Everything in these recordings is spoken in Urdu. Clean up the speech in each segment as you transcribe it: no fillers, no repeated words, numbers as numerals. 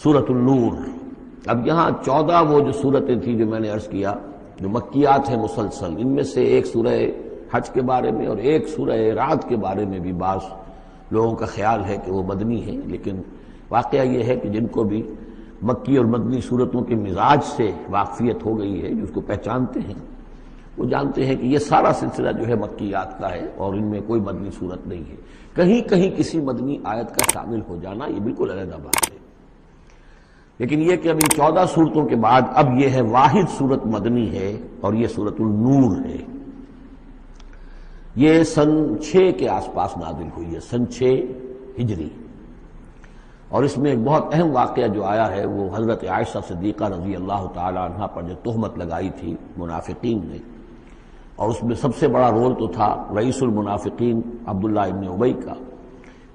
سورۃ النور۔ اب یہاں 14 وہ جو صورتیں تھیں جو میں نے عرض کیا جو مکیات ہیں مسلسل، ان میں سے ایک سورہ حج کے بارے میں اور ایک سورہ رعد کے بارے میں بھی بعض لوگوں کا خیال ہے کہ وہ مدنی ہیں، لیکن واقعہ یہ ہے کہ جن کو بھی مکی اور مدنی صورتوں کے مزاج سے واقفیت ہو گئی ہے، جو اس کو پہچانتے ہیں، وہ جانتے ہیں کہ یہ سارا سلسلہ جو ہے مکیات کا ہے اور ان میں کوئی مدنی صورت نہیں ہے۔ کہیں کہیں کسی مدنی آیت کا شامل ہو جانا یہ بالکل علیحدہ بات ہے، لیکن یہ کہ اب ان 14 صورتوں کے بعد اب یہ ہے واحد صورت مدنی ہے اور یہ سورۃ النور ہے۔ یہ سن 6 کے آس پاس نازل ہوئی ہے، سن 6 ہجری، اور اس میں ایک بہت اہم واقعہ جو آیا ہے وہ حضرت عائشہ صدیقہ رضی اللہ تعالی عنہا پر جو تہمت لگائی تھی منافقین نے، اور اس میں سب سے بڑا رول تو تھا رئیس المنافقین عبداللہ ابن ابی کا،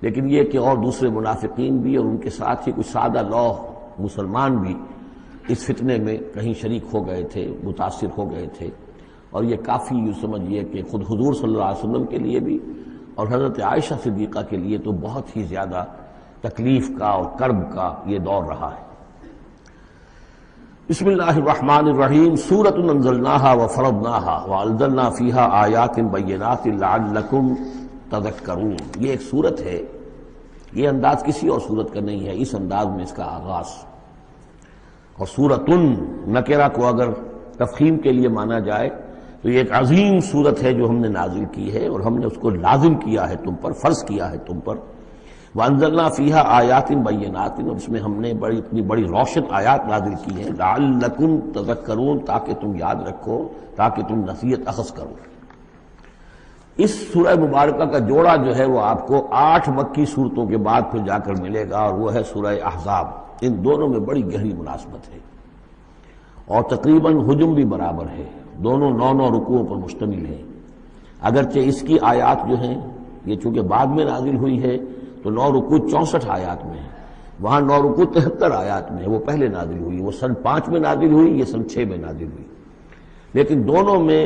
لیکن یہ کہ اور دوسرے منافقین بھی اور ان کے ساتھ ہی کچھ سادہ لوح مسلمان بھی اس فتنے میں کہیں شریک ہو گئے تھے، متاثر ہو گئے تھے، اور یہ کافی یوں سمجھیے کہ خود حضور صلی اللہ علیہ وسلم کے لیے بھی اور حضرت عائشہ صدیقہ کے لیے تو بہت ہی زیادہ تکلیف کا اور کرب کا یہ دور رہا ہے۔ بسم اللہ الرحمن الرحیم، سورۃ انزلناها وفرضناها وانزلنا فیہا آیات بینات لعلکم تذکرون۔ یہ ایک سورت ہے، یہ انداز کسی اور سورت کا نہیں ہے، اس انداز میں اس کا آغاز، اور سورۃن نکرہ کو اگر تفخیم کے لیے مانا جائے تو یہ ایک عظیم سورت ہے جو ہم نے نازل کی ہے اور ہم نے اس کو لازم کیا ہے تم پر، فرض کیا ہے تم پر۔ وانزلنا فیہا آیات بینات، اور اس میں ہم نے اتنی بڑی روشن آیات نازل کی ہیں، لعلکم تذکرون، تاکہ تم یاد رکھو، تاکہ تم نصیحت اخذ کرو۔ اس سورہ مبارکہ کا جوڑا جو ہے وہ آپ کو 8 مکی صورتوں کے بعد پھر جا کر ملے گا، اور وہ ہے سورہ احزاب۔ ان دونوں میں بڑی گہری مناسبت ہے اور تقریباً حجم بھی برابر ہے، دونوں 9 رکوعوں پر مشتمل ہیں، اگرچہ اس کی آیات جو ہیں یہ چونکہ بعد میں نازل ہوئی ہے تو 9 رکوع 64 آیات میں ہے، وہاں 9 رکوع 73 آیات میں ہے، وہ پہلے نازل ہوئی، وہ سن 5 میں نازل ہوئی، یہ سن 6 میں نازل ہوئی، لیکن دونوں میں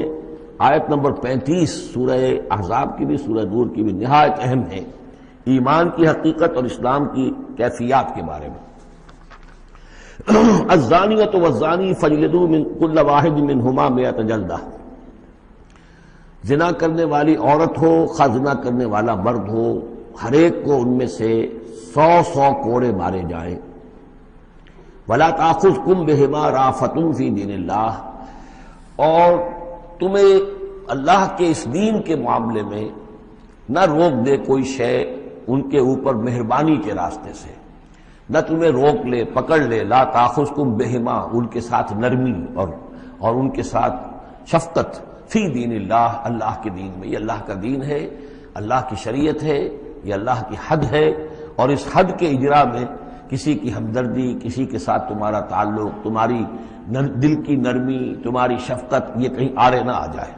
آیت نمبر 35 سورہ احزاب کی بھی سورہ نور کی بھی نہایت اہم ہے، ایمان کی حقیقت اور اسلام کی کیفیات کے بارے میں۔ الزانیۃ والزانی فاجلدوا من کل واحد منہما 100 جلدہ، زنا کرنے والی عورت ہو خواہ زنا کرنے والا مرد ہو، ہر ایک کو ان میں سے 100 کوڑے مارے جائیں۔ ولا تاخذکم بہما رأفۃ فی دین اللہ، اور تمہیں اللہ کے اس دین کے معاملے میں نہ روک دے کوئی شے ان کے اوپر مہربانی کے راستے سے، نہ تمہیں روک لے پکڑ لے، لا تاخذکم بہما، ان کے ساتھ نرمی اور ان کے ساتھ شفقت، فی دین اللہ، اللہ کے دین میں، یہ اللہ کا دین ہے، اللہ کی شریعت ہے، یہ اللہ کی حد ہے، اور اس حد کے اجراء میں کسی کی ہمدردی، کسی کے ساتھ تمہارا تعلق، تمہاری دل کی نرمی، تمہاری شفقت یہ کہیں آڑے نہ آ جائے۔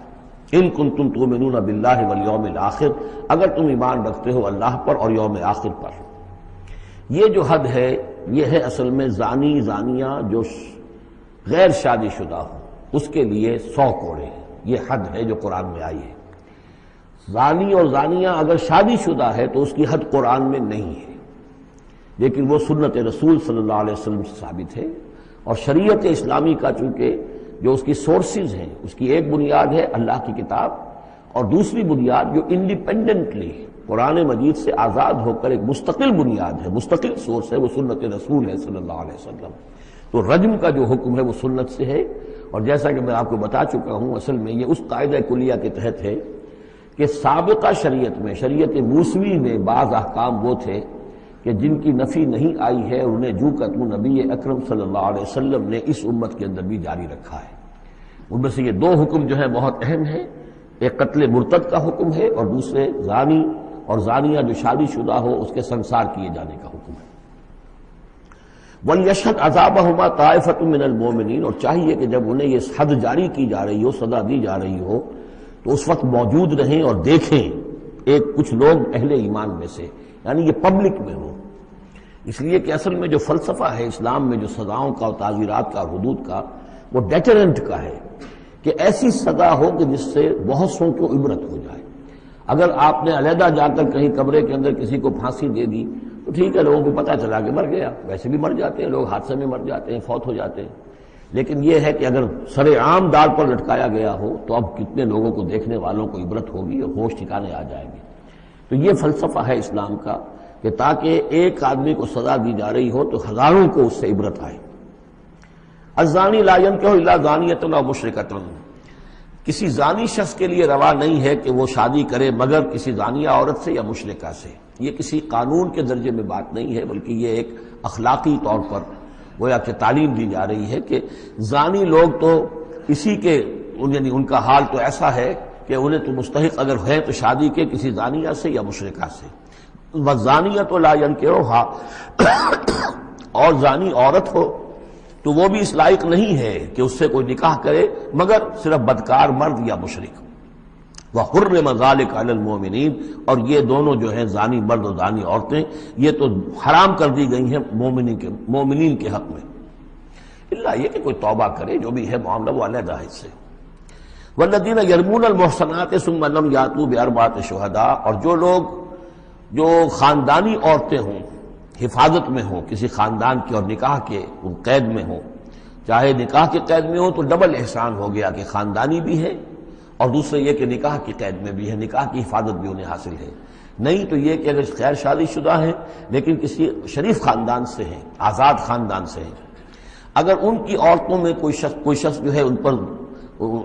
ان کنتم تؤمنون باللہ والیوم الآخر، اگر تم ایمان رکھتے ہو اللہ پر اور یوم آخر پر۔ یہ جو حد ہے یہ ہے اصل میں زانی زانیہ جو غیر شادی شدہ ہو اس کے لیے 100 کوڑے، یہ حد ہے جو قرآن میں آئی ہے۔ زانی اور زانیہ اگر شادی شدہ ہے تو اس کی حد قرآن میں نہیں ہے، لیکن وہ سنت رسول صلی اللہ علیہ وسلم سے ثابت ہے، اور شریعت اسلامی کا چونکہ جو اس کی سورسز ہیں، اس کی ایک بنیاد ہے اللہ کی کتاب، اور دوسری بنیاد جو انڈیپینڈنٹلی قرآن مجید سے آزاد ہو کر ایک مستقل بنیاد ہے، مستقل سورس ہے، وہ سنت رسول ہے صلی اللہ علیہ وسلم۔ تو رجم کا جو حکم ہے وہ سنت سے ہے، اور جیسا کہ میں آپ کو بتا چکا ہوں اصل میں یہ اس قاعدہ کلیہ کے تحت ہے کہ سابقہ شریعت میں، شریعت موسوی میں بعض احکام وہ تھے کہ جن کی نفی نہیں آئی ہے، اور انہیں جو کہ نبی اکرم صلی اللہ علیہ وسلم نے اس امت کے اندر بھی جاری رکھا ہے۔ ان میں سے یہ 2 حکم جو ہیں بہت اہم ہیں، ایک قتل مرتد کا حکم ہے، اور دوسرے زانی اور زانیہ جو شادی شدہ ہو اس کے سنسار کیے جانے کا حکم ہے۔ وَلْيَشْهَدْ عَذَابَهُمَا طَائِفَةٌ مِّنَ الْمُؤْمِنِينَ، اور چاہیے کہ جب انہیں یہ حد جاری کی جا رہی ہو، سزا دی جا رہی ہو، تو اس وقت موجود رہیں اور دیکھیں کچھ لوگ اہل ایمان میں سے، یعنی یہ پبلک میں ہو، اس لیے کہ اصل میں جو فلسفہ ہے اسلام میں جو سزاؤں کا اور تعزیرات کا اور حدود کا، وہ ڈیٹرنٹ کا ہے کہ ایسی سزا ہو کہ جس سے بہت سوں کو عبرت ہو جائے۔ اگر آپ نے علیحدہ جا کر کہیں کمرے کے اندر کسی کو پھانسی دے دی تو ٹھیک ہے، لوگوں کو پتہ چلا کہ مر گیا، ویسے بھی مر جاتے ہیں لوگ، حادثے میں مر جاتے ہیں، فوت ہو جاتے ہیں، لیکن یہ ہے کہ اگر سر عام دار پر لٹکایا گیا ہو تو اب کتنے لوگوں کو، دیکھنے والوں کو عبرت ہوگی اور ہوش ٹھکانے آ جائیں گے۔ تو یہ فلسفہ ہے اسلام کا کہ تاکہ ایک آدمی کو سزا دی جا رہی ہو تو ہزاروں کو اس سے عبرت آئے۔ الزانی لا ينکح الا زانیۃ او مشرکۃ، کسی زانی شخص کے لیے روا نہیں ہے کہ وہ شادی کرے مگر کسی زانیہ عورت سے یا مشرکہ سے۔ یہ کسی قانون کے درجے میں بات نہیں ہے، بلکہ یہ ایک اخلاقی طور پر گویا کہ تعلیم دی جا رہی ہے کہ زانی لوگ تو اسی کے، یعنی ان کا حال تو ایسا ہے کہ انہیں تو مستحق اگر ہیں تو شادی کے کسی زانیہ سے یا مشرکہ سے۔ وَالزَّانِيَةُ لَا يَنكِحُهَا، اور زانی عورت ہو تو وہ بھی اس لائق نہیں ہے کہ اس سے کوئی نکاح کرے مگر صرف بدکار مرد یا مشرک۔ وَحُرِّمَ ذَلِكَ عَلَى الْمُؤْمِنِينَ، اور یہ دونوں جو ہیں زانی مرد اور زانی عورتیں یہ تو حرام کر دی گئی ہیں مومنین کے حق میں، اللہ یہ کہ کوئی توبہ کرے، جو بھی ہے معاملہ وہ علیحدہ ہے اس سے۔ وَالَّذِينَ يَرْمُونَ الْمُحْصَنَاتِ ثُمَّ لَمْ يَأْتُوا بِأَرْبَعَةِ شُهَدَاءَ، اور جو لوگ جو خاندانی عورتیں ہوں، حفاظت میں ہوں کسی خاندان کی اور نکاح کے قید میں ہوں، چاہے نکاح کے قید میں ہوں تو ڈبل احسان ہو گیا کہ خاندانی بھی ہے اور دوسرے یہ کہ نکاح کی قید میں بھی ہے، نکاح کی حفاظت بھی انہیں حاصل ہے۔ نہیں تو یہ کہ اگر غیر شادی شدہ ہیں لیکن کسی شریف خاندان سے ہیں، آزاد خاندان سے ہیں، اگر ان کی عورتوں میں کوئی شخص جو ہے ان پر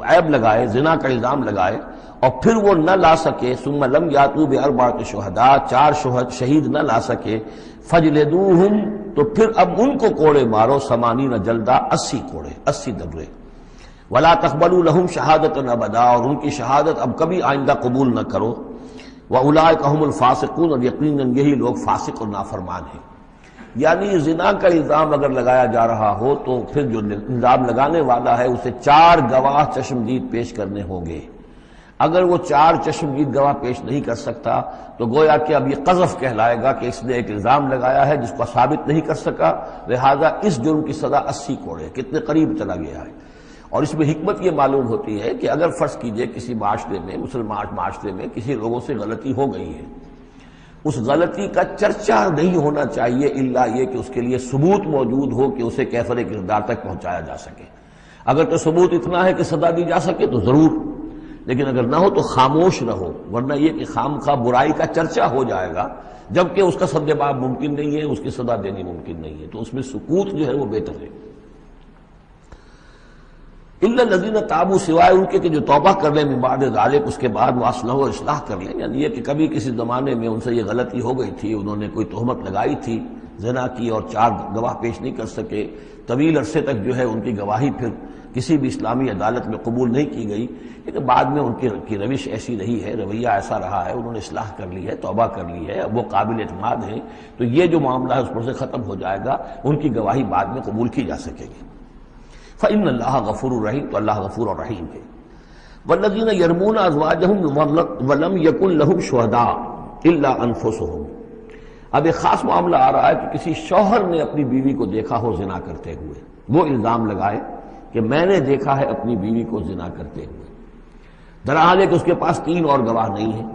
عیب لگائے، زنا کا الزام لگائے اور پھر وہ نہ لا سکے، ثم لم یاتوا باربعۃ شہداء، 4 شہید نہ لا سکے، فجلدوہم، تو پھر اب ان کو کوڑے مارو، 80 جلدہ، 80 کوڑے، 80 دبرے، ولا تقبلوا لهم شہادۃ ابدا، اور ان کی شہادت اب کبھی آئندہ قبول نہ کرو، واولئک هم الفاسقون، اور یقیناً یہی لوگ فاسق اور نافرمان ہیں۔ یعنی زنا کا الزام اگر لگایا جا رہا ہو تو پھر جو الزام لگانے والا ہے اسے 4 گواہ چشمدید پیش کرنے ہوں گے۔ اگر وہ 4 چشمدید گواہ پیش نہیں کر سکتا تو گویا کہ اب یہ قذف کہلائے گا کہ اس نے ایک الزام لگایا ہے جس کو ثابت نہیں کر سکا، لہذا اس جرم کی سزا 80 کوڑے، کتنے قریب چلا گیا ہے۔ اور اس میں حکمت یہ معلوم ہوتی ہے کہ اگر فرض کیجئے کسی معاشرے میں، مسلمان معاشرے میں کسی لوگوں سے غلطی ہو گئی ہے، اس غلطی کا چرچا نہیں ہونا چاہیے الا یہ کہ اس کے لیے ثبوت موجود ہو کہ اسے کیفر کردار تک پہنچایا جا سکے۔ اگر تو ثبوت اتنا ہے کہ سزا دی جا سکے تو ضرور، لیکن اگر نہ ہو تو خاموش رہو، ورنہ یہ کہ خامخواہ برائی کا چرچا ہو جائے گا جبکہ اس کا سد باب ممکن نہیں ہے، اس کی سزا دینی ممکن نہیں ہے، تو اس میں سکوت جو ہے وہ بہتر ہے۔ الا الذین تابوا، سوائے ان کے کہ جو توبہ کر لیں من بعد ذلک، اس کے بعد وہ اصلح و اصلاح کر لیں، یعنی یہ کہ کبھی کسی زمانے میں ان سے یہ غلطی ہو گئی تھی، انہوں نے کوئی تہمت لگائی تھی زنا کی اور 4 گواہ پیش نہیں کر سکے، طویل عرصے تک جو ہے ان کی گواہی پھر کسی بھی اسلامی عدالت میں قبول نہیں کی گئی، لیکن بعد میں ان کی روش ایسی رہی ہے، رویہ ایسا رہا ہے، انہوں نے اصلاح کر لی ہے، توبہ کر لی ہے، اب وہ قابل اعتماد ہیں، تو یہ جو معاملہ ہے اس پر سے ختم ہو جائے گا، ان کی گواہی بعد میں قبول کی جا سکے گی۔ فإن اللہ غفور الرحیم، تو اللہ غفور الرحیم ہے۔ والذین یرمون ازواجہم ولم یکن لہم شہداء الا انفسہم، اب ایک خاص معاملہ آ رہا ہے کہ کسی شوہر نے اپنی بیوی کو دیکھا ہو زنا کرتے ہوئے، وہ الزام لگائے کہ میں نے دیکھا ہے اپنی بیوی کو زنا کرتے ہوئے، درحال ہے کہ اس کے پاس 3 اور گواہ نہیں ہیں،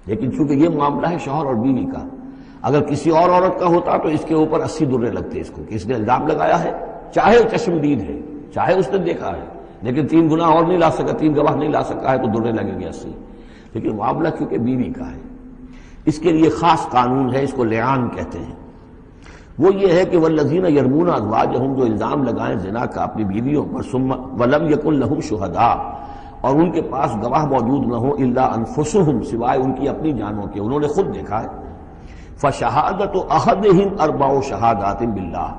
لیکن چونکہ یہ معاملہ ہے شوہر اور بیوی کا، اگر کسی اور عورت کا ہوتا تو اس کے اوپر 80 درے لگتے اس کو کہ اس نے الزام لگایا ہے، چاہے چشمدید ہے، چاہے اس نے دیکھا ہے، لیکن 3 گناہ اور نہیں لا سکا، 3 گواہ نہیں لا سکا ہے تو درے لگیں گے 80۔ لیکن معاملہ کیونکہ بیوی کا ہے، اس کے لیے خاص قانون ہے، اس کو لعان کہتے ہیں، وہ یہ ہے کہ والذین یرمون ازواجہم، جو الزام لگائیں زنا کا اپنی بیویوں پر، ثم ولم یکن لہم شہداء، اور ان کے پاس گواہ موجود نہ ہو، الا انفسہم، سوائے ان کی اپنی جانوں کے، انہوں نے خود دیکھا ہے، فشہادۃ احدہم 4 شہادات باللہ،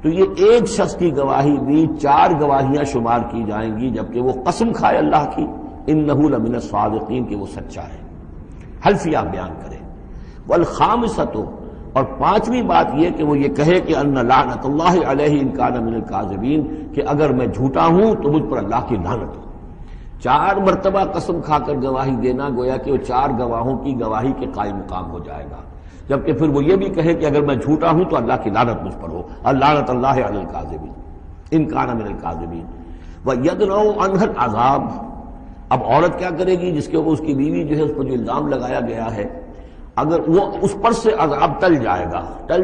تو یہ ایک شخص کی گواہی بھی 4 گواہیاں شمار کی جائیں گی جبکہ وہ قسم کھائے اللہ کی، انہ لمن الصادقین، کہ وہ سچا ہے، حلفیہ بیان کرے، والخامسۃ، اور 5ویں بات یہ کہ وہ یہ کہے کہ ان لعنت اللہ علیہ ان کان من الکاذبین، کہ اگر میں جھوٹا ہوں تو مجھ پر اللہ کی لعنت ہو۔ 4 مرتبہ قسم کھا کر گواہی دینا گویا کہ وہ 4 گواہوں کی گواہی کے قائم مقام ہو جائے گا، جبکہ پھر وہ یہ بھی کہے کہ اگر میں جھوٹا ہوں تو اللہ کی لعنت مجھ پر ہو، لعنت اللہ علی الکاذبین ان کان من الکاذبین، ویدنو عنہ العذاب، اب عورت کیا کرے گی جس کے اوپر اس کی بیوی جو ہے اس پر جو الزام لگایا گیا ہے، اگر وہ اس پر سے عذاب ٹل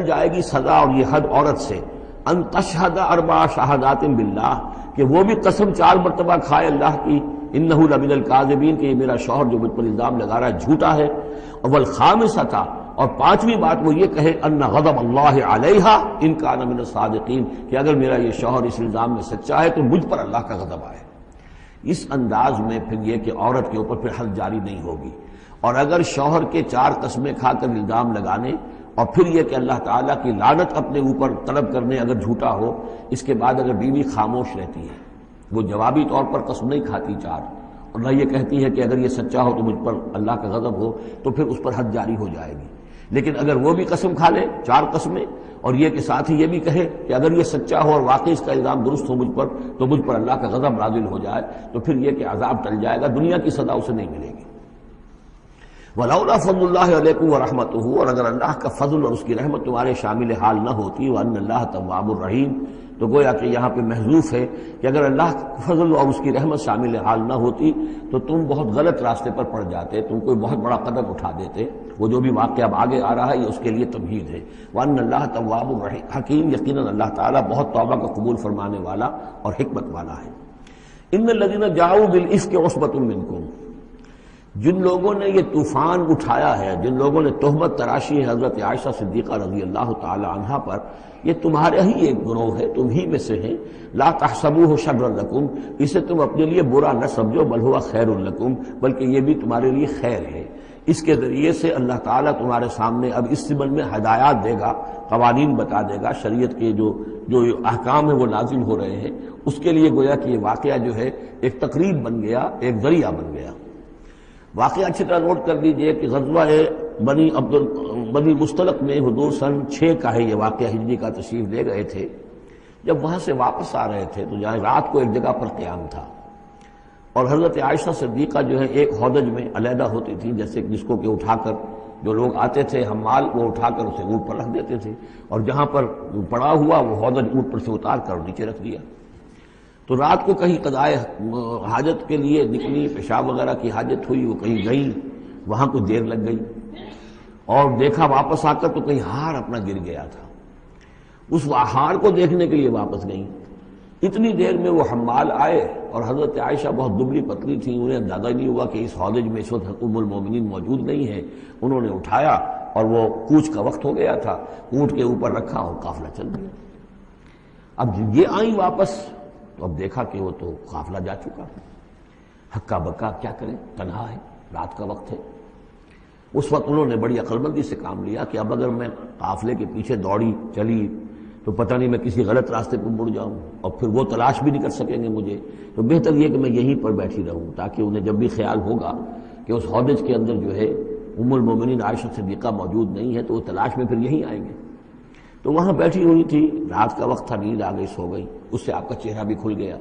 جائے گی سزا اور یہ حد عورت سے، ان تشہد اربع شہادات باللہ، کہ وہ بھی قسم 4 مرتبہ کھائے اللہ کی، انہ لمن الکاذبین، کہ یہ میرا شوہر جو مجھ پر الزام لگا رہا ہے جھوٹا ہے، اور والخامسۃ، اور 5ویں بات وہ یہ کہے ان غضب اللہ علیہا ان کان من الصادقین، کہ اگر میرا یہ شوہر اس الزام میں سچا ہے تو مجھ پر اللہ کا غضب آئے۔ اس انداز میں پھر یہ کہ عورت کے اوپر پھر حد جاری نہیں ہوگی، اور اگر شوہر کے 4 قسمیں کھا کر الزام لگانے اور پھر یہ کہ اللہ تعالیٰ کی لعنت اپنے اوپر طلب کرنے اگر جھوٹا ہو، اس کے بعد اگر بیوی خاموش رہتی ہے، وہ جوابی طور پر قسم نہیں کھاتی 4، اور نہ یہ کہتی ہے کہ اگر یہ سچا ہو تو مجھ پر اللہ کا غضب ہو، تو پھر اس پر حد جاری ہو جائے گی۔ لیکن اگر وہ بھی قسم کھا لے 4 قسمیں، اور یہ کہ ساتھ ہی یہ بھی کہے کہ اگر یہ سچا ہو اور واقعی اس کا الزام درست ہو مجھ پر، تو مجھ پر اللہ کا غضب نازل ہو جائے، تو پھر یہ کہ عذاب ٹل جائے گا، دنیا کی سزا اسے نہیں ملے گی۔ وَلَوْلَا فَضْلُ اللَّهِ عَلَيْكُمْ وَرَحْمَتُهُ، اور اگر اللہ کا فضل اور اس کی رحمت تمہارے شامل حال نہ ہوتی، وَأَنَّ اللَّهَ تَوَّابٌ رَحِيمٌ، تو گویا کہ یہاں پہ محذوف ہے کہ اگر اللہ کا فضل اور اس کی رحمت شامل حال نہ ہوتی تو تم بہت غلط راستے پر پڑ جاتے، تم کوئی بہت بڑا قدم اٹھا دیتے۔ وہ جو بھی واقعہ اب آگے آ رہا ہے یہ اس کے لیے تمہید ہے۔ وَأَنَّ اللَّهَ تَوَّابٌ حَكِيمٌ، یقیناً اللہ تعالیٰ بہت توبہ کو قبول فرمانے والا اور حکمت والا ہے۔ إِنَّ الَّذِينَ جَاءُوا بِالْإِفْكِ عُصْبَةٌ مِّنكُمْ، جن لوگوں نے یہ طوفان اٹھایا ہے، جن لوگوں نے تہمت تراشی ہے حضرت عائشہ صدیقہ رضی اللہ تعالی عنہا پر، یہ تمہارے ہی ایک گروہ ہے، تم ہی میں سے ہیں۔ لا تحسبوہ شرا لکم، اسے تم اپنے لیے برا نہ سمجھو، بل ہوا خیر لکم، بلکہ یہ بھی تمہارے لیے خیر ہے۔ اس کے ذریعے سے اللہ تعالیٰ تمہارے سامنے اب اس سبل میں ہدایات دے گا، قوانین بتا دے گا، شریعت کے جو احکام ہیں وہ نازل ہو رہے ہیں، اس کے لیے گویا کہ یہ واقعہ جو ہے ایک تقریب بن گیا، ایک ذریعہ بن گیا۔ واقعہ اچھی طرح نوٹ کر لیجئے کہ غزوہ بنی مستلق میں حضور سن 6 کا ہے یہ واقعہ، ہجری کا تشریف لے گئے تھے۔ جب وہاں سے واپس آ رہے تھے تو جہاں رات کو ایک جگہ پر قیام تھا، اور حضرت عائشہ صدیقہ جو ہے ایک ہودج میں علیحدہ ہوتی تھی، جیسے جس کو کہ اٹھا کر جو لوگ آتے تھے حمال وہ اٹھا کر اسے اونٹ پر رکھ دیتے تھے، اور جہاں پر پڑا ہوا وہ ہودج اونٹ پر سے اتار کر نیچے رکھ دیا۔ تو رات کو کہیں قضائے حاجت کے لیے نکلی، پیشاب وغیرہ کی حاجت ہوئی، وہ کہیں گئی، وہاں کچھ دیر لگ گئی، اور دیکھا واپس آ کر تو کہیں ہار اپنا گر گیا تھا۔ اس ہار کو دیکھنے کے لیے واپس گئیں، اتنی دیر میں وہ حمال آئے، اور حضرت عائشہ بہت دبلی پتلی تھیں، انہیں اندازہ نہیں ہوا کہ اس ہودج میں اس وقت ام المومنین موجود نہیں ہے۔ انہوں نے اٹھایا اور وہ کوچ کا وقت ہو گیا تھا، اونٹ کے اوپر رکھا اور قافلہ چل گیا۔ اب یہ آئیں واپس تو اب دیکھا کہ وہ تو قافلہ جا چکا، ہکا بکا کیا کریں، تنہا ہے، رات کا وقت ہے۔ اس وقت انہوں نے بڑی عقل مندی سے کام لیا کہ اب اگر میں قافلے کے پیچھے دوڑی چلی تو پتہ نہیں میں کسی غلط راستے پر مڑ جاؤں، اور پھر وہ تلاش بھی نہیں کر سکیں گے مجھے، تو بہتر یہ کہ میں یہیں پر بیٹھی رہوں، تاکہ انہیں جب بھی خیال ہوگا کہ اس ہودج کے اندر جو ہے ام المومنین عائشہ صدیقہ موجود نہیں ہے تو وہ تلاش میں پھر یہیں آئیں گے۔ تو وہاں بیٹھی ہوئی تھی، رات کا وقت تھا، نیند آ گئی، سو گئی، اس سے آپ کا چہرہ بھی کھل گیا۔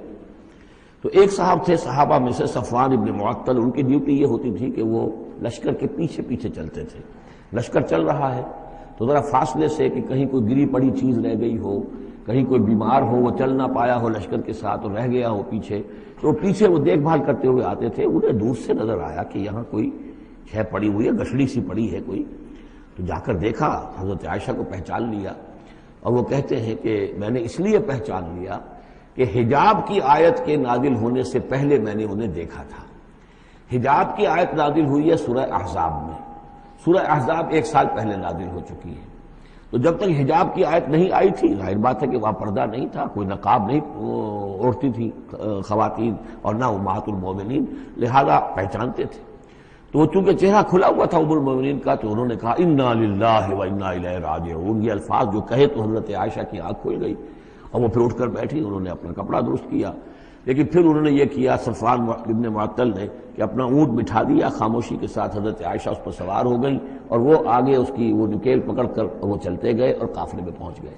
تو ایک صاحب تھے صحابہ میں سے صفوان ابن معطل، ان کی ڈیوٹی یہ ہوتی تھی کہ وہ لشکر کے پیچھے پیچھے چلتے تھے۔ لشکر چل رہا ہے تو ذرا فاصلے سے کہ کہیں کوئی گری پڑی چیز رہ گئی ہو، کہیں کوئی بیمار ہو وہ چل نہ پایا ہو لشکر کے ساتھ اور رہ گیا ہو پیچھے، تو پیچھے وہ دیکھ بھال کرتے ہوئے آتے تھے۔ انہیں دور سے نظر آیا کہ یہاں کوئی شے پڑی ہوئی ہے، گٹھڑی سی پڑی ہے کوئی، تو جا کر دیکھا، حضرت عائشہ کو پہچان لیا، اور وہ کہتے ہیں کہ میں نے اس لیے پہچان لیا کہ حجاب کی آیت کے نازل ہونے سے پہلے میں نے انہیں دیکھا تھا۔ حجاب کی آیت نازل ہوئی ہے سورہ احزاب میں، سورہ احزاب 1 سال پہلے نازل ہو چکی ہے، تو جب تک حجاب کی آیت نہیں آئی تھی، ظاہر بات ہے کہ وہاں پردہ نہیں تھا، کوئی نقاب نہیں اوڑھتی تھی خواتین، اور نہ امہات المومنین، لہذا پہچانتے تھے۔ تو وہ چونکہ چہرہ کھلا ہوا تھا ام المومنین کا، تو انہوں نے کہا انا للہ و انا الیہ راجعون، یہ الفاظ جو کہے تو حضرت عائشہ کی آنکھ کھل گئی، اور وہ پھر اٹھ کر بیٹھی، انہوں نے اپنا کپڑا درست کیا، لیکن پھر انہوں نے یہ کیا صفوان ابن معطل نے کہ اپنا اونٹ بٹھا دیا خاموشی کے ساتھ، حضرت عائشہ اس پر سوار ہو گئیں، اور وہ آگے اس کی وہ نکیل پکڑ کر وہ چلتے گئے اور قافلے میں پہنچ گئے۔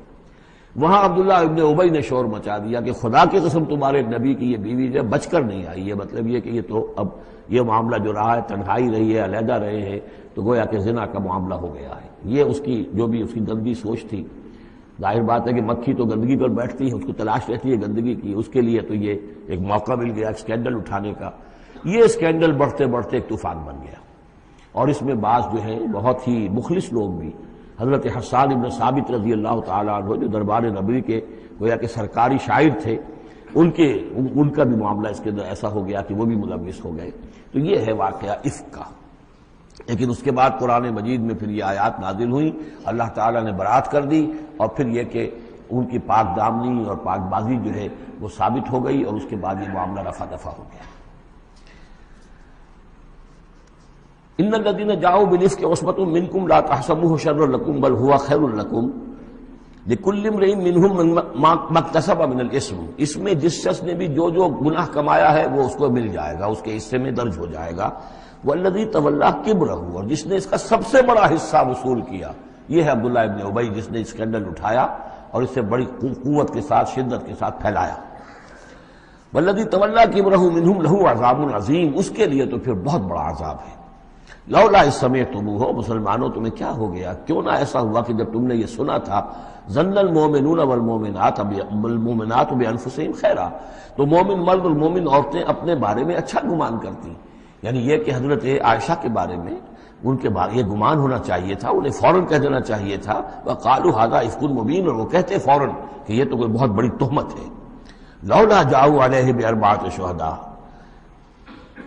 وہاں عبداللہ ابن ابی نے شور مچا دیا کہ خدا کی قسم تمہارے نبی کی یہ بیوی جو بچ کر نہیں آئی ہے، مطلب یہ کہ یہ تو اب یہ معاملہ جو رہا ہے، تنہائی رہی ہے، علیحدہ رہے ہیں، تو گویا کہ زنا کا معاملہ ہو گیا ہے۔ یہ اس کی جو بھی اس کی گندی سوچ تھی، ظاہر بات ہے کہ مکھی تو گندگی پر بیٹھتی ہے، اس کو تلاش رہتی ہے گندگی کی، اس کے لیے تو یہ ایک موقع مل گیا اسکینڈل اٹھانے کا۔ یہ اسکینڈل بڑھتے بڑھتے ایک طوفان بن گیا، اور اس میں بعض جو ہیں بہت ہی مخلص لوگ بھی، حضرت حسان ابن ثابت رضی اللہ تعالیٰ عنہ جو دربار نبوی کے گویا کہ سرکاری شاعر تھے، ان کا بھی معاملہ اس کے اندر ایسا ہو گیا کہ وہ بھی ملوث ہو گئے۔ تو یہ ہے واقعہ افک کا۔ لیکن اس کے بعد قرآن مجید میں پھر یہ آیات نازل ہوئی، اللہ تعالیٰ نے برات کر دی، اور پھر یہ کہ ان کی پاک دامنی اور پاک بازی جو ہے وہ ثابت ہو گئی، اور اس کے بعد یہ معاملہ رفع دفع ہو گیا۔ ان الذين جاءوا بالافك عصبة منكم لا تحسبوه شرا لكم بل هو خير لكم لكل امرئ منهم ما اكتسب من الاثم، اس میں جس شخص نے بھی جو گناہ کمایا ہے وہ اس کو مل جائے گا، اس کے حصے میں درج ہو جائے گا۔ والذی تولى كبره، اور جس نے اس کا سب سے بڑا حصہ وصول کیا، یہ ہے عبداللہ ابن ابی، جس نے اسکینڈل اٹھایا اور اسے بڑی قوت کے ساتھ، شدت کے ساتھ پھیلایا۔ والذی تولى كبره منهم له عذاب عظیم، اس کے لیے تو پھر بہت بڑا عذاب ہے۔ لولا اذ سمعتموہ، مسلمانوں تمہیں کیا ہو گیا، کیوں نہ ایسا ہوا کہ جب تم نے یہ سنا تھا، ظن المؤمنون والمؤمنات بانفسہم خیرا، تو مومن مرد اور مومن عورتیں اپنے بارے میں اچھا گمان کرتی، یعنی یہ کہ حضرت عائشہ کے بارے میں ان کے بارے یہ گمان ہونا چاہیے تھا، انہیں فوراً کہہ دینا چاہیے تھا، وقالوا ھذا افک مبین، اور وہ کہتے فوراً کہ یہ تو کوئی بہت بڑی تہمت ہے۔ لولا جاؤ علیہ باربعۃ شہداء،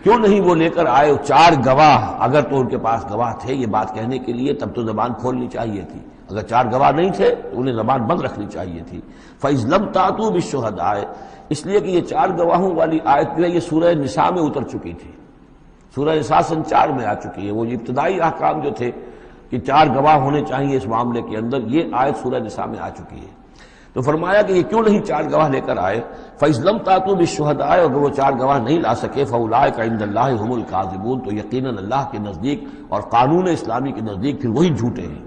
کیوں نہیں وہ لے کر آئے 4 گواہ، اگر تو ان کے پاس گواہ تھے یہ بات کہنے کے لیے تب تو زبان کھولنی چاہیے تھی، اگر 4 گواہ نہیں تھے تو انہیں زبان بند رکھنی چاہیے تھی۔ فَإِذْ لَمْ تَأْتُوا بِالشُّهَدَاءِ، اس لیے کہ یہ 4 گواہوں والی آیت جو ہے یہ سورہ نساء میں اتر چکی تھی، سورہ نساء سن 4 میں آ چکی ہے، وہ ابتدائی احکام جو تھے کہ 4 گواہ ہونے چاہیے اس معاملے کے اندر، یہ آیت سورہ نساء میں آ چکی ہے۔ تو فرمایا کہ یہ کیوں نہیں 4 گواہ لے کر آئے، فَإِذْ لَمْ تَأْتُوا بِالشُّهَدَاءِ، اگر وہ 4 گواہ نہیں لا سکے، فَأُولَٰئِكَ عِندَ اللَّهِ هُمُ الْكَاذِبُونَ، تو یقیناً اللہ کے نزدیک اور قانون اسلامی کے نزدیک پھر وہی جھوٹے ہیں۔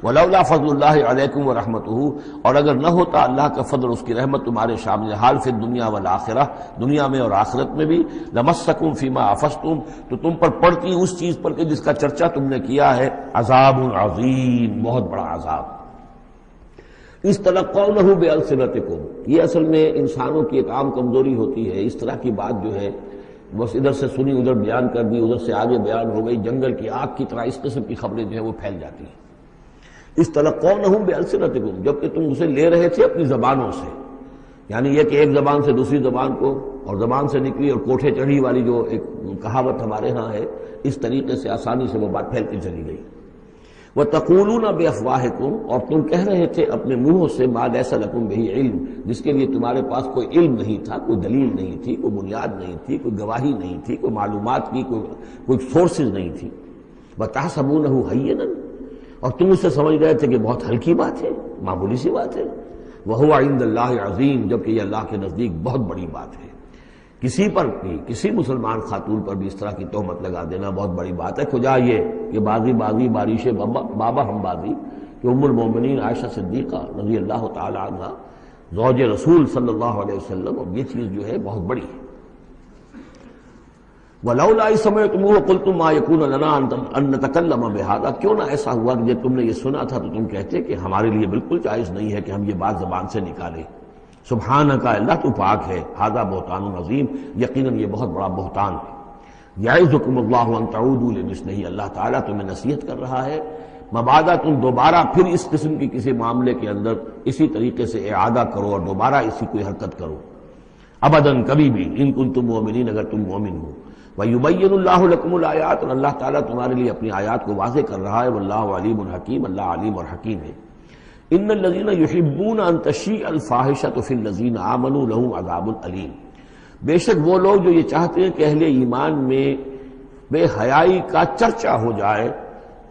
وَلَوْلَا فَضْلُ اللَّهِ عَلَيْكُمْ وَرَحْمَتُهُ، اور اگر نہ ہوتا اللہ کا فضل، اس کی رحمت تمہارے شامل حال فی الدنیا والآخرہ، دنیا میں اور آخرت میں بھی، لَمَسَّكُمْ فِيمَا أَفَضْتُمْ، تو تم پر پڑتی اس چیز پر کہ جس کا چرچا تم نے کیا ہے، عذاب عظیم، بہت بڑا عذاب۔ اس تلقونہ بألسنتکم، یہ اصل میں انسانوں کی ایک عام کمزوری ہوتی ہے، اس طرح کی بات جو ہے بس ادھر سے سنی ادھر بیان کر دی، ادھر سے آگے بیان ہو گئی، جنگل کی آگ کی طرح اس قسم کی خبریں جو ہیں وہ پھیل جاتی ہیں۔ اس تلقونہ بألسنتکم، جبکہ تم اسے لے رہے تھے اپنی زبانوں سے، یعنی یہ کہ ایک زبان سے دوسری زبان کو، اور زبان سے نکلی اور کوٹھے چڑھی والی جو ایک کہاوت ہمارے ہاں ہے، اس طریقے سے آسانی سے وہ بات پھیلتی چلی گئی۔ وَتَقُولُونَ بِأَفْوَاهِكُمْ، اور تم کہہ رہے تھے اپنے منہوں سے، مَا لَيْسَ لَكُمْ بِهِ علم، جس کے لیے تمہارے پاس کوئی علم نہیں تھا، کوئی دلیل نہیں تھی، کوئی بنیاد نہیں تھی، کوئی گواہی نہیں تھی، کوئی معلومات کی کوئی سورسز نہیں تھی۔ وَتَحْسَبُونَهُ هَيِّنًا، اور تم اسے سمجھ رہے تھے کہ بہت ہلکی بات ہے، معمولی سی بات ہے۔ وَهُوَ عِندَ اللَّهِ عَظِيمٌ، جبکہ یہ اللہ کے نزدیک بہت بڑی بات ہے۔ کسی پر بھی، کسی مسلمان خاتون پر بھی اس طرح کی تہمت لگا دینا بہت بڑی بات ہے۔ کجا یہ کہ بازی بارش بابا ہم بازی، کہ ام المومنین عائشہ صدیقہ رضی اللہ تعالی عنہ زوج رسول صلی اللہ علیہ وسلم، اور یہ چیز جو ہے بہت بڑی ہے۔ وَلَوْلَا إِذْ سَمِعْتُمُوهُ قُلْتُمْ مَا يَكُونُ لَنَا أَن نَّتَكَلَّمَ بِهَٰذَا، کیوں نہ ایسا ہوا کہ جب تم نے یہ سنا تھا تو تم کہتے کہ ہمارے لیے بالکل جائز نہیں ہے کہ ہم یہ بات زبان سے نکالیں۔ سبحانک، اللہ تو پاک ہے، ھذا بہتان عظیم، یقیناً یہ بہت بڑا بہتان ہے۔ یعظکم اللہ ان تعودوا لمثلہ، اللہ تعالیٰ تمہیں نصیحت کر رہا ہے مبادا تم دوبارہ پھر اس قسم کی کسی معاملے کے اندر اسی طریقے سے اعادہ کرو اور دوبارہ اسی کوئی حرکت کرو، ابداً کبھی بھی، ان کنتم مؤمنین، اگر تم مومن ہو۔ وَيُبَيِّنُ اللَّهُ لَكُمُ الْآيَاتِ، اور اللہ تعالیٰ تمہارے لیے اپنی آیات کو واضح کر رہا ہے، واللہ علیم حکیم، اللہ علیم اور حکیم ہے۔ ان الذین یحبون ان تشیع الفاحشۃ فی الذین آمنوا لہم عذاب علیم، بے شک وہ لوگ جو یہ چاہتے ہیں کہ اہل ایمان میں بے حیائی کا چرچا ہو جائے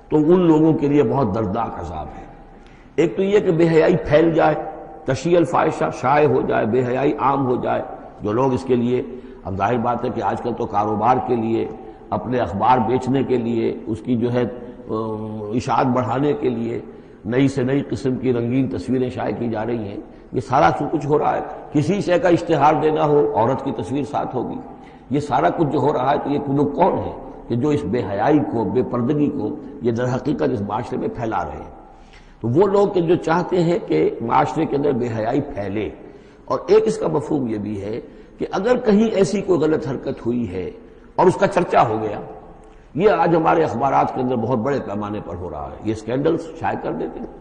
تو ان لوگوں کے لیے بہت دردناک عذاب ہے۔ ایک تو یہ کہ بے حیائی پھیل جائے، تشیع الفاحشہ شائع ہو جائے، بے حیائی عام ہو جائے، جو لوگ اس کے لیے، اب ظاہر بات ہے کہ آج کل تو کاروبار کے لیے، اپنے اخبار بیچنے کے لیے، اس کی جو ہے اشاعت بڑھانے کے لیے نئی سے نئی قسم کی رنگین تصویریں شائع کی جا رہی ہیں، یہ سارا کچھ ہو رہا ہے۔ کسی شے کا اشتہار دینا ہو، عورت کی تصویر ساتھ ہوگی، یہ سارا کچھ جو ہو رہا ہے، تو یہ لوگ کون ہیں کہ جو اس بے حیائی کو، بے پردگی کو یہ در حقیقت اس معاشرے میں پھیلا رہے ہیں؟ تو وہ لوگ کہ جو چاہتے ہیں کہ معاشرے کے اندر بے حیائی پھیلے، اور ایک اس کا مفہوم یہ بھی ہے کہ اگر کہیں ایسی کوئی غلط حرکت ہوئی ہے اور اس کا چرچا ہو گیا، یہ آج ہمارے اخبارات کے اندر بہت بڑے پیمانے پر ہو رہا ہے، یہ اسکینڈلز شائع کر دیتے ہیں۔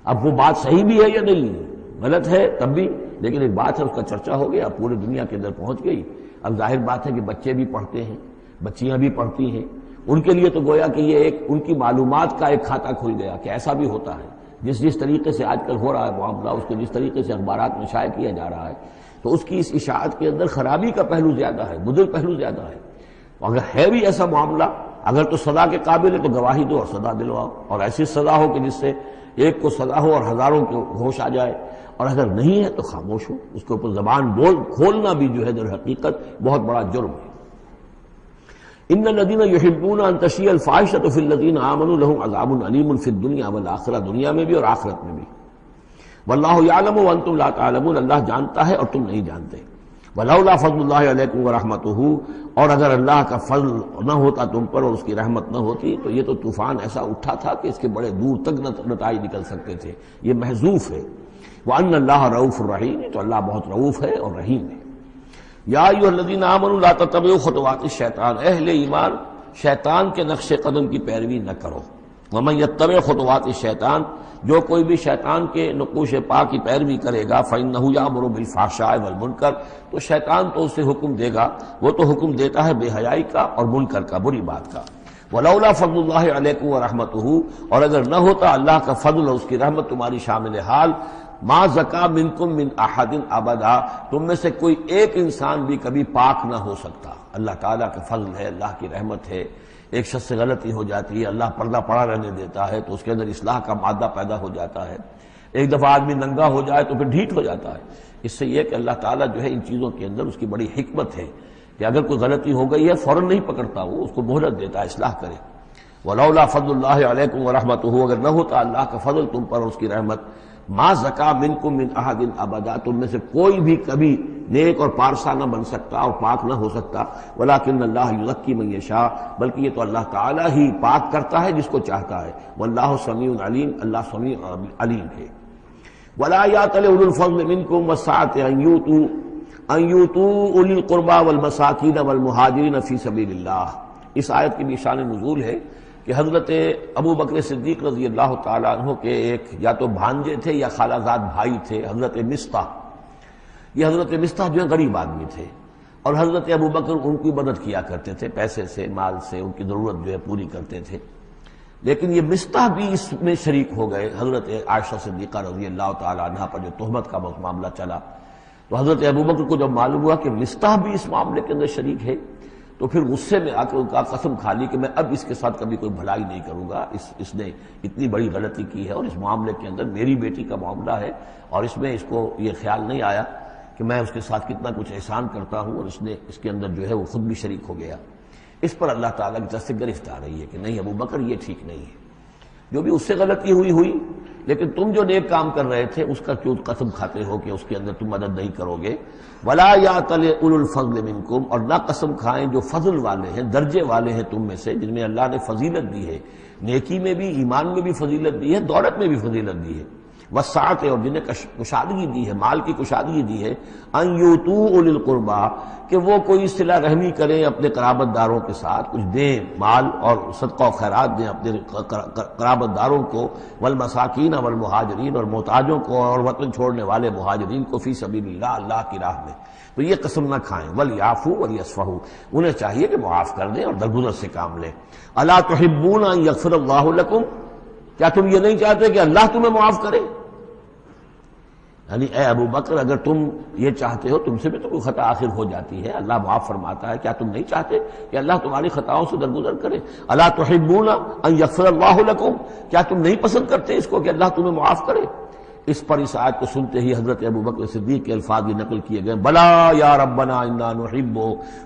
اب وہ بات صحیح بھی ہے یا نہیں، غلط ہے تب بھی، لیکن ایک بات ہے، اس کا چرچا ہو گیا، پورے دنیا کے اندر پہنچ گئی۔ اب ظاہر بات ہے کہ بچے بھی پڑھتے ہیں، بچیاں بھی پڑھتی ہیں، ان کے لیے تو گویا کہ یہ ایک ان کی معلومات کا ایک کھاتہ کھل گیا کہ ایسا بھی ہوتا ہے۔ جس طریقے سے آج کل ہو رہا ہے معاملہ، اس کو جس طریقے سے اخبارات میں شائع کیا جا رہا ہے، تو اس کی اس اشاعت کے اندر خرابی کا پہلو زیادہ ہے، مضر پہلو زیادہ ہے۔ اگر ہے بھی ایسا معاملہ، اگر تو سزا کے قابل ہے تو گواہی دو اور سزا دلواؤ، اور ایسی سزا ہو کہ جس سے ایک کو سزا ہو اور ہزاروں کو ہوش آ جائے، اور اگر نہیں ہے تو خاموش ہو، اس کے اوپر زبان کھولنا بھی جو ہے در حقیقت بہت بڑا جرم ہے۔ ان الذين يحبون ان تشيع الفاحشة في الذين آمنوا لهم عذاب أليم في الدنيا والآخرة، دنیا میں بھی اور آخرت میں بھی۔ واللہ یعلم وانتم لا تعلمون، اللہ جانتا ہے اور تم نہیں جانتے۔ ولولا فضل اللہ علیکم ورحمتہ، اور اگر اللہ کا فضل نہ ہوتا تم پر اور اس کی رحمت نہ ہوتی تو یہ تو طوفان ایسا اٹھا تھا کہ اس کے بڑے دور تک نتائج نکل سکتے تھے، یہ محذوف ہے۔ وان اللہ رؤوف الرحیم، تو اللہ بہت رؤوف ہے اور رحیم ہے۔ یا ایھا الذین آمنوا لا تتبعوا خطوات الشیطان، اہل ایمان شیطان کے نقش قدم کی پیروی نہ کرو۔ ومن یتبع خطوات الشیطان، جو کوئی بھی شیطان کے نقوش پا کی پیروی کرے گا، فإنہ یأمر بالفحشاء والمنکر، تو شیطان تو اسے حکم دے گا، وہ تو حکم دیتا ہے بے حیائی کا اور منکر کا، بری بات کا۔ ولولا فضل اللہ علیکم ورحمتہ، اور اگر نہ ہوتا اللہ کا فضل اور اس کی رحمت تمہاری شامل حال، ما زکا منکم من احد ابدا، تم میں سے کوئی ایک انسان بھی کبھی پاک نہ ہو سکتا۔ اللہ تعالیٰ کا فضل ہے، اللہ کی رحمت ہے، ایک شخص سے غلطی ہو جاتی ہے، اللہ پردہ پڑا رہنے دیتا ہے تو اس کے اندر اصلاح کا مادہ پیدا ہو جاتا ہے۔ ایک دفعہ آدمی ننگا ہو جائے تو پھر ڈھیٹ ہو جاتا ہے۔ اس سے یہ کہ اللہ تعالیٰ جو ہے ان چیزوں کے اندر اس کی بڑی حکمت ہے کہ اگر کوئی غلطی ہو گئی ہے فوراً نہیں پکڑتا، وہ اس کو مہلت دیتا ہے اصلاح کرے۔ ولولا فضل اللہ علیکم ورحمتہ، اگر نہ ہوتا اللہ کا فضل تم پر اور اس کی رحمت، ما زکا منکم من احد ابدا، تم میں سے کوئی بھی کبھی نیک اور پارسا نہ بن سکتا اور پاک نہ ہو سکتا۔ ولکن اللہ یزکی من یشاء، بلکہ یہ تو اللہ تعالیٰ ہی پاک کرتا ہے جس کو چاہتا ہے۔ واللہ سمیع علیم، اللہ سمیع علیم ہے۔ ولا یأتل اولو الفضل منکم والسعة ان یؤتوا اولی القربى والمساکین والمہاجرین فی سبیل اللہ۔ اس آیت کی بھی شان نزول ہے کہ حضرت ابو بکر صدیق رضی اللہ تعالیٰ عنہ کے ایک یا تو بھانجے تھے یا خالہ زاد بھائی تھے، حضرت مصطح۔ یہ حضرت مصطح جو ہے غریب آدمی تھے، اور حضرت ابو بکر ان کی مدد کیا کرتے تھے، پیسے سے، مال سے، ان کی ضرورت جو ہے پوری کرتے تھے۔ لیکن یہ مصطح بھی اس میں شریک ہو گئے۔ حضرت عائشہ صدیقہ رضی اللہ تعالیٰ عنہ پر جو تہمت کا معاملہ چلا، تو حضرت ابو بکر کو جب معلوم ہوا کہ مصطح بھی اس معاملے کے اندر شریک ہے، تو پھر غصے میں آ کے ان کا قسم کھا لی کہ میں اب اس کے ساتھ کبھی کوئی بھلائی نہیں کروں گا، اس نے اتنی بڑی غلطی کی ہے، اور اس معاملے کے اندر میری بیٹی کا معاملہ ہے، اور اس میں اس کو یہ خیال نہیں آیا کہ میں اس کے ساتھ کتنا کچھ احسان کرتا ہوں، اور اس کے اندر جو ہے وہ خود بھی شریک ہو گیا۔ اس پر اللہ تعالیٰ کی طرف سے گرفت آ رہی ہے کہ نہیں ابو بکر یہ ٹھیک نہیں ہے، جو بھی اس سے غلطی ہوئی، لیکن تم جو نیک کام کر رہے تھے اس کا کیوں قسم کھاتے ہو کہ اس کے اندر تم مدد نہیں کرو گے۔ ولا یأتل اولو الفضل منکم، اور نہ قسم کھائیں جو فضل والے ہیں، درجے والے ہیں تم میں سے، جن میں اللہ نے فضیلت دی ہے، نیکی میں بھی، ایمان میں بھی فضیلت دی ہے، دولت میں بھی فضیلت دی ہے، وسعت، اور جنہیں کشادگی دی ہے، مال کی کشادگی دی ہے، ان یؤتوا اولی القربى، کہ وہ کوئی صلہ رحمی کریں اپنے قرابت داروں کے ساتھ، کچھ دیں، مال اور صدقہ و خیرات دیں اپنے قرابت داروں کو، والمساکین والمہاجرین، اور محتاجوں کو اور وطن چھوڑنے والے مہاجرین کو، فی سبیل اللہ، اللہ کی راہ میں، تو یہ قسم نہ کھائیں۔ ولیعفوا ولیصفحوا، انہیں چاہیے کہ معاف کر دیں اور درگزر سے کام لیں۔ الا تحبون ان یغفر اللہ لکم، کیا تم یہ نہیں چاہتے کہ اللہ تمہیں معاف کرے؟ یعنی اے ابو بکر اگر تم یہ چاہتے ہو، تم سے بھی تو کوئی خطا آخر ہو جاتی ہے، اللہ معاف فرماتا ہے، کیا تم نہیں چاہتے کہ اللہ تمہاری خطاؤں سے درگزر کرے؟ الا تحبون ان یغفر اللہ لکم، کیا تم نہیں پسند کرتے اس کو کہ اللہ تمہیں معاف کرے؟ اس پر اس آیت کو سنتے ہی حضرت ابو بکر صدیق کے الفاظ یہ نقل کیے گئے، بلا یا ربنا انا نحب،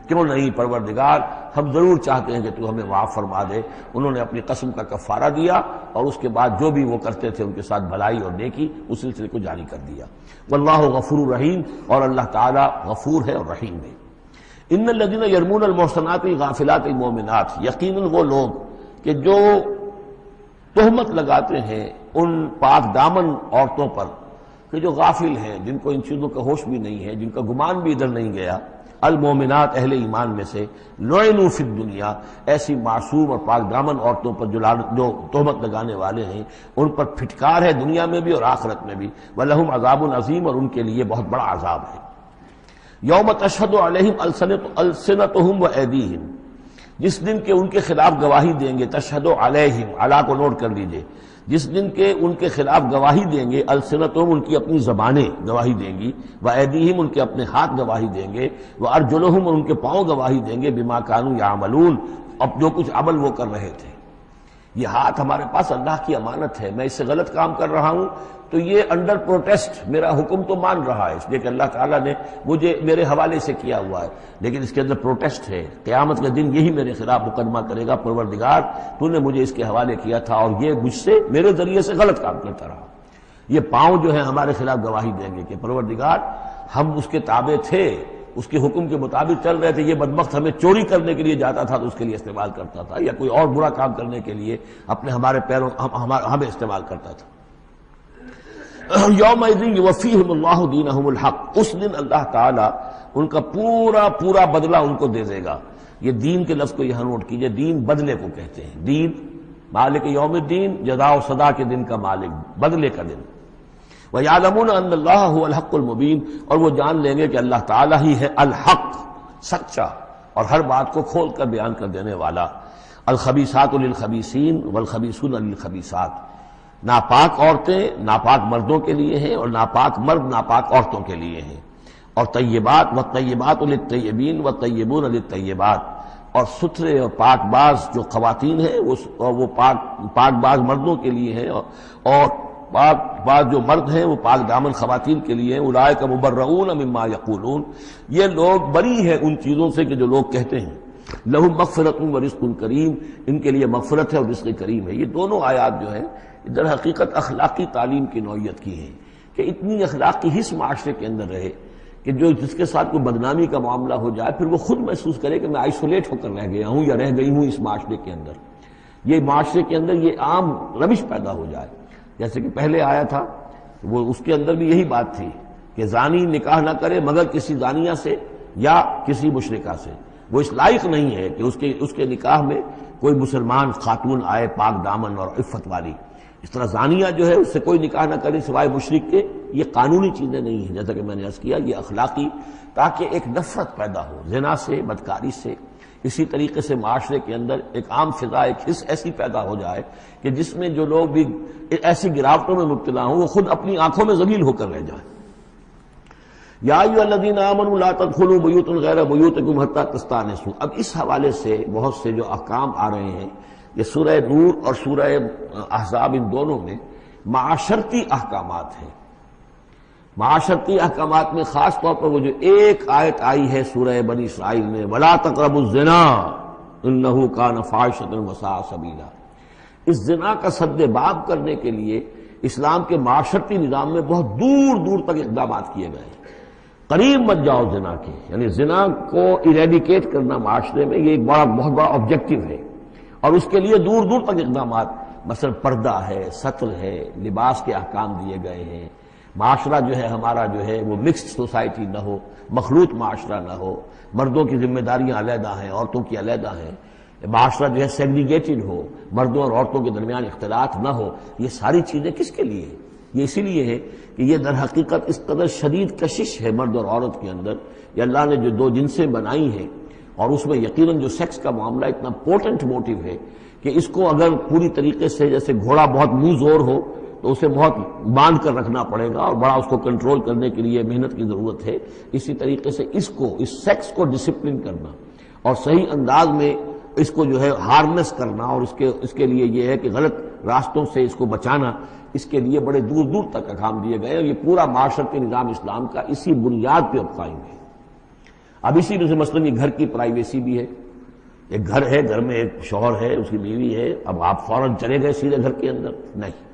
کیوں نہیں پروردگار، ہم ضرور چاہتے ہیں کہ تو ہمیں معاف فرما دے۔ انہوں نے اپنی قسم کا کفارہ دیا، اور اس کے بعد جو بھی وہ کرتے تھے ان کے ساتھ بھلائی اور نیکی، اس سلسلے کو جاری کر دیا۔ واللہ غفور رحیم، اور اللہ تعالی غفور ہے اور رحیم ہے۔ ان الذین یرمون المحصنات الغافلات المؤمنات، یقیناً وہ لوگ کہ جو تہمت لگاتے ہیں ان پاک دامن عورتوں پر کہ جو غافل ہیں، جن کو ان چیزوں کا ہوش بھی نہیں ہے، جن کا گمان بھی ادھر نہیں گیا، المومنات اہل ایمان میں سے، لعنوا فی الدنیا، ایسی معصوم اور پاک دامن عورتوں پر جو تہمت لگانے والے ہیں ان پر پھٹکار ہے دنیا میں بھی اور آخرت میں بھی، ولہم عذاب عظیم، اور ان کے لیے بہت بڑا عذاب ہے۔ یوم تشہد علیہم السنتہم وایدیہم، جس دن کے ان کے خلاف گواہی دیں گے، تشہد علیہم، علی کو نوٹ کر لیجئے، جس دن کے ان کے خلاف گواہی دیں گے، السنتہم ان کی اپنی زبانیں گواہی دیں گی، وایدیہم ان کے اپنے ہاتھ گواہی دیں گے، وارجلہم اور ان کے پاؤں گواہی دیں گے، بما کانوا یعملون، اب جو کچھ عمل وہ کر رہے تھے۔ یہ ہاتھ ہمارے پاس اللہ کی امانت ہے، میں اس سے غلط کام کر رہا ہوں تو یہ انڈر پروٹیسٹ میرا حکم تو مان رہا ہے، اس لیے کہ اللہ تعالیٰ نے مجھے میرے حوالے سے کیا ہوا ہے، لیکن اس کے اندر پروٹیسٹ ہے، قیامت کے دن یہی میرے خلاف مقدمہ کرے گا، پروردگار تو نے مجھے اس کے حوالے کیا تھا اور یہ مجھ سے میرے ذریعے سے غلط کام کرتا رہا۔ یہ پاؤں جو ہیں ہمارے خلاف گواہی دیں گے کہ پروردگار ہم اس کے تابع تھے، اس کے حکم کے مطابق چل رہے تھے، یہ بدبخت ہمیں چوری کرنے کے لیے جاتا تھا تو اس کے لیے استعمال کرتا تھا، یا کوئی اور برا کام کرنے کے لیے ہمارے پیروں ہمیں استعمال کرتا تھا۔ یومئذ یوفیہم اللہ دینہم الحق، اس دن اللہ تعالیٰ ان کا پورا بدلہ ان کو دے دے گا۔ یہ دین کے لفظ کو یہاں نوٹ کیجئے، دین بدلے کو کہتے ہیں، دین مالک یوم الدین، جزا و سزا کے دن کا مالک، بدلے کا دن۔ وَيَعْلَمُونَ أَنَّ اللَّهَ هُوَ الْحَقُّ الْمُبِينُ، اور وہ جان لیں گے کہ اللہ تعالیٰ ہی ہے الحق، سچا اور ہر بات کو کھول کر بیان کر دینے والا۔ الخبیثات للخبیثین والخبیثون للخبیثات، ناپاک عورتیں ناپاک مردوں کے لیے ہیں اور ناپاک مرد ناپاک عورتوں کے لیے ہیں، اور طیبات والطیبات للطیبین والطیبون للطیبات، اور ستھرے اور پاک باز جو خواتین ہیں وہ پاک باز مردوں کے لیے ہیں، اور پاک باز جو مرد ہیں وہ پاک دامن خواتین کے لیے ہیں۔ اولئک مبرؤون مما یقولون، یہ لوگ بری ہیں ان چیزوں سے کہ جو لوگ کہتے ہیں۔ لہم مغفرۃ ورزق کریم، ان کے لیے مغفرت ہے اور رزق کریم ہے۔ یہ دونوں آیات جو ہیں در حقیقت اخلاقی تعلیم کی نوعیت کی ہیں کہ اتنی اخلاقی حس معاشرے کے اندر رہے کہ جس کے ساتھ کوئی بدنامی کا معاملہ ہو جائے پھر وہ خود محسوس کرے کہ میں آئسولیٹ ہو کر رہ گیا ہوں یا رہ گئی ہوں اس معاشرے کے اندر، یہ معاشرے کے اندر یہ عام روش پیدا ہو جائے۔ جیسے کہ پہلے آیا تھا وہ اس کے اندر بھی یہی بات تھی کہ زانی نکاح نہ کرے مگر کسی زانیہ سے یا کسی مشرکہ سے، وہ اس لائق نہیں ہے کہ اس کے نکاح میں کوئی مسلمان خاتون آئے پاک دامن اور عفت والی، اس طرح زانیہ جو ہے اس سے کوئی نکاح نہ کرے سوائے مشرک کے۔ یہ قانونی چیزیں نہیں ہیں، جیسا کہ میں نے عرض کیا، یہ اخلاقی، تاکہ ایک نفرت پیدا ہو زنا سے، بدکاری سے۔ اسی طریقے سے معاشرے کے اندر ایک عام فضا، ایک حس ایسی پیدا ہو جائے کہ جس میں جو لوگ بھی ایسی گراوٹوں میں مبتلا ہوں وہ خود اپنی آنکھوں میں ذلیل ہو کر رہ جائیں۔ یا ایھا الذین آمنوا لا تدخلوا بیوتا غیر بیوتکم حتی تستأنسوا، اب اس حوالے سے بہت سے جو احکام آ رہے ہیں، یہ سورہ نور اور سورہ احزاب ان دونوں میں معاشرتی احکامات ہیں۔ معاشرتی احکامات میں خاص طور پر وہ جو ایک آیت آئی ہے سورہ بنی اسرائیل میں، وَلَا تَقْرَبُوا الزِّنَا إِنَّهُ كَانَ فَاحِشَةً وَسَاءَ سَبِيلًا، اس زنا کا سد باب کرنے کے لیے اسلام کے معاشرتی نظام میں بہت دور دور تک اقدامات کیے گئے ہیں۔ قریب مت جاؤ زنا کے، یعنی زنا کو ایریڈیکیٹ کرنا معاشرے میں یہ ایک بہت بڑا آبجیکٹو ہے، اور اس کے لیے دور دور تک اقدامات، مثلا پردہ ہے، ستر ہے، لباس کے احکام دیے گئے ہیں۔ معاشرہ جو ہے ہمارا جو ہے وہ مکسڈ سوسائٹی نہ ہو، مخلوط معاشرہ نہ ہو، مردوں کی ذمہ داریاں علیحدہ ہیں، عورتوں کی علیحدہ ہیں، معاشرہ جو ہے سیگریگیٹڈ ہو، مردوں اور عورتوں کے درمیان اختلاط نہ ہو۔ یہ ساری چیزیں کس کے لیے؟ یہ اسی لیے ہے کہ یہ در حقیقت اس قدر شدید کشش ہے مرد اور عورت کے اندر، یہ اللہ نے جو دو جنسیں بنائی ہیں، اور اس میں یقیناً جو سیکس کا معاملہ اتنا پورٹنٹ موٹیو ہے کہ اس کو اگر پوری طریقے سے، جیسے گھوڑا بہت منہ زور ہو تو اسے بہت باندھ کر رکھنا پڑے گا اور بڑا اس کو کنٹرول کرنے کے لیے محنت کی ضرورت ہے، اسی طریقے سے اس سیکس کو ڈسپلن کرنا اور صحیح انداز میں اس کو جو ہے ہارنس کرنا، اور اس کے لیے یہ ہے کہ غلط راستوں سے اس کو بچانا، اس کے لیے بڑے دور دور تک احکام دیے گئے، اور یہ پورا معاشرتی نظام اسلام کا اسی بنیاد پہ اب قائم ہے۔ اب اسی میں سے مثلاً یہ گھر کی پرائیویسی بھی ہے، ایک گھر ہے، گھر میں ایک شوہر ہے، اس کی بیوی ہے، اب آپ فوراً چلے گئے سیدھے گھر کے اندر؟ نہیں،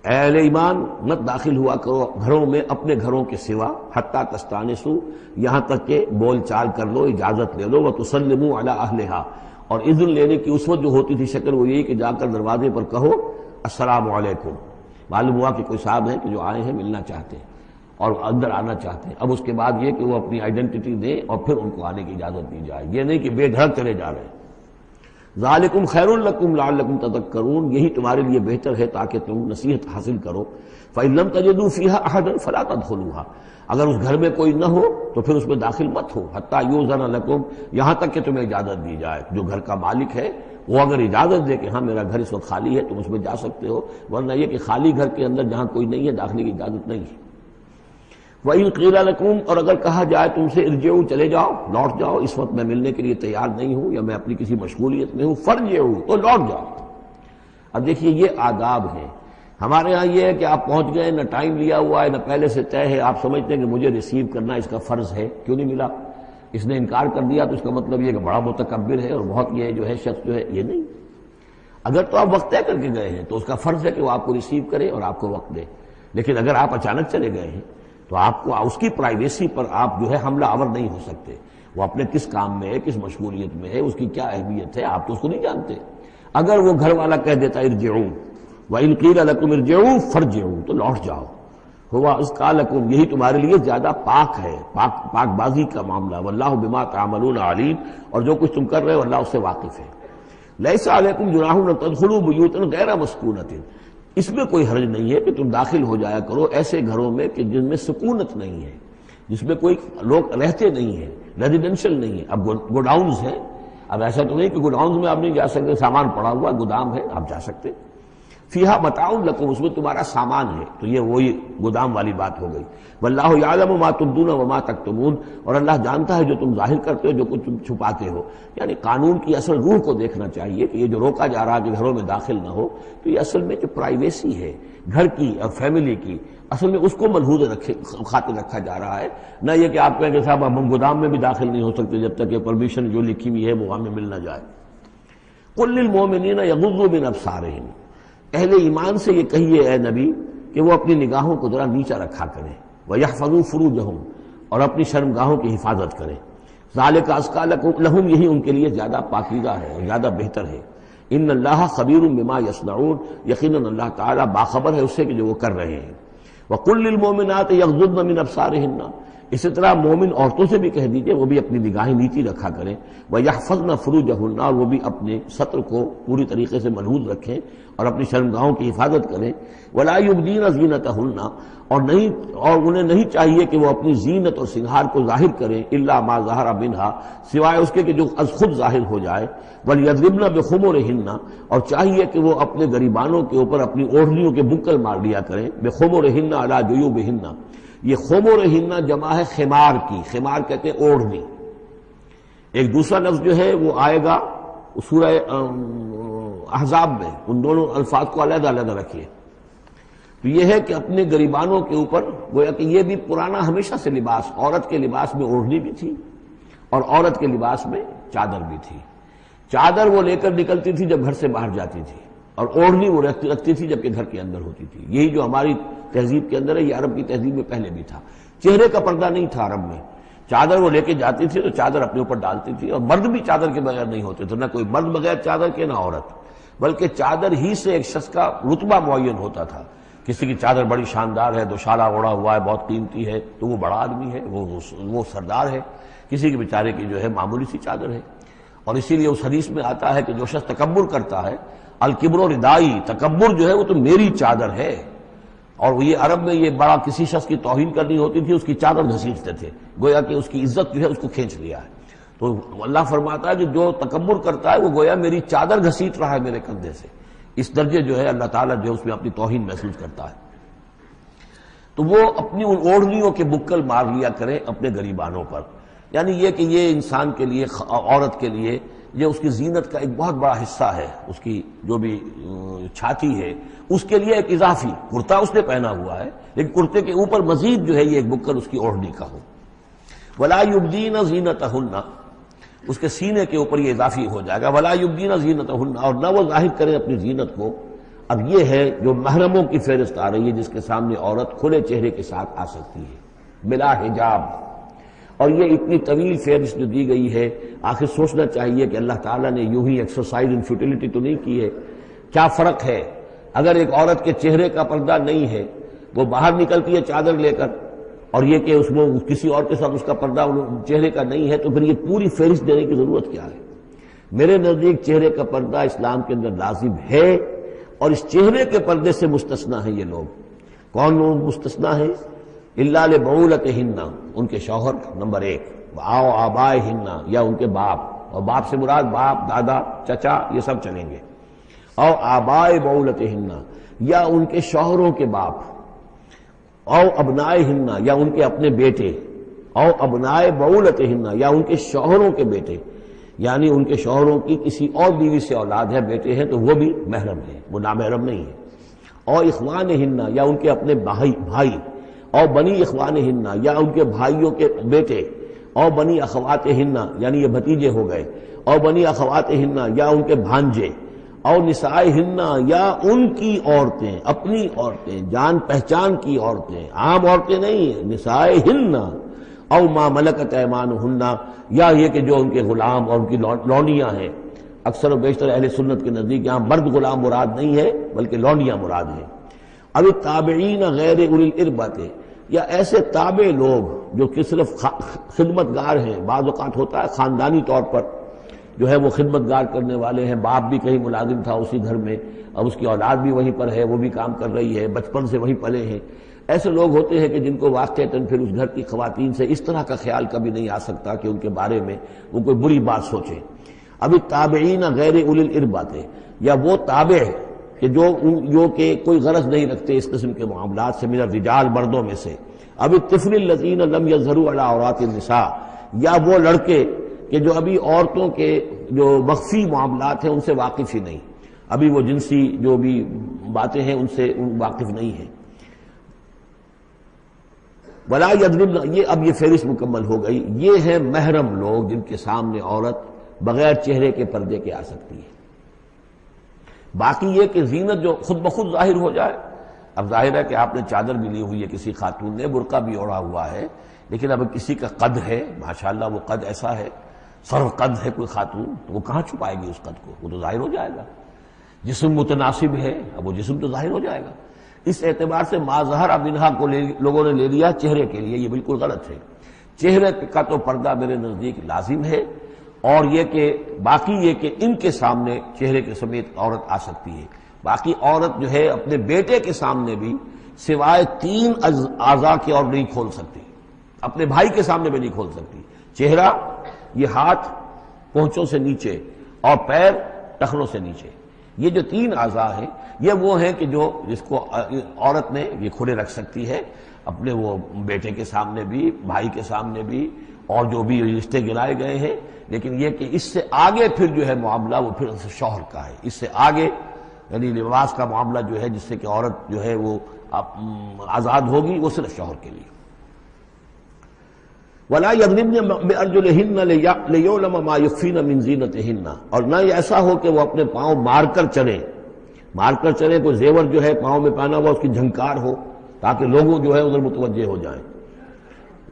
اہل ایمان مت داخل ہوا کرو گھروں میں اپنے گھروں کے سوا، حتیٰ تستانسوا، یہاں تک کہ بول چال کر لو، اجازت لے لو، وتسلموا علی اہلہا، اور اذن لینے کی اس وقت جو ہوتی تھی شکل وہ یہی کہ جا کر دروازے پر کہو السلام علیکم، معلوم ہوا کہ کوئی صاحب ہیں کہ جو آئے ہیں ملنا چاہتے ہیں اور اندر آنا چاہتے ہیں. اب اس کے بعد یہ کہ وہ اپنی آئیڈینٹی دیں اور پھر ان کو آنے کی اجازت دی جائے، یہ نہیں کہ بے دھڑک چلے جا رہے ہیں. ذالکم خیر لکم لعلکم تذکرون، یہی تمہارے لیے بہتر ہے تاکہ تم نصیحت حاصل کرو. فإن لم تجدوا فيها أحدا فلا تدخلوها، اگر اس گھر میں کوئی نہ ہو تو پھر اس میں داخل مت ہو. حتی یؤذن لکم، یہاں تک کہ تمہیں اجازت دی جائے. جو گھر کا مالک ہے وہ اگر اجازت دے کہ ہاں میرا گھر اس وقت خالی ہے تم اس میں جا سکتے ہو، ورنہ یہ کہ خالی گھر کے اندر جہاں کوئی نہیں ہے داخلے کی اجازت نہیں ہے. وَإِن قِيلَ لَكُمْ، اور اگر کہا جائے تم سے ارجعوا، چلے جاؤ، لوٹ جاؤ، اس وقت میں ملنے کے لیے تیار نہیں ہوں یا میں اپنی کسی مشغولیت میں ہوں، فرجعوا، تو لوٹ جاؤ. اب دیکھیے یہ آداب ہیں. ہمارے ہاں یہ ہے کہ آپ پہنچ گئے، نہ ٹائم لیا ہوا ہے نہ پہلے سے طے ہے، آپ سمجھتے ہیں کہ مجھے ریسیو کرنا اس کا فرض ہے، کیوں نہیں ملا؟ اس نے انکار کر دیا تو اس کا مطلب یہ کہ بڑا متکبر ہے اور بہت یہ جو ہے شخص جو ہے، یہ نہیں. اگر تو آپ وقت طے کر کے گئے ہیں تو اس کا فرض ہے کہ وہ آپ کو ریسیو کرے اور آپ کو وقت دے. لیکن اگر آپ اچانک چلے گئے ہیں تو آپ کو اس کی پرائیویسی پر آپ جو ہے حملہ آور نہیں ہو سکتے. وہ اپنے کس کام میں ہے، کس مشغولیت میں ہے، اس کی کیا اہمیت ہے، آپ تو اس کو نہیں جانتے. اگر وہ گھر والا کہہ دیتا ارجعوا، وَإِن قِيلَ لَكُمْ ارْجِعُوا فَارْجِعُوا، تو لوٹ جاؤ. ہوا اذکیٰ لکم، یہی تمہارے لیے زیادہ پاک ہے، پاک بازی کا معاملہ. واللہ بما تعملون علیم، اور جو کچھ تم کر رہے ہو اللہ اس سے واقف ہے. لیس علیکم جناح ان تدخلوا بیوتا غیر مسکونۃ، اس میں کوئی حرج نہیں ہے کہ تم داخل ہو جایا کرو ایسے گھروں میں کہ جن میں سکونت نہیں ہے، جس میں کوئی لوگ رہتے نہیں ہیں، ریزیڈینشل نہیں ہے. اب گوڈاؤنز ہیں، اب ایسا تو نہیں کہ گوڈاؤنز میں آپ نہیں جا سکتے، سامان پڑا ہوا گودام ہے آپ جا سکتے. فیہا متاع لکم، اس میں تمہارا سامان ہے، تو یہ وہی گودام والی بات ہو گئی. واللہ یعلم ما تبدون وما تکتمون، اور اللہ جانتا ہے جو تم ظاہر کرتے ہو جو کچھ تم چھپاتے ہو. یعنی قانون کی اصل روح کو دیکھنا چاہیے کہ یہ جو روکا جا رہا ہے کہ گھروں میں داخل نہ ہو، تو یہ اصل میں جو پرائیویسی ہے گھر کی اور فیملی کی، اصل میں اس کو ملحوظ خاطر رکھا جا رہا ہے. نہ یہ کہ آپ کہیں کہ صاحب ہم گودام میں بھی داخل نہیں ہو سکتے جب تک یہ پرمیشن جو لکھی ہوئی ہے وہ ہمیں مل نہ جائے. قل للمؤمنین یغضوا من ابصارہم، اہل ایمان سے یہ کہیے اے نبی کہ وہ اپنی نگاہوں کو ذرا نیچا رکھا کریں. وَيَحْفَظُوا فُرُوجَهُمْ، اور اپنی شرمگاہوں کی حفاظت کریں. ذَلِكَ أَزْكَىٰ لَهُمْ، یہی ان کے لیے زیادہ پاکیزہ ہے اور زیادہ بہتر ہے. ان اللہ خبیر بما یصنعون، یقیناً اللہ تعالیٰ باخبر ہے اس سے کہ جو وہ کر رہے ہیں. وَقُل لِّلْمُؤْمِنَاتِ يَغْضُضْنَ مِنْ أَبْصَارِهِنَّ، اسی طرح مومن عورتوں سے بھی کہہ دیجئے وہ بھی اپنی نگاہیں نیچی رکھا کریں. وَيَحْفَظْنَ فُرُوجَهُنَّ، اور وہ بھی اپنے سطر کو پوری طریقے سے محفوظ رکھیں اور اپنی شرمگاہوں کی حفاظت کریں. وَلَا يُبْدِينَ زِينَتَهُنَّ، اور انہیں نہیں چاہیے کہ وہ اپنی زینت اور سنگھار کو ظاہر کریں. إِلَّا مَا ظَهَرَ مِنْهَا، سوائے اس کے کہ جو از خود ظاہر ہو جائے. وَلْيَضْرِبْنَ بِخُمُرِهِنَّ، اور چاہیے کہ وہ اپنے گریبانوں کے اوپر اپنی اوڑھنیوں کے بکل مار لیا کریں. بِخُمُرِهِنَّ عَلَى جُيُوبِهِنَّ، یہ خمرہن جمع ہے خمار کی، خمار کہتے ہیں اوڑھنی. ایک دوسرا لفظ جو ہے وہ آئے گا سورہ احزاب میں، ان دونوں الفاظ کو علیحدہ علیحدہ رکھیے. تو یہ ہے کہ اپنے گریبانوں کے اوپر، گویا کہ یہ بھی پرانا ہمیشہ سے لباس، عورت کے لباس میں اوڑھنی بھی تھی اور عورت کے لباس میں چادر بھی تھی. چادر وہ لے کر نکلتی تھی جب گھر سے باہر جاتی تھی، اور اوڑھنی وہ رکھتی تھی جبکہ گھر کے اندر ہوتی تھی. یہی جو ہماری تہذیب کے اندر ہے، یہ عرب کی تہذیب میں پہلے بھی تھا. چہرے کا پردہ نہیں تھا عرب میں، چادر وہ لے کے جاتی تھی تو چادر اپنے اوپر ڈالتی تھی. اور مرد بھی چادر کے بغیر نہیں ہوتے تھے، نہ کوئی مرد بغیر چادر کے نہ عورت، بلکہ چادر ہی سے ایک شخص کا رتبہ معین ہوتا تھا. کسی کی چادر بڑی شاندار ہے، دوشالہ اوڑھا ہوا ہے، بہت قیمتی ہے، تو وہ بڑا آدمی ہے، وہ سردار ہے. کسی کے بیچارے کی جو ہے معمولی سی چادر ہے. اور اسی لیے اس حدیث میں آتا ہے کہ جو شخص تکبر کرتا ہے، الکبر ردائی، تکبر جو ہے وہ تو میری چادر ہے. اور یہ عرب میں یہ بڑا کسی شخص کی توہین کرنی ہوتی تھی، اس کی چادر گھسیٹتے تھے، گویا کہ اس کی عزت جو ہے اس کو کھینچ لیا ہے. تو اللہ فرماتا ہے کہ جو تکبر کرتا ہے وہ گویا میری چادر گھسیٹ رہا ہے میرے کندھے سے. اس درجے جو ہے اللہ تعالیٰ جو ہے اس میں اپنی توہین محسوس کرتا ہے. تو وہ اپنی ان اوڑھنیوں کے بکل مار لیا کریں اپنے گریبانوں پر. یعنی یہ کہ یہ انسان کے لیے، عورت کے لیے، یہ اس کی زینت کا ایک بہت بڑا حصہ ہے. اس کی جو بھی چھاتی ہے اس کے لیے ایک اضافی کرتا اس نے پہنا ہوا ہے، لیکن کرتے کے اوپر مزید جو ہے یہ ایک بکل اس کی اوڑھنی کا ہو. وَلَا يُبْدِينَ زِينَتَهُنَّ، اس کے سینے کے اوپر یہ اضافی ہو جائے گا. وَلَا يُبْدِينَ زِينَتَهُنَّ، اور نہ وہ ظاہر کریں اپنی زینت کو. اب یہ ہے جو محرموں کی فہرست آ رہی ہے، جس کے سامنے عورت کھلے چہرے کے ساتھ آ سکتی ہے بلا حجاب. اور یہ اتنی طویل فہرست جو دی گئی ہے، آخر سوچنا چاہیے کہ اللہ تعالیٰ نے یوں ہی ایکسرسائز ان فیوٹیلٹی تو نہیں کی ہے. کیا فرق ہے اگر ایک عورت کے چہرے کا پردہ نہیں ہے، وہ باہر نکلتی ہے چادر لے کر، اور یہ کہ اس میں کسی اور کے ساتھ اس کا پردہ چہرے کا نہیں ہے، تو پھر یہ پوری فہرست دینے کی ضرورت کیا ہے؟ میرے نزدیک چہرے کا پردہ اسلام کے اندر لازم ہے، اور اس چہرے کے پردے سے مستثنا ہیں یہ لوگ۔ کون لوگ مستثنا ہیں؟ الا لبعولتہن، ان کے شوہر نمبر ایک، او آبائہن، یا ان کے باپ، اور باپ سے مراد باپ، دادا، چچا، یہ سب چلیں گے، او آبائے بعولتہن، یا ان کے شوہروں کے باپ، او ابنائہن، یا ان کے اپنے بیٹے، او ابنائے بعولتہن، یا ان کے شوہروں کے بیٹے، یعنی ان کے شوہروں کی کسی اور بیوی سے اولاد ہے، بیٹے ہیں، تو وہ بھی محرم ہے، وہ نامحرم نہیں ہے۔ اور اخوانہن، یا ان کے اپنے بھائی، اور بنی اخوانہن، یا ان کے بھائیوں کے بیٹے، اور بنی اخواتہن، یعنی یہ بھتیجے ہو گئے، اور بنی اخواتہن، یا ان کے بھانجے، اور نسائہن، یا ان کی عورتیں، اپنی عورتیں، جان پہچان کی عورتیں، عام عورتیں نہیں، نسائہن، او ما ملکت ایمانہن، یا یہ کہ جو ان کے غلام اور ان کی لونڈیاں ہیں۔ اکثر و بیشتر اہل سنت کے نزدیک یہاں مرد غلام مراد نہیں ہے بلکہ لونڈیاں مراد ہیں۔ اب تابعین غیر اولی الاربۃ، یا ایسے تابع لوگ جو کہ صرف خدمت گار ہیں، بعض اوقات ہوتا ہے خاندانی طور پر جو ہے وہ خدمت گار کرنے والے ہیں، باپ بھی کہیں ملازم تھا اسی گھر میں، اب اس کی اولاد بھی وہیں پر ہے، وہ بھی کام کر رہی ہے، بچپن سے وہیں پلے ہیں۔ ایسے لوگ ہوتے ہیں کہ جن کو واقعتاً پھر اس گھر کی خواتین سے اس طرح کا خیال کبھی نہیں آ سکتا کہ ان کے بارے میں وہ کوئی بری بات سوچیں۔ ابھی تابعین غیر اولی الاربۃ، یا وہ تابع کہ جو کہ کوئی غرض نہیں رکھتے اس قسم کے معاملات سے، من الرجال، مردوں میں سے۔ ابھی الطفل الذین لم یظہروا علی عورات النساء، یا وہ لڑکے کہ جو ابھی عورتوں کے جو مخفی معاملات ہیں ان سے واقف ہی نہیں، ابھی وہ جنسی جو بھی باتیں ہیں ان سے واقف نہیں ہیں۔ ولا یضربن، یہ اب یہ فہرست مکمل ہو گئی، یہ ہیں محرم لوگ جن کے سامنے عورت بغیر چہرے کے پردے کے آ سکتی ہے۔ باقی یہ کہ زینت جو خود بخود ظاہر ہو جائے، اب ظاہر ہے کہ آپ نے چادر بھی لی ہوئی ہے، کسی خاتون نے برقع بھی اوڑھا ہوا ہے، لیکن اب کسی کا قد ہے، ماشاءاللہ وہ قد ایسا ہے، سر قد ہے کوئی خاتون، تو وہ کہاں چھپائے گی اس قد کو؟ وہ تو ظاہر ہو جائے گا۔ جسم متناسب ہے، اب وہ جسم تو ظاہر ہو جائے گا۔ اس اعتبار سے ما ظہر منہا کو لوگوں نے لے لیا چہرے کے لیے، یہ بالکل غلط ہے۔ چہرے کا تو پردہ میرے نزدیک لازم ہے، اور یہ کہ باقی یہ کہ ان کے سامنے چہرے کے سمیت عورت آ سکتی ہے۔ باقی عورت جو ہے اپنے بیٹے کے سامنے بھی سوائے 3 اعضاء کے اور نہیں کھول سکتی، اپنے بھائی کے سامنے بھی نہیں کھول سکتی۔ چہرہ، یہ ہاتھ پونچھوں سے نیچے، اور پیر ٹخنوں سے نیچے، یہ جو 3 اعضاء ہیں یہ وہ ہیں کہ جس کو عورت نے یہ کھلے رکھ سکتی ہے، اپنے وہ بیٹے کے سامنے بھی، بھائی کے سامنے بھی، اور جو بھی رشتے گرائے گئے ہیں۔ لیکن یہ کہ اس سے آگے پھر جو ہے معاملہ وہ پھر شوہر کا ہے، اس سے آگے یعنی لباس کا معاملہ جو ہے جس سے کہ عورت جو ہے وہ آزاد ہوگی، وہ صرف شوہر کے لیے۔ وَلَا يَضْرِبْنَ بِأَرْجُلِهِنَّ لِيُعْلَمَ مَا يُخْفِينَ مِنْ زِينَتِهِنَّ، اور نہ یہ ایسا ہو کہ وہ اپنے پاؤں مار کر چلیں، کوئی زیور جو ہے پاؤں میں پہنا ہوا اس کی جھنکار ہو تاکہ لوگوں جو ہے ادھر متوجہ ہو جائیں۔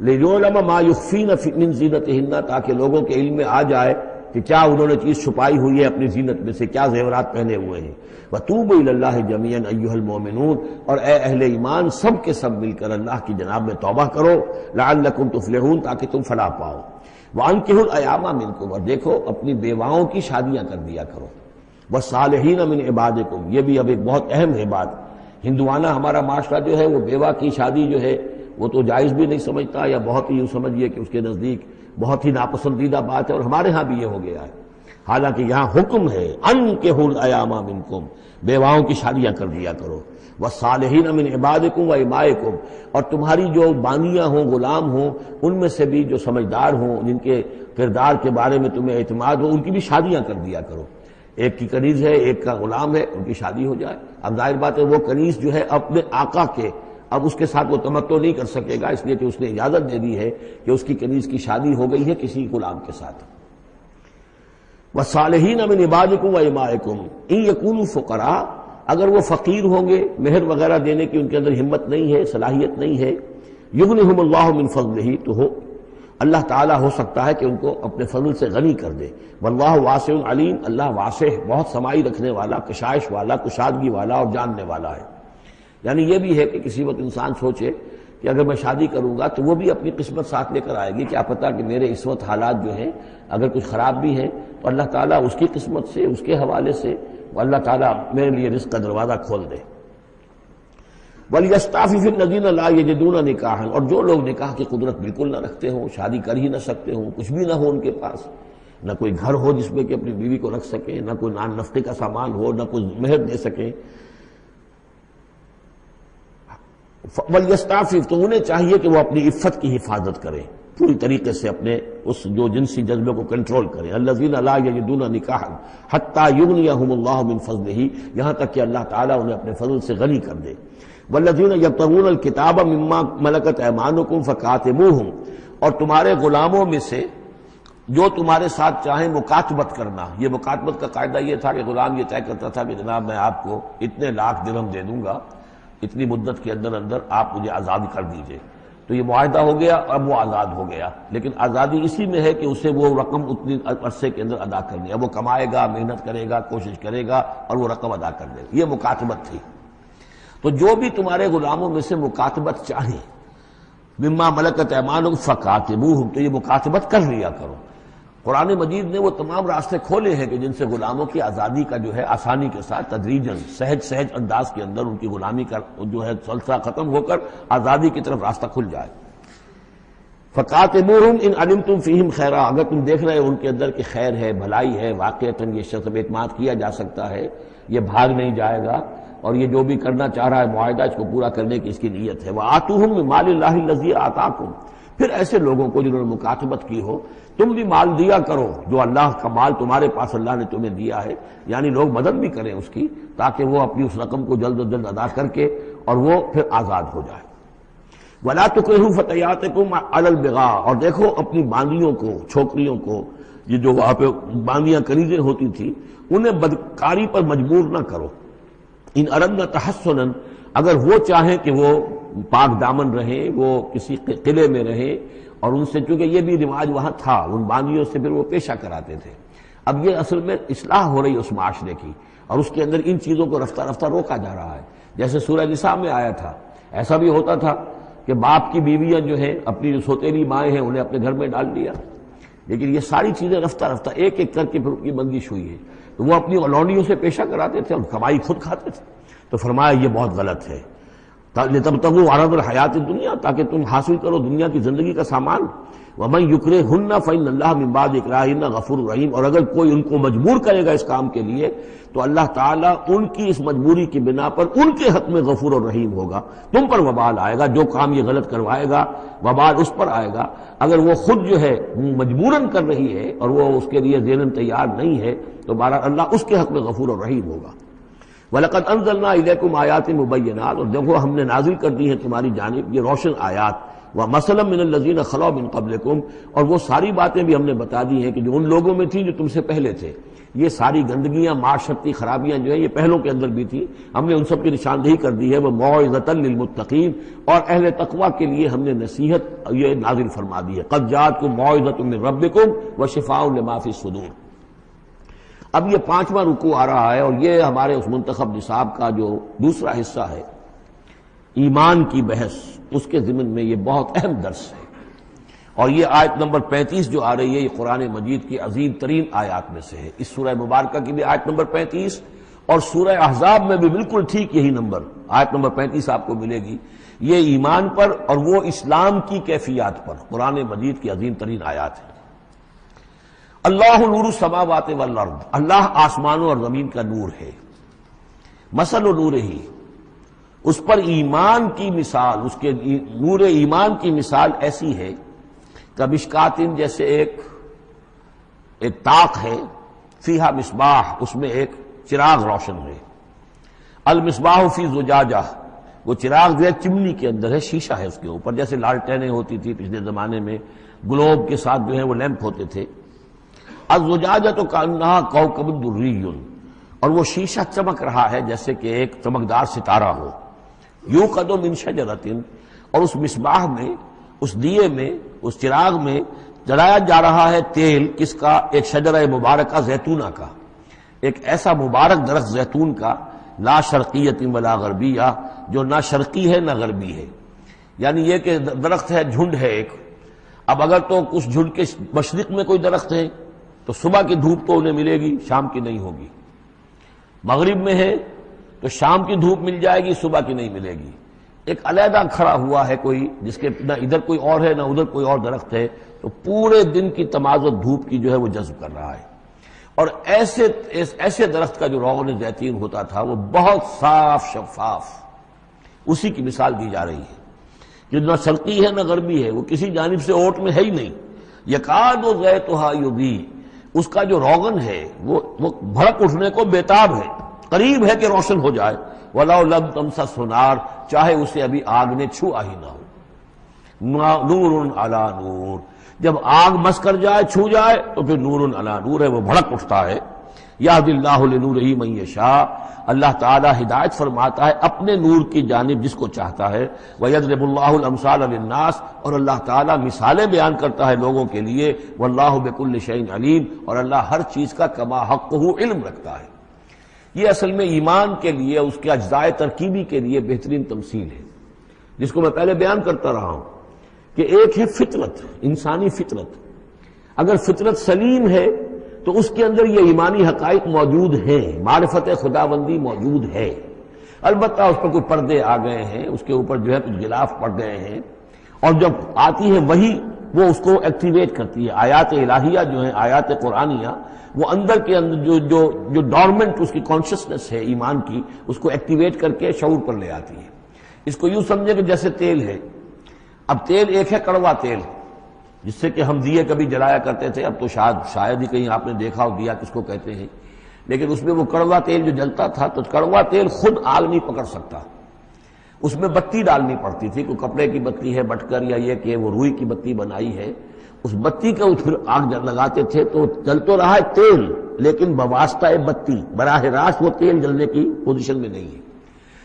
لِيُعْلَمَ مَا يُخْفِينَ مِنْ زِينَتِهِنَّ، تاکہ لوگوں کے علم میں آ جائے کہ کیا انہوں نے چیز چھپائی ہوئی ہے اپنی زینت میں سے، کیا زیورات پہنے ہوئے ہیں۔ وَتُوبُوا إِلَى اللَّهِ جَمِيعًا أَيُّهَا الْمُؤْمِنُونَ، اور اے اہل ایمان سب کے سب مل کر اللہ کی جناب میں توبہ کرو، لَعَلَّكُمْ تُفْلِحُونَ، تاکہ تم فلاح پاؤ۔ وَأَنكِحُوا الْأَيَامَ مِنكُمْ، اور دیکھو اپنی بیواؤں کی شادیاں کر دیا کرو۔ وَالصَّالِحِينَ مِنْ عِبَادِكُمْ، یہ بھی اب ایک بہت اہم ہے بات۔ ہندوانہ ہمارا معاشرہ جو ہے وہ بیوہ کی شادی جو ہے وہ تو جائز بھی نہیں سمجھتا، یا بہت ہی یوں سمجھیے کہ اس کے نزدیک بہت ہی ناپسندیدہ بات ہے، اور ہمارے ہاں بھی یہ ہو گیا ہے۔ حالانکہ یہاں حکم ہے انکحوا الایام منکم، بیواؤں کی شادیاں کر دیا کرو۔ والصالحین من عبادکم و امائکم، اور تمہاری جو بانیاں ہوں، غلام ہوں، ان میں سے بھی جو سمجھدار ہوں، جن کے کردار کے بارے میں تمہیں اعتماد ہو، ان کی بھی شادیاں کر دیا کرو۔ ایک کی کنیز ہے، ایک کا غلام ہے، ان کی شادی ہو جائے۔ اب ظاہر بات ہے وہ کنیز جو ہے اپنے آقا کے، اب اس کے ساتھ وہ تمتع نہیں کر سکے گا، اس لیے کہ اس نے اجازت دے دی ہے کہ اس کی کنیز کی شادی ہو گئی ہے کسی غلام کے ساتھ۔ وَالصَّالِحِينَ مِنْ عِبَادِكُمْ وَإِمَائِكُمْ إِنْ يَكُونُوا فُقَرَاءَ، اگر وہ فقیر ہوں گے، مہر وغیرہ دینے کی ان کے اندر ہمت نہیں ہے، صلاحیت نہیں ہے، يُغْنِهُمُ اللَّهُ مِنْ فَضْلِهِ، تو ہو اللہ تعالیٰ ہو سکتا ہے کہ ان کو اپنے فضل سے غنی کر دے. واللہ واسع علیم، اللہ واسع بہت سمائی رکھنے والا، کشائش والا، کشادگی والا اور جاننے والا ہے. یعنی یہ بھی ہے کہ کسی وقت انسان سوچے کہ اگر میں شادی کروں گا تو وہ بھی اپنی قسمت ساتھ لے کر آئے گی. کیا پتہ کہ میرے اس وقت حالات جو ہیں اگر کچھ خراب بھی ہیں تو اللہ تعالیٰ اس کی قسمت سے، اس کے حوالے سے وہ اللہ تعالیٰ میرے لیے رزق کا دروازہ کھول دے. وَلْيَسْتَعْفِفِ الَّذِينَ لَا يَجِدُونَ نِكَاحًا، اور جو لوگ نکاح کی قدرت بالکل نہ رکھتے ہوں، شادی کر ہی نہ سکتے ہوں، کچھ بھی نہ ہو ان کے پاس، نہ کوئی گھر ہو جس میں کہ اپنی بیوی کو رکھ سکیں، نہ کوئی نان نفقے کا سامان ہو، نہ کوئی مہر دے سکیں. وَلْيَسْتَعْفِفْ، تو انہیں چاہیے کہ وہ اپنی عفت کی حفاظت کریں، پوری طریقے سے اپنے اس جو جنسی جذبے کو کنٹرول کریں. الَّذِينَ لَا يَجِدُونَ نِكَاحًا حَتَّى يُغْنِيَهُمُ اللَّهُ مِنْ فَضْلِهِ، یہاں تک کہ اللہ تعالیٰ انہیں اپنے فضل سے غنی کر دے. وَالَّذِينَ يَبْتَغُونَ الْكِتَابَ مِمَّا مَلَكَتْ أَيْمَانُكُمْ فَكَاتِبُوهُمْ، اور تمہارے غلاموں میں سے جو تمہارے ساتھ چاہیں مکاتبت کرنا. یہ مکاتبت کا قاعدہ یہ تھا کہ غلام یہ طے کرتا تھا کہ جناب میں آپ کو اتنے لاکھ درہم دے دوں گا، اتنی مدت کے اندر اندر آپ مجھے آزاد کر دیجئے. تو یہ معاہدہ ہو گیا، اب وہ آزاد ہو گیا. لیکن آزادی اسی میں ہے کہ اسے وہ رقم اتنی عرصے کے اندر ادا کرنی ہے. اب وہ کمائے گا، محنت کرے گا، کوشش کرے گا اور وہ رقم ادا کر دے گا. یہ مکاتبت تھی. تو جو بھی تمہارے غلاموں میں سے مکاتبت چاہیں، مما ملکت ایمانکم فکاتبوہم، تو یہ مکاتبت کر لیا کرو. قرآن مجید نے وہ تمام راستے کھولے ہیں کہ جن سے غلاموں کی آزادی کا جو ہے آسانی کے ساتھ تدریجاً سہج انداز کے اندر ان کی غلامی کا جو ہے سلسلہ ختم ہو کر آزادی کی طرف راستہ کھل جائے. فَقَاتِبُوهُمْ إِنْ عَلِمْتُمْ فِيهِمْ خَيْرًا، اگر تم دیکھ رہے ہو ان کے اندر کہ خیر ہے، بھلائی ہے، واقعتاً یہ شخص اعتماد کیا جا سکتا ہے، یہ بھاگ نہیں جائے گا اور یہ جو بھی کرنا چاہ رہا ہے معاہدہ اس کو پورا کرنے کی اس کی نیت ہے. وَآتُوهُمْ مِن مَالِ اللَّهِ الَّذِي آتَاكُمْ، پھر ایسے لوگوں کو جنہوں نے مکاتبت کی ہو تم بھی مال دیا کرو جو اللہ کا مال تمہارے پاس اللہ نے تمہیں دیا ہے. یعنی لوگ مدد بھی کریں اس کی تاکہ وہ اپنی اس رقم کو جلد از جلد ادا کر کے اور وہ پھر آزاد ہو جائے. وَلَا تُكْرِهُوا فَتَيَاتِكُمْ عَلَى الْبِغَاءِ، اور دیکھو اپنی باندیوں کو، چھوکریوں کو، یہ جو وہاں پہ باندیاں کنیزیں ہوتی تھی انہیں بدکاری پر مجبور نہ کرو. ان اردنا تحسنا، اگر وہ چاہیں کہ وہ پاک دامن رہیں، وہ کسی قلعے میں رہیں، اور ان سے چونکہ یہ بھی رواج وہاں تھا، ان باندیوں سے پھر وہ پیشہ کراتے تھے. اب یہ اصل میں اصلاح ہو رہی ہے اس معاشرے کی، اور اس کے اندر ان چیزوں کو رفتہ رفتہ روکا جا رہا ہے. جیسے سورہ نساء میں آیا تھا، ایسا بھی ہوتا تھا کہ باپ کی بیویاں جو ہیں، اپنی جو سوتیلی مائیں ہیں، انہیں اپنے گھر میں ڈال دیا. لیکن یہ ساری چیزیں رفتہ رفتہ ایک ایک کر کے پھر ان کی بندش ہوئی ہے. تو وہ اپنی لونڈیوں سے پیشہ کراتے تھے اور کمائی خود کھاتے تھے. تو فرمایا یہ بہت غلط ہے. لِتَبْتَغُوا عَرَضَ الْحَيَاةِ الدُّنْيَا، تاکہ تم حاصل کرو دنیا کی زندگی کا سامان. وَمَنْ يُكْرِهُنَّ فَإِنَّ اللَّهَ مِنْ بَعْدِ إِكْرَاهِهِنَّ غَفُورٌ رَحِيمٌ، اور اگر کوئی ان کو مجبور کرے گا اس کام کے لیے تو اللہ تعالیٰ ان کی اس مجبوری کی بنا پر ان کے حق میں غفور اور رحیم ہوگا. تم پر وبال آئے گا، جو کام یہ غلط کروائے گا وبال اس پر آئے گا. اگر وہ خود جو ہے مجبوراً کر رہی ہے اور وہ اس کے لیے ذہناً تیار نہیں ہے تو بہرحال اللہ اس کے حق میں غفور اور رحیم ہوگا. وَلَقَدْ أَنزَلْنَا إِلَيْكُمْ آيَاتٍ مُبَيِّنَاتٍ، اور دیکھو ہم نے نازل کر دی ہیں تمہاری جانب یہ روشن آیات. وَمَثَلًا مِّنَ الَّذِينَ خَلَوْا مِن قَبْلِكُمْ، اور وہ ساری باتیں بھی ہم نے بتا دی ہیں کہ جو ان لوگوں میں تھیں جو تم سے پہلے تھے. یہ ساری گندگیاں، معاشرتی خرابیاں جو ہیں یہ پہلوں کے اندر بھی تھیں، ہم نے ان سب کی نشاندہی کر دی ہے. وَمَوْعِظَةً لِّلْمُتَّقِينَ، اور اہل تقویٰ کے لیے ہم نے نصیحت یہ نازل فرما دی ہے. قَدْ جَاءَتْكُمْ مَوْعِظَةٌ مِّن رَّبِّكُمْ وَشِفَاءٌ لِّمَا فِي الصُّدُورِ. اب یہ 5واں رکوع آ رہا ہے اور یہ ہمارے اس منتخب نصاب کا جو دوسرا حصہ ہے ایمان کی بحث، اس کے ضمن میں یہ بہت اہم درس ہے. اور یہ آیت نمبر 35 جو آ رہی ہے یہ قرآن مجید کی عظیم ترین آیات میں سے ہے. اس سورہ مبارکہ کی بھی آیت نمبر 35 اور سورہ احزاب میں بھی بالکل ٹھیک یہی نمبر آیت نمبر 35 آپ کو ملے گی. یہ ایمان پر اور وہ اسلام کی کیفیات پر قرآن مجید کی عظیم ترین آیات ہے. اللہ نور السماوات والارض، اللہ آسمانوں اور زمین کا نور ہے. مثل نورہ، اس پر ایمان کی مثال، اس کے نور ایمان کی مثال ایسی ہے کمشکات، جیسے ایک طاق ہے، فیہا مصباح، اس میں ایک چراغ روشن ہے. المصباح فی زجاجہ، وہ چراغ جو ہے چمنی کے اندر ہے، شیشہ ہے اس کے اوپر، جیسے لالٹینیں ہوتی تھی پچھلے زمانے میں، گلوب کے ساتھ جو ہے وہ لیمپ ہوتے تھے. الزجاجۃ کأنہا کوکب دری، اور وہ شیشہ چمک رہا ہے جیسے کہ ایک چمکدار ستارہ ہو. یوقد من شجرۃ، اور اس مصباح میں اس دیے میں، اس چراغ میں جلایا جا رہا ہے تیل کس کا؟ ایک شجرہ مبارکہ زیتونہ کا، ایک ایسا مبارک درخت زیتون کا، لا شرقیت ولا غربیہ، جو نہ شرقی ہے نہ غربی ہے، یعنی یہ کہ درخت ہے، جھنڈ ہے ایک۔ اب اگر تو اس جھنڈ کے مشرق میں کوئی درخت ہے تو صبح کی دھوپ تو انہیں ملے گی، شام کی نہیں ہوگی۔ مغرب میں ہے تو شام کی دھوپ مل جائے گی، صبح کی نہیں ملے گی۔ ایک علیحدہ کھڑا ہوا ہے کوئی، جس کے نہ ادھر کوئی اور ہے نہ ادھر کوئی اور درخت ہے، تو پورے دن کی تمازت دھوپ کی جو ہے وہ جذب کر رہا ہے۔ اور ایسے درخت کا جو روغن زیتون ہوتا تھا وہ بہت صاف شفاف، اسی کی مثال دی جا رہی ہے جو نہ شرقی ہے نہ غربی ہے، وہ کسی جانب سے اوٹ میں ہے ہی نہیں۔ یکاد زیتھا یضیء، اس کا جو روغن ہے وہ بھڑک اٹھنے کو بیتاب ہے، قریب ہے کہ روشن ہو جائے۔ وَلَوْ لَمْ تَمْسَسْهُ نَارٌ، چاہے اسے ابھی آگ نے چھوا ہی نہ ہو۔ نور علی نور، جب آگ مس کر جائے، چھو جائے تو پھر نور علی نور ہے، وہ بھڑک اٹھتا ہے۔ یہدی اللہ لنورہ من یشاء، اللہ تعالی ہدایت فرماتا ہے اپنے نور کی جانب جس کو چاہتا ہے۔ وَيَضْرِبُ اللَّهُ الْأَمْثَالَ لِلنَّاسِ، اور اللہ تعالی مثالیں بیان کرتا ہے لوگوں کے لیے۔ وَاللَّهُ بِكُلِّ شَيْءٍ عَلِيمٌ، اور اللہ ہر چیز کا کما حقہ علم رکھتا ہے۔ یہ اصل میں ایمان کے لیے، اس کے اجزائے ترکیبی کے لیے بہترین تمثیل ہے، جس کو میں پہلے بیان کرتا رہا ہوں کہ ایک ہے فطرت، انسانی فطرت۔ اگر فطرت سلیم ہے تو اس کے اندر یہ ایمانی حقائق موجود ہیں، معرفت خداوندی موجود ہے۔ البتہ اس پر کوئی پردے آ گئے ہیں، اس کے اوپر جو ہے کچھ غلاف پڑ گئے ہیں، اور جب آتی ہے وہی وہ اس کو ایکٹیویٹ کرتی ہے۔ آیات الہیہ جو ہیں، آیات قرآنیہ، وہ اندر کے اندر جو ڈورمنٹ اس کی کانشسنس ہے ایمان کی، اس کو ایکٹیویٹ کر کے شعور پر لے آتی ہے۔ اس کو یوں سمجھے کہ جیسے تیل ہے۔ اب تیل ایک ہے کڑوا تیل، جس سے کہ ہم دیے کبھی جلایا کرتے تھے، اب تو شاید ہی کہیں آپ نے دیکھا ہو دیا کس کو کہتے ہیں، لیکن اس میں وہ کڑوا تیل جو جلتا تھا، تو کڑوا تیل خود آگ نہیں پکڑ سکتا، اس میں بتی ڈالنی پڑتی تھی، کوئی کپڑے کی بتی ہے بٹکر، یا یہ کہ وہ روئی کی بتی بنائی ہے، اس بتی کا پھر آگ لگاتے تھے تو جل تو رہا ہے تیل، لیکن بواسطہ بتی، براہ راست وہ تیل جلنے کی پوزیشن میں نہیں ہے۔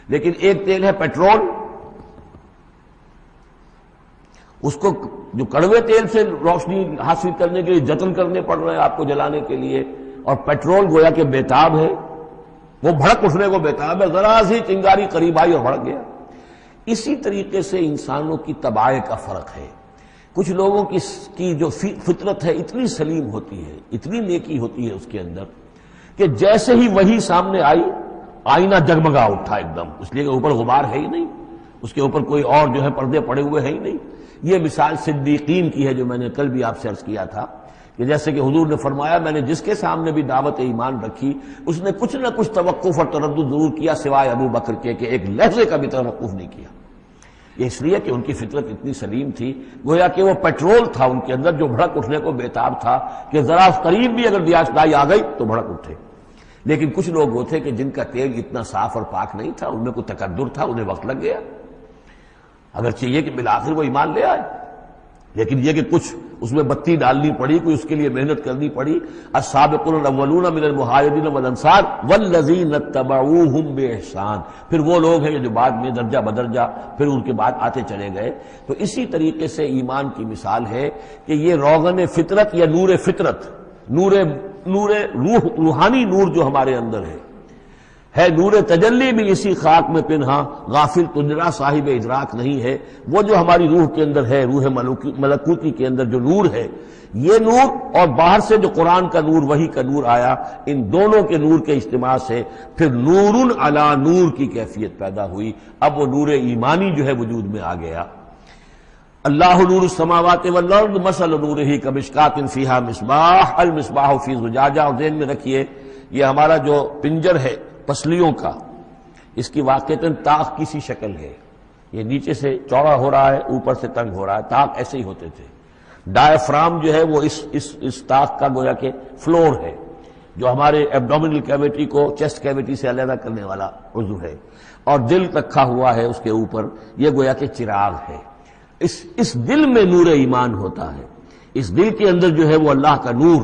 لیکن ایک تیل ہے پیٹرول، اس کو جو کڑوے تیل سے روشنی حاصل کرنے کے لیے جتن کرنے پڑ رہے ہیں آپ کو جلانے کے لیے، اور پیٹرول گویا کہ بیتاب ہے، وہ بھڑک اٹھنے کو بیتاب ہے، ذرا سی چنگاری قریب آئی اور بھڑک گیا۔ اسی طریقے سے انسانوں کی طباع کا فرق ہے۔ کچھ لوگوں کی جو فطرت ہے اتنی سلیم ہوتی ہے، اتنی نیکی ہوتی ہے اس کے اندر، کہ جیسے ہی وہی سامنے آئی، آئینہ جگمگا اٹھا ایک دم، اس لیے کہ اوپر غبار ہے ہی نہیں، اس کے اوپر کوئی اور جو ہے پردے پڑے ہوئے ہیں ہی نہیں۔ یہ مثال صدیقین کی ہے جو میں نے کل بھی آپ سے عرض کیا تھا، کہ جیسے کہ حضور نے فرمایا میں نے جس کے سامنے بھی دعوت ایمان رکھی، اس نے کچھ نہ کچھ توقف اور تردد ضرور کیا، سوائے ابو بکر کے کہ ایک لحظے کا بھی توقف نہیں کیا۔ یہ اس لیے کہ ان کی فطرت اتنی سلیم تھی، گویا کہ وہ پیٹرول تھا ان کے اندر جو بھڑک اٹھنے کو بیتاب تھا، کہ ذرا قریب بھی اگر دیاسدائی آ گئی تو بھڑک اٹھے۔ لیکن کچھ لوگ وہ تھے کہ جن کا تیل اتنا صاف اور پاک نہیں تھا، ان میں کوئی تکدر تھا، انہیں وقت لگ گیا، اگر چاہیے کہ بالآخر وہ ایمان لے آئے، لیکن یہ کہ کچھ اس میں بتی ڈالنی پڑی، کوئی اس کے لیے محنت کرنی پڑی۔ السابقون الاولون من المہاجرین والانصار والذین اتبعوہم بإحسان، پھر وہ لوگ ہیں جو بعد میں درجہ بدرجہ پھر ان کے بعد آتے چلے گئے۔ تو اسی طریقے سے ایمان کی مثال ہے کہ یہ روغن فطرت یا نور فطرت، نور روح، روحانی نور جو ہمارے اندر ہے نور تجلی بھی اسی خاک میں پنہا، غافل تجرا صاحب ادراک نہیں ہے۔ وہ جو ہماری روح کے اندر ہے، روح ملکوتی کے اندر جو نور ہے، یہ نور اور باہر سے جو قرآن کا نور، وحی کا نور آیا، ان دونوں کے نور کے اجتماع سے پھر نور علی نور کی کیفیت پیدا ہوئی۔ اب وہ نور ایمانی جو ہے وجود میں آ گیا۔ اللہ نور السماوات والارض مثل نورہ کمشکاۃ فیہا مصباح المصباح فی زجاجہ۔ اور ذہن میں رکھیے یہ ہمارا جو پنجر ہے پسلیوں کا، اس کی واقعتاً طاق کی سی شکل ہے، یہ نیچے سے چوڑا ہو رہا ہے، اوپر سے تنگ ہو رہا ہے، طاق ایسے ہی ہوتے تھے۔ ڈائفرام جو ہے وہ اس طاق کا گویا کہ فلور ہے، جو ہمارے ایبڈومینل کیویٹی کو چیسٹ کیویٹی سے علیحدہ کرنے والا عضو ہے، اور دل رکھا ہوا ہے اس کے اوپر، یہ گویا کہ چراغ ہے۔ اس دل میں نور ایمان ہوتا ہے، اس دل کے اندر جو ہے وہ اللہ کا نور،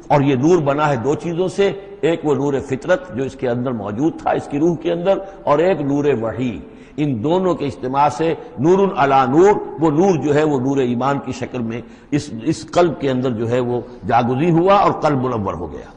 اور یہ نور بنا ہے دو چیزوں سے، ایک وہ نور فطرت جو اس کے اندر موجود تھا، اس کی روح کے اندر، اور ایک نور وحی۔ ان دونوں کے اجتماع سے نور علی نور، وہ نور جو ہے وہ نور ایمان کی شکل میں اس قلب کے اندر جو ہے وہ جاگزی ہوا اور قلب منور ہو گیا۔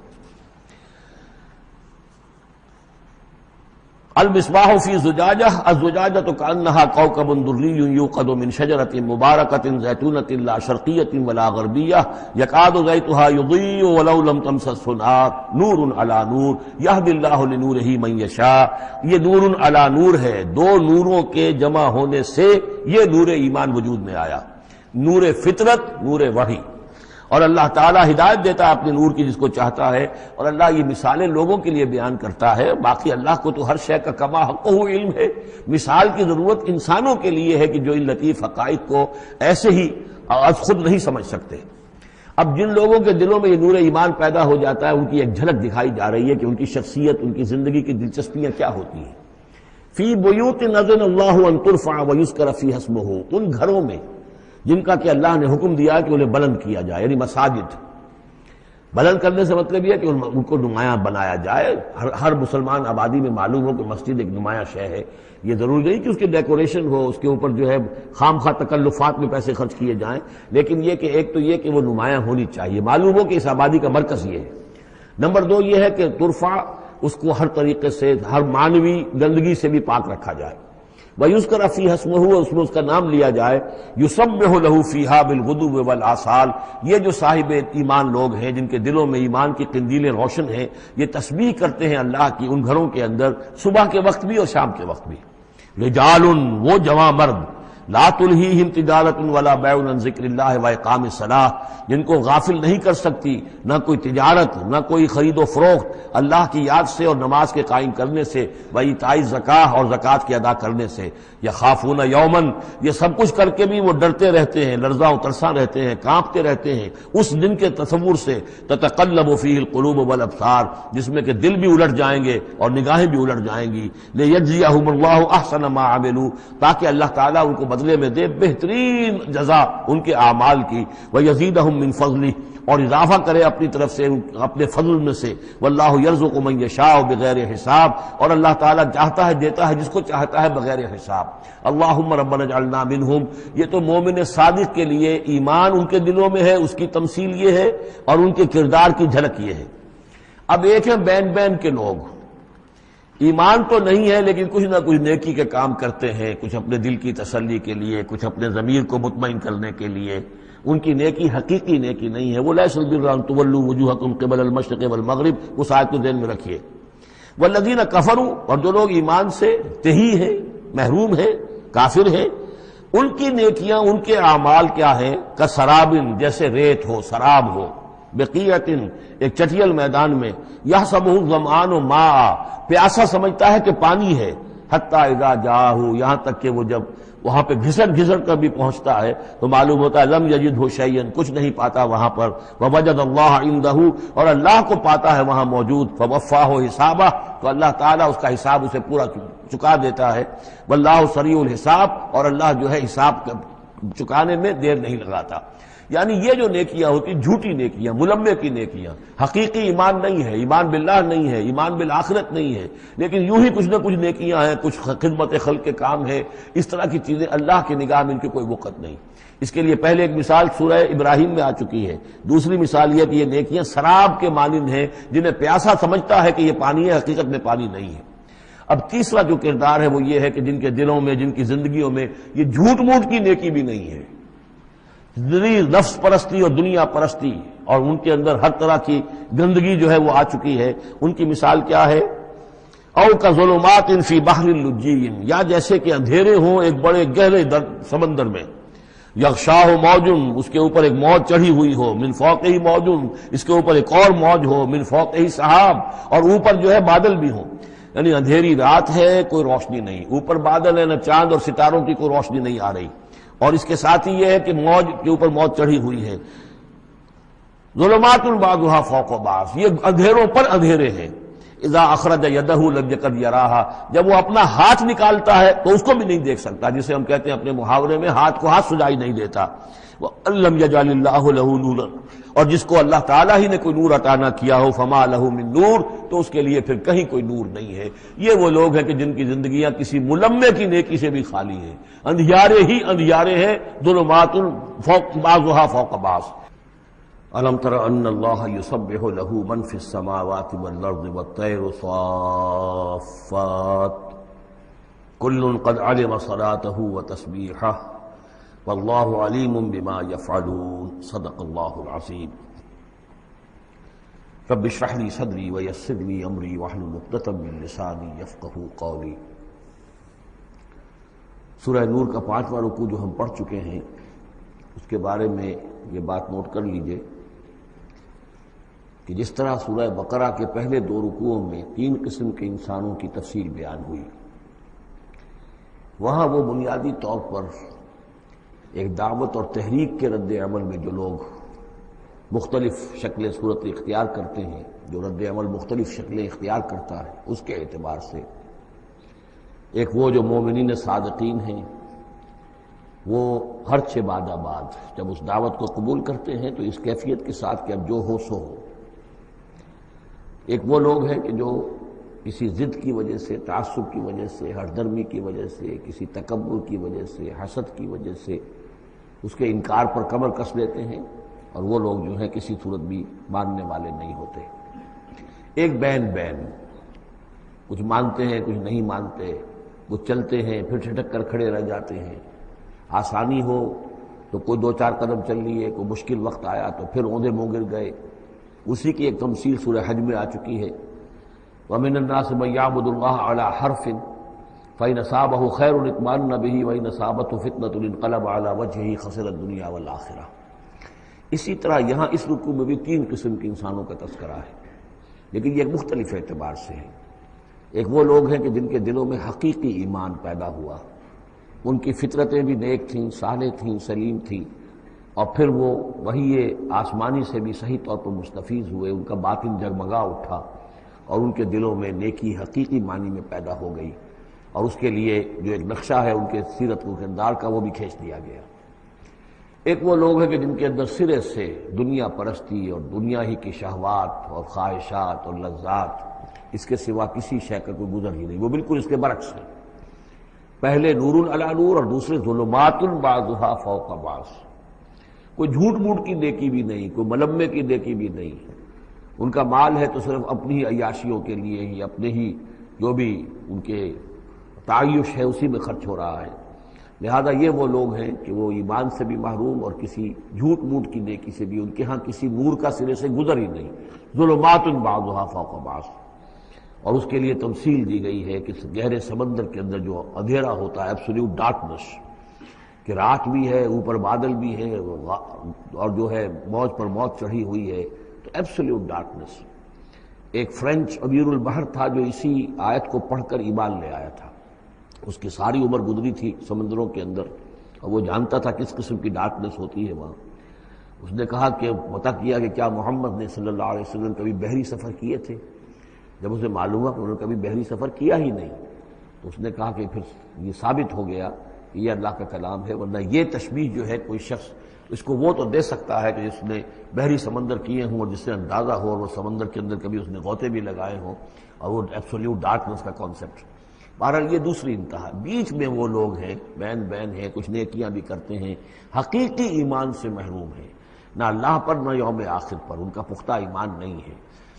المصباح فی زجاجہ، الزجاجۃ کأنہا کوکب دری یوقد من شجرۃ مبارکۃ زیتونۃ لا شرقیۃ ولا غربیہ یکاد زیتها یضیء ولو لم تمسسہ نار نور علی نور یہدی اللہ لنورہ من یشاء۔ یہ نور علی نور ہے، دو نوروں کے جمع ہونے سے یہ نور ایمان وجود میں آیا، نور فطرت، نور وحی۔ اور اللہ تعالیٰ ہدایت دیتا ہے اپنے نور کی جس کو چاہتا ہے، اور اللہ یہ مثالیں لوگوں کے لیے بیان کرتا ہے۔ باقی اللہ کو تو ہر شے کا کما حقہ علم ہے، مثال کی ضرورت انسانوں کے لیے ہے کہ جو ان لطیف حقائق کو ایسے ہی از خود نہیں سمجھ سکتے۔ اب جن لوگوں کے دلوں میں یہ نور ایمان پیدا ہو جاتا ہے، ان کی ایک جھلک دکھائی جا رہی ہے کہ ان کی شخصیت، ان کی زندگی کی دلچسپیاں کیا ہوتی ہیں۔ فی بیوت اذن اللہ ان ترفع ویذکر فیہا اسمہ، ان گھروں میں جن کا کہ اللہ نے حکم دیا کہ انہیں بلند کیا جائے، یعنی مساجد۔ بلند کرنے سے مطلب یہ ہے کہ ان کو نمایاں بنایا جائے۔ ہر مسلمان آبادی میں معلوم ہو کہ مسجد ایک نمایاں شے ہے، یہ ضروری نہیں کہ اس کے ڈیکوریشن ہو، اس کے اوپر جو ہے خام خواہ تکلفات میں پیسے خرچ کیے جائیں، لیکن یہ کہ ایک تو یہ کہ وہ نمایاں ہونی چاہیے، معلوم ہو کہ اس آبادی کا مرکز یہ ہے۔ نمبر دو یہ ہے کہ ترفع، اس کو ہر طریقے سے، ہر معنوی گندگی سے بھی پاک رکھا جائے۔ وَيُذْكَرَ فِيهَا اسْمُهُ، اس میں اس کا نام لیا جائے۔ يُسَبِّحُ لَهُ فِيهَا بِالْغُدُوِّ وَالْآصَالِ، یہ جو صاحب ایمان لوگ ہیں جن کے دلوں میں ایمان کی قندیلیں روشن ہیں، یہ تسبیح کرتے ہیں اللہ کی ان گھروں کے اندر، صبح کے وقت بھی اور شام کے وقت بھی۔ رجال، وہ جواں مرد، لا تلہیہم تجارت ولا بیع عن ذکر اللہ واقام الصلاۃ، جن کو غافل نہیں کر سکتی نہ کوئی تجارت، نہ کوئی خرید و فروخت اللہ کی یاد سے اور نماز کے قائم کرنے سے، وایتاء الزکاۃ اور زکوٰۃ کے ادا کرنے سے۔ یخافون یومن، یہ سب کچھ کر کے بھی وہ ڈرتے رہتے ہیں، لرزاں و ترساں رہتے ہیں، کانپتے رہتے ہیں اس دن کے تصور سے، تتقلب فیہ القلوب والابصار، جس میں کہ دل بھی الٹ جائیں گے اور نگاہیں بھی الٹ جائیں گی۔ لیجزیہم اللہ احسن ما عملوا، تاکہ اللہ تعالیٰ ان کو بدلے میں دے بہترین جزا ان کے اعمال کی، وَيَزِيدَهُم مِّن فَضْلِهِ، اور اضافہ کرے اپنی طرف سے اپنے فضل میں سے۔ وَاللَّهُ يَرْزُقُ مَن يَشَاءُ بِغَيْرِ حساب، اور اللہ تعالیٰ چاہتا ہے دیتا ہے جس کو چاہتا ہے بغیر حساب۔ اللہم ربنا اجعلنا منہم، یہ تو مومن صادق کے لیے ایمان ان کے دلوں میں ہے، اس کی تمثیل یہ ہے، اور ان کے کردار کی جھلک یہ ہے۔ اب ایک ہے بین بین کے لوگ، ایمان تو نہیں ہے لیکن کچھ نہ کچھ نیکی کے کام کرتے ہیں، کچھ اپنے دل کی تسلی کے لیے، کچھ اپنے ضمیر کو مطمئن کرنے کے لیے۔ ان کی نیکی حقیقی نیکی نہیں ہے۔ وہ لیس البر ان تولوا وجوہکم قبل المشرق والمغرب، اس آیت کو ذہن میں رکھیے۔ والذین کفروا، اور جو لوگ ایمان سے تہی ہیں، محروم ہیں، کافر ہیں، ان کی نیکیاں، ان کے اعمال کیا ہیں؟ کسراب، جیسے ریت ہو، سراب ہو، بقیعۃ، ایک چٹیل میدان میں، یحسبہ الظمآن ماء، پیاسا سمجھتا ہے کہ پانی ہے، حتی اذا جاءہ، یہاں تک کہ وہ جب وہاں پہ گھسٹ گھسٹ کر بھی پہنچتا ہے تو معلوم ہوتا ہے لم یجدہ شیئا، کچھ نہیں پاتا وہاں پر، ووجد اللہ عندہ، اور اللہ کو پاتا ہے وہاں موجود، فوفاہ حسابہ، تو اللہ تعالیٰ اس کا حساب اسے پورا چکا دیتا ہے۔ واللہ سریع الحساب، اور اللہ جو ہے حساب چکانے میں دیر نہیں لگاتا۔ یعنی یہ جو نیکیاں ہوتی، جھوٹی نیکیاں، ملمے کی نیکیاں، حقیقی ایمان نہیں ہے، ایمان باللہ نہیں ہے، ایمان بالآخرت نہیں ہے، لیکن یوں ہی کچھ نہ کچھ نیکیاں ہیں، کچھ خدمت خلق کے کام ہے، اس طرح کی چیزیں اللہ کی نگاہ میں ان کی کوئی وقت نہیں۔ اس کے لیے پہلے ایک مثال سورہ ابراہیم میں آ چکی ہے، دوسری مثال یہ کہ یہ نیکیاں سراب کے مانند ہیں، جنہیں پیاسا سمجھتا ہے کہ یہ پانی ہے، حقیقت میں پانی نہیں ہے۔ اب تیسرا جو کردار ہے وہ یہ ہے کہ جن کے دلوں میں، جن کی زندگیوں میں یہ جھوٹ موٹ کی نیکی بھی نہیں ہے، نفس پرستی اور دنیا پرستی، اور ان کے اندر ہر طرح کی گندگی جو ہے وہ آ چکی ہے۔ ان کی مثال کیا ہے؟ او کظلمات فی بحر اللجی، یا جیسے کہ اندھیرے ہوں ایک بڑے گہرے سمندر میں، یغشاہ موج، اس کے اوپر ایک موج چڑھی ہوئی ہو، من فوقہ موج، اس کے اوپر ایک اور موج ہو، من فوقہ سحاب، اور اوپر جو ہے بادل بھی ہوں۔ یعنی اندھیری رات ہے، کوئی روشنی نہیں، اوپر بادل ہے، نہ چاند اور ستاروں کی کوئی روشنی نہیں آ رہی، اور اس کے ساتھ ہی یہ ہے کہ موج کے اوپر موج چڑھی ہوئی ہے۔ ظلمات بعضها فوق بعض، یہ اندھیروں پر اندھیرے ہیں، اذا اخرج یدہ لم یکد یراہا، جب وہ اپنا ہاتھ نکالتا ہے تو اس کو بھی نہیں دیکھ سکتا، جسے ہم کہتے ہیں اپنے محاورے میں ہاتھ کو ہاتھ سجائی نہیں دیتا۔ وَأَلَّمْ يَجْعَلِ اللَّهُ لَهُ نُورًا، اور جس کو اللہ تعالیٰ ہی نے کوئی نور عطا نہ کیا ہو، فما لہ من نور، تو اس کے لیے پھر کہیں کوئی نور نہیں ہے۔ یہ وہ لوگ ہیں کہ جن کی زندگیاں کسی ملمے کی نیکی سے بھی خالی ہیں، اندھیارے ہی اندھیارے ہیں، ظلمات فوق بعضها فوق بعض۔ أَلَمْ تَرَ أَنَّ اللَّهَ يُسَبِّحُ لَهُ مَنْ فِي السَّمَاوَاتِ وَالْأَرْضِ وَالطَّيْرُ صَافَّاتٍ كُلٌّ قَدْ عَلِمَ صَلَاتَهُ وَتَسْبِيحَهُ وَاللَّهُ عَلِيمٌ بِمَا يَفْعَلُونَ۔ صدق اللہ العظیم۔ رب اشرح لي صدری ويسر لي أمری واحلل عقدۃ من لسانی یفقہوا قولی۔ سورہ نور کا 5واں رکوع جو ہم پڑھ چکے ہیں، اس کے بارے میں یہ بات نوٹ کر لیجئے کہ جس طرح سورہ بقرہ کے پہلے 2 رکوعوں میں 3 قسم کے انسانوں کی تفصیل بیان ہوئی، وہاں وہ بنیادی طور پر ایک دعوت اور تحریک کے رد عمل میں جو لوگ مختلف شکلیں صورت اختیار کرتے ہیں، جو رد عمل مختلف شکلیں اختیار کرتا ہے، اس کے اعتبار سے ایک وہ جو مومنین صادقین ہیں، وہ ہر چھ بعد آباد جب اس دعوت کو قبول کرتے ہیں تو اس کیفیت کے ساتھ کہ اب جو ہو سو ہو۔ ایک وہ لوگ ہیں کہ جو کسی ضد کی وجہ سے، تعصب کی وجہ سے، ہردرمی کی وجہ سے، کسی تکبر کی وجہ سے، حسد کی وجہ سے اس کے انکار پر کمر کس لیتے ہیں، اور وہ لوگ جو ہیں کسی صورت بھی ماننے والے نہیں ہوتے۔ ایک بین کچھ مانتے ہیں کچھ نہیں مانتے، کچھ چلتے ہیں پھر چھٹک کر کھڑے رہ جاتے ہیں، آسانی ہو تو کوئی 2-4 قدم چل لیے، کوئی مشکل وقت آیا تو پھر اوندے منہ گر گئے۔ اسی کی ایک تمثیل سورہ حج میں آ چکی ہے، وَمِنَ النَّاسِ مَن يَعْبُدُ اللَّهَ عَلَى حَرْفٍ فَإِنْ أَصَابَهُ خَيْرٌ اطْمَأَنَّ بِهِ وَإِنْ أَصَابَتْهُ فِتْنَةٌ انقلب عَلَى وَجْهِهِ خَسِرَ الدُّنْيَا وَالْآخِرَةَ۔ اسی طرح یہاں اس رکوع میں بھی 3 قسم کے انسانوں کا تذکرہ ہے، لیکن یہ ایک مختلف اعتبار سے ہے۔ ایک وہ لوگ ہیں کہ جن کے دلوں میں حقیقی ایمان پیدا ہوا، ان کی فطرتیں بھی نیک تھیں، صالح تھیں، سلیم تھیں، اور پھر وہ وہی آسمانی سے بھی صحیح طور پر مستفیض ہوئے، ان کا باطن جگمگا اٹھا اور ان کے دلوں میں نیکی حقیقی معنی میں پیدا ہو گئی، اور اس کے لیے جو ایک نقشہ ہے ان کے سیرت و کردار کا وہ بھی کھینچ دیا گیا۔ ایک وہ لوگ ہیں کہ جن کے اندر سرے سے دنیا پرستی اور دنیا ہی کی شہوات اور خواہشات اور لذات، اس کے سوا کسی شے کا کوئی گزر ہی نہیں، وہ بالکل اس کے برعکس ہے۔ پہلے نور علی نور اور دوسرے ظلمات بعضها فوق بعض۔ کوئی جھوٹ موٹ کی نیکی بھی نہیں، کوئی ملمے کی نیکی بھی نہیں، ان کا مال ہے تو صرف اپنی ہی عیاشیوں کے لیے ہی، اپنے ہی جو بھی ان کے تعیش ہے اسی میں خرچ ہو رہا ہے۔ لہذا یہ وہ لوگ ہیں کہ وہ ایمان سے بھی محروم اور کسی جھوٹ موٹ کی نیکی سے بھی ان کے ہاں کسی نور کا سرے سے گزر ہی نہیں۔ ظلمات بعضها فوق بعض، اور اس کے لیے تمثیل دی گئی ہے کہ گہرے سمندر کے اندر جو اندھیرا ہوتا ہے، ایبسولوٹ ڈارکنس، کہ رات بھی ہے، اوپر بادل بھی ہے، اور جو ہے موج پر موج چڑھی ہوئی ہے، تو ایبسولوٹ ڈارکنس۔ ایک فرینچ امیر البحر تھا جو اسی آیت کو پڑھ کر ایمان لے آیا تھا، اس کی ساری عمر گزری تھی سمندروں کے اندر، اور وہ جانتا تھا کس قسم کی ڈارکنس ہوتی ہے وہاں۔ اس نے کہا کہ پتہ کیا کہ کیا محمد نے صلی اللہ علیہ وسلم کبھی بحری سفر کیے تھے؟ جب اسے معلوم ہوا کہ انہوں نے کبھی بحری سفر کیا ہی نہیں، تو اس نے کہا کہ پھر یہ ثابت ہو گیا کہ یہ اللہ کا کلام ہے، ورنہ یہ تشبیہ جو ہے کوئی شخص اس کو وہ تو دے سکتا ہے کہ جس نے بحری سمندر کیے ہوں اور جس سے اندازہ ہو، اور وہ سمندر کے اندر کبھی اس نے غوطے بھی لگائے ہوں، اور وہ ایبسولوٹ ڈارکنس کا کانسیپٹ۔ بہرحال یہ دوسری انتہا۔ بیچ میں وہ لوگ ہیں، بین ہیں، کچھ نیکیاں بھی کرتے ہیں، حقیقی ایمان سے محروم ہیں، نہ اللہ پر نہ یوم آخر پر ان کا پختہ ایمان نہیں ہے،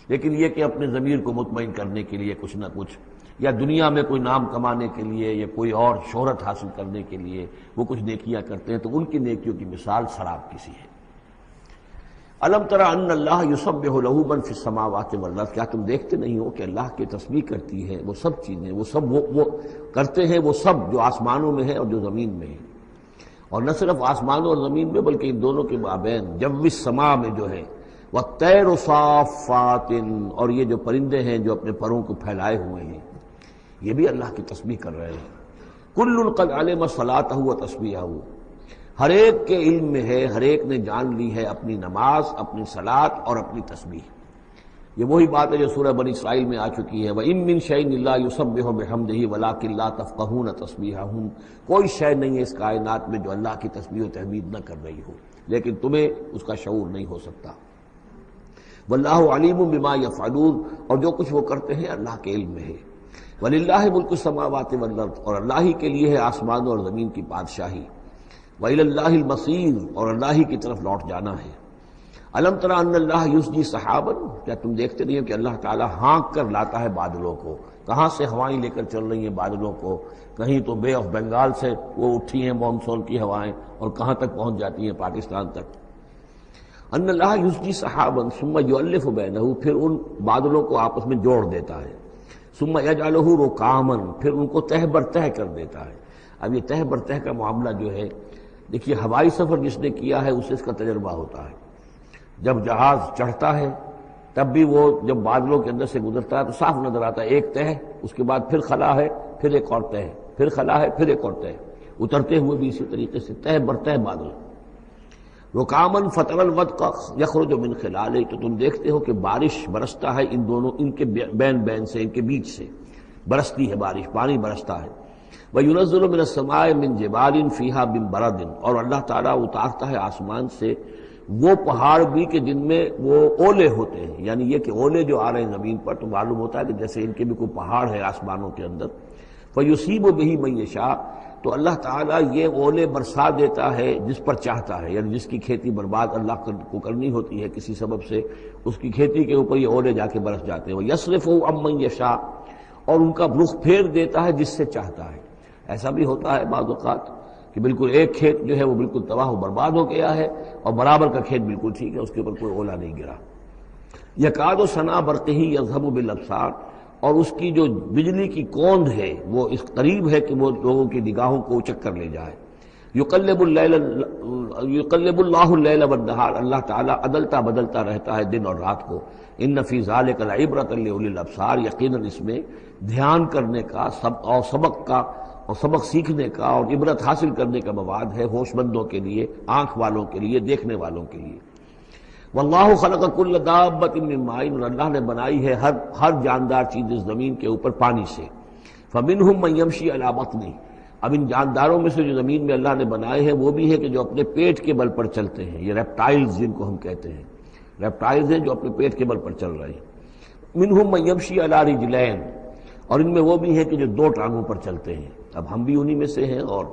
لیکن یہ کہ اپنے ضمیر کو مطمئن کرنے کے لیے کچھ نہ کچھ، یا دنیا میں کوئی نام کمانے کے لیے یا کوئی اور شہرت حاصل کرنے کے لیے وہ کچھ نیکیاں کرتے ہیں، تو ان کی نیکیوں کی مثال سراب کسی ہے۔ الم تر ان اللہ یسبح لہ من فی السماوات والارض، کیا تم دیکھتے نہیں ہو کہ اللہ کی تسبیح کرتی ہے وہ سب چیزیں، وہ سب وہ کرتے ہیں، وہ سب جو آسمانوں میں ہے اور جو زمین میں ہے، اور نہ صرف آسمانوں اور زمین میں بلکہ ان دونوں کے مابین جو السماء میں جو ہے، والطیر صافات، اور یہ جو پرندے ہیں جو اپنے پروں کو پھیلائے ہوئے ہیں، یہ بھی اللہ کی تسبیح کر رہے ہیں۔ کل قد علم صلاتہ و تسبیحہ، ہر ایک کے علم میں ہے، ہر ایک نے جان لی ہے اپنی نماز، اپنی صلاۃ اور اپنی تسبیح۔ یہ وہی بات ہے جو سورہ بنی اسرائیل میں آ چکی ہے، وَإِن مِّن شَيْءٍ إِلَّا يُسَبِّحُ بِحَمْدِهِ وَلَٰكِن لَّا تَفْقَهُونَ تَسْبِيحَهُمْ، کوئی شے نہیں ہے اس کائنات میں جو اللہ کی تسبیح و تحمید نہ کر رہی ہو، لیکن تمہیں اس کا شعور نہیں ہو سکتا۔ وَاللَّهُ عَلِيمٌ بِمَا يَفْعَلُونَ، اور جو کچھ وہ کرتے ہیں اللہ کے علم میں ہے۔ وَلِلَّهِ مُلْكُ السَّمَاوَاتِ وَالْأَرْضِ، اور اللہ ہی کے لیے ہے آسمانوں اور زمین کی بادشاہی۔ وَإِلَى اللَّهِ الْمَصِيرُ، اور اللہ ہی کی طرف لوٹ جانا ہے۔ الم تر ان اللہ یسجی سحابا، کیا تم دیکھتے نہیں ہو کہ اللہ تعالیٰ ہانک کر لاتا ہے بادلوں کو؟ کہاں سے ہوائیں لے کر چل رہی ہیں بادلوں کو، کہیں تو بے آف بنگال سے وہ اٹھی ہیں مانسون کی ہوائیں، اور کہاں تک پہنچ جاتی ہیں پاکستان تک۔ ان اللہ یسجی سحابا ثم یؤلف بینہ، پھر ان بادلوں کو آپس میں جوڑ دیتا ہے۔ ثم یجعلہ رکاما، پھر ان کو تہ بر تہ کر دیتا ہے۔ اب یہ تہ بر تہ کا معاملہ جو ہے، دیکھیے ہوائی سفر جس نے کیا ہے اسے اس کا تجربہ ہوتا ہے۔ جب جہاز چڑھتا ہے تب بھی وہ جب بادلوں کے اندر سے گزرتا ہے تو صاف نظر آتا ہے ایک تہ، اس کے بعد پھر خلا ہے، پھر ایک اور تہ، پھر خلا ہے، پھر ایک اور تہ، اترتے ہوئے بھی اسی طریقے سے تہ بر تہ بادل۔ رکامن فتر الودق یخرج من خلالہ، تو تم دیکھتے ہو کہ بارش برستا ہے ان دونوں، ان کے بین سے، ان کے بیچ سے برستی ہے بارش، پانی برستا ہے۔ وَيُنَزِّلُ مِنَ السَّمَاءِ مِن جِبَالٍ فِيهَا مِن بَرَدٍ، اور اللہ تعالیٰ اتارتا ہے آسمان سے وہ پہاڑ بھی کہ جن میں وہ اولے ہوتے ہیں، یعنی یہ کہ اولے جو آ رہے ہیں زمین پر تو معلوم ہوتا ہے کہ جیسے ان کے بھی کوئی پہاڑ ہے آسمانوں کے اندر۔ فَيُصِيبُ بِهِ مَن يَشَاءُ، تو اللہ تعالیٰ یہ اولے برسا دیتا ہے جس پر چاہتا ہے، یعنی جس کی کھیتی برباد اللہ کو کرنی ہوتی ہے کسی سبب سے، اس کی کھیتی کے اوپر یہ اولے جا کے برس جاتے ہیں۔ وَيَصْرِفُهُ عَن مَّن يَشَاءُ، اور ان کا رخ پھیر دیتا ہے جس سے چاہتا ہے۔ ایسا بھی ہوتا ہے بعض اوقات کہ بالکل ایک کھیت جو ہے وہ بالکل تباہ و برباد ہو گیا ہے، اور برابر کا کھیت بالکل ٹھیک ہے، اس کے اوپر کوئی اولا نہیں گرا۔ یکاد سنا برقہ یذھب بالابصار، اور اس کی جو بجلی کی کوند ہے وہ اس قریب ہے کہ وہ لوگوں کی نگاہوں کو اچک کر لے جائے۔ یقلب اللہ اللیل والنہار، اللہ تعالیٰ عدلتا بدلتا رہتا ہے دن اور رات کو۔ ان فی ذلک لعبرۃ لاولی الابصار، یقیناً اس میں دھیان کرنے کا اور سبق سیکھنے کا اور عبرت حاصل کرنے کا مواد ہے ہوش مندوں کے لیے، آنکھ والوں کے لیے، دیکھنے والوں کے لیے۔ واللہ خلق کل دابۃ من ماء، اور اللہ نے بنائی ہے ہر جاندار چیز اس زمین کے اوپر پانی سے۔ فمنہم من یمشی علی بطنہ، اب ان جانداروں میں سے جو زمین میں اللہ نے بنائے ہیں وہ بھی ہے کہ جو اپنے پیٹ کے بل پر چلتے ہیں، یہ ریپٹائلز جن کو ہم کہتے ہیں، ریپٹائلز ہیں جو اپنے پیٹ کے بل پر چل رہے ہیں۔ منہم من یمشی علی رجلین، اور ان میں وہ بھی ہیں کہ جو دو ٹانگوں پر چلتے ہیں۔ اب ہم بھی انہی میں سے ہیں، اور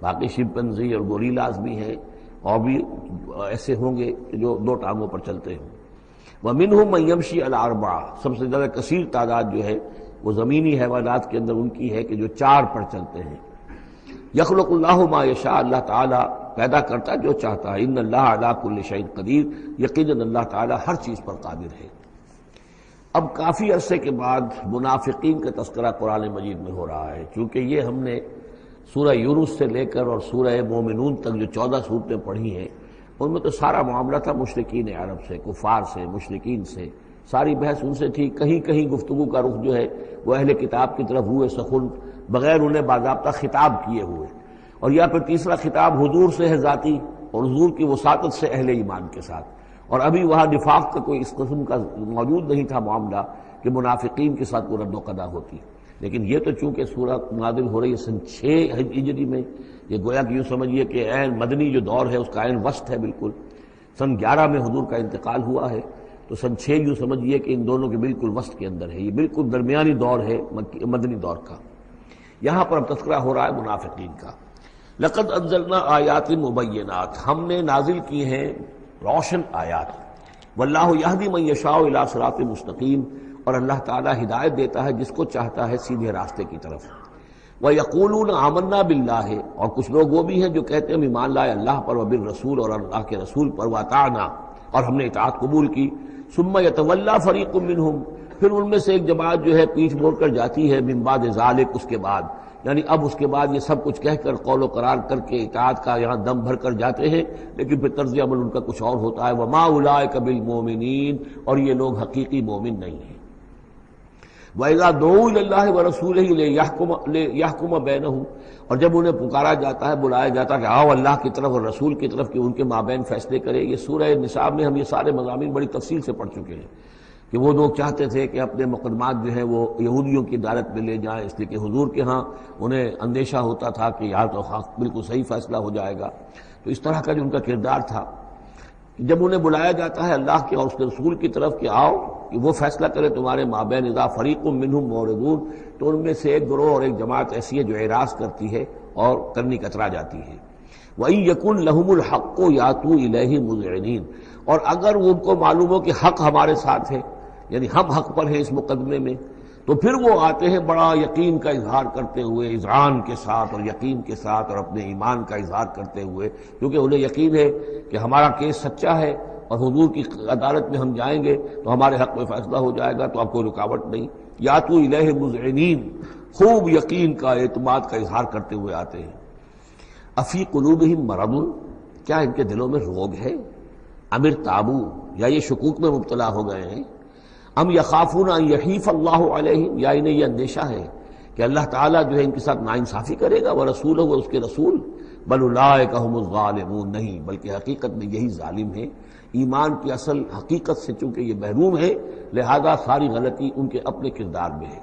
باقی شمپنزی اور گوریلاز بھی ہیں، اور بھی ایسے ہوں گے کہ جو دو ٹانگوں پر چلتے ہوں۔ وَمِنْهُمْ مَنْ يَمْشِي عَلَى أَرْبَعٍ، سب سے زیادہ کثیر تعداد جو ہے وہ زمینی حیوانات کے اندر ان کی ہے کہ جو چار پر چلتے ہیں۔ یخلق اللہ ما یشاء، اللہ تعالیٰ پیدا کرتا ہے جو چاہتا ہے۔ ان اللہ علی کل شیء قدیر، یقیناً اللہ تعالیٰ ہر چیز پر قادر ہے۔ اب کافی عرصے کے بعد منافقین کا تذکرہ قرآن مجید میں ہو رہا ہے، چونکہ یہ ہم نے سورہ یونس سے لے کر اور سورہ مومنون تک جو 14 صورتیں پڑھی ہیں ان میں تو سارا معاملہ تھا مشرکین عرب سے، کفار سے، مشرکین سے، ساری بحث ان سے تھی۔ کہیں کہیں گفتگو کا رخ جو ہے وہ اہل کتاب کی طرف ہوئے سخن، بغیر انہیں باضابطہ خطاب کیے ہوئے، اور یا پھر تیسرا خطاب حضور سے ہے ذاتی، اور حضور کی وساطت سے اہل ایمان کے ساتھ، اور ابھی وہاں نفاق کا کوئی اس قسم کا موجود نہیں تھا معاملہ کہ منافقین کے ساتھ کوئی رد و قدا ہوتی۔ لیکن یہ تو چونکہ سورہ نازل ہو رہی ہے سن 6 ہجری میں، یہ گویا کہ یوں سمجھیے کہ عین مدنی جو دور ہے اس کا عین وسط ہے، بالکل سن 11 میں حضور کا انتقال ہوا ہے، تو سن 6 یوں سمجھیے کہ ان دونوں کے بالکل وسط کے اندر ہے، یہ بالکل درمیانی دور ہے مدنی دور کا۔ یہاں پر اب تذکرہ ہو رہا ہے منافقین کا۔ لقد انزلنا آیات مبینات، ہم نے نازل کی ہیں روشن آیات۔ واللہ یہدی من یشاء الی صراط مستقیم، اور اللہ تعالیٰ ہدایت دیتا ہے جس کو چاہتا ہے سیدھے راستے کی طرف۔ وَيَقُولُونَ آمَنَّا بِاللَّهِ، اور کچھ لوگ وہ بھی ہیں جو کہتے ہیں ہم ایمان لائے اللہ پر، وبالرسول، اور اللہ کے رسول پر، وَأَطَعْنَا، اور ہم نے اطاعت قبول کی۔ ثُمَّ يَتَوَلَّىٰ فَرِيقٌ مِّنْهُمْ، پھر ان میں سے ایک جماعت جو ہے پیٹھ موڑ کر جاتی ہے، مِن بَعْدِ ذَلِكَ، اس کے بعد، یعنی اب اس کے بعد یہ سب کچھ کہہ کر قول و قرار کر کے اطاعت کا یہاں دم بھر کر جاتے ہیں، لیکن پھر طرز عمل ان کا کچھ اور ہوتا ہے۔ وَمَا أُولَٰئِكَ بِالْمُؤْمِنِينَ، اور یہ لوگ حقیقی مومن نہیں ہیں۔ وَإِذَا دُعُوا إِلَى اللَّهِ وَرَسُولِهِ لِيَحْكُمَ بَيْنَهُمْ، اور جب انہیں پکارا جاتا ہے، بلایا جاتا ہے کہ آؤ اللہ کی طرف اور رسول کی طرف کہ ان کے مابین فیصلے کرے۔ یہ سورہ نساء میں ہم یہ سارے مضامین بڑی تفصیل سے پڑھ چکے ہیں۔ کہ وہ لوگ چاہتے تھے کہ اپنے مقدمات جو ہیں وہ یہودیوں کی عدالت میں لے جائیں، اس لیے کہ حضور کے ہاں انہیں اندیشہ ہوتا تھا کہ یہاں تو بالکل صحیح فیصلہ ہو جائے گا۔ تو اس طرح کا جو ان کا کردار تھا، جب انہیں بلایا جاتا ہے اللہ کے اور اس کے رسول کی طرف کہ آؤ کہ وہ فیصلہ کرے تمہارے مابین، اذا فریق منہم معرضون، تو ان میں سے ایک گروہ اور ایک جماعت ایسی ہے جو اعراض کرتی ہے اور کرنی کترا جاتی ہے۔ وَإِن يَكُن لَهُمُ الْحَقُّ يَأْتُوا إِلَيْهِ مُذْعِنِينَ، اور اگر ان کو معلوم ہو کہ حق ہمارے ساتھ ہے، یعنی ہم حق پر ہیں اس مقدمے میں، تو پھر وہ آتے ہیں بڑا یقین کا اظہار کرتے ہوئے، اذعان کے ساتھ اور یقین کے ساتھ اور اپنے ایمان کا اظہار کرتے ہوئے، کیونکہ انہیں یقین ہے کہ ہمارا کیس سچا ہے اور حضور کی عدالت میں ہم جائیں گے تو ہمارے حق میں فیصلہ ہو جائے گا، تو اب کوئی رکاوٹ نہیں۔ یاتوا الیہ مذعنین، خوب یقین کا اعتماد کا اظہار کرتے ہوئے آتے ہیں۔ افی قلوبہم مرض، کیا ان کے دلوں میں روگ ہے؟ ام ارتابوا، یا یہ شکوک میں مبتلا ہو گئے ہیں؟ ام یخافون ان یحیف اللہ علیہم، یا انہیں یہ اندیشہ ہے کہ اللہ تعالیٰ جو ہے ان کے ساتھ ناانصافی کرے گا، ورسولہ، اور اس کے رسول، بل اولئک هم الظالمون، نہیں بلکہ حقیقت میں یہی ظالم ہیں۔ ایمان کی اصل حقیقت سے چونکہ یہ محروم ہے، لہذا ساری غلطی ان کے اپنے کردار میں ہے۔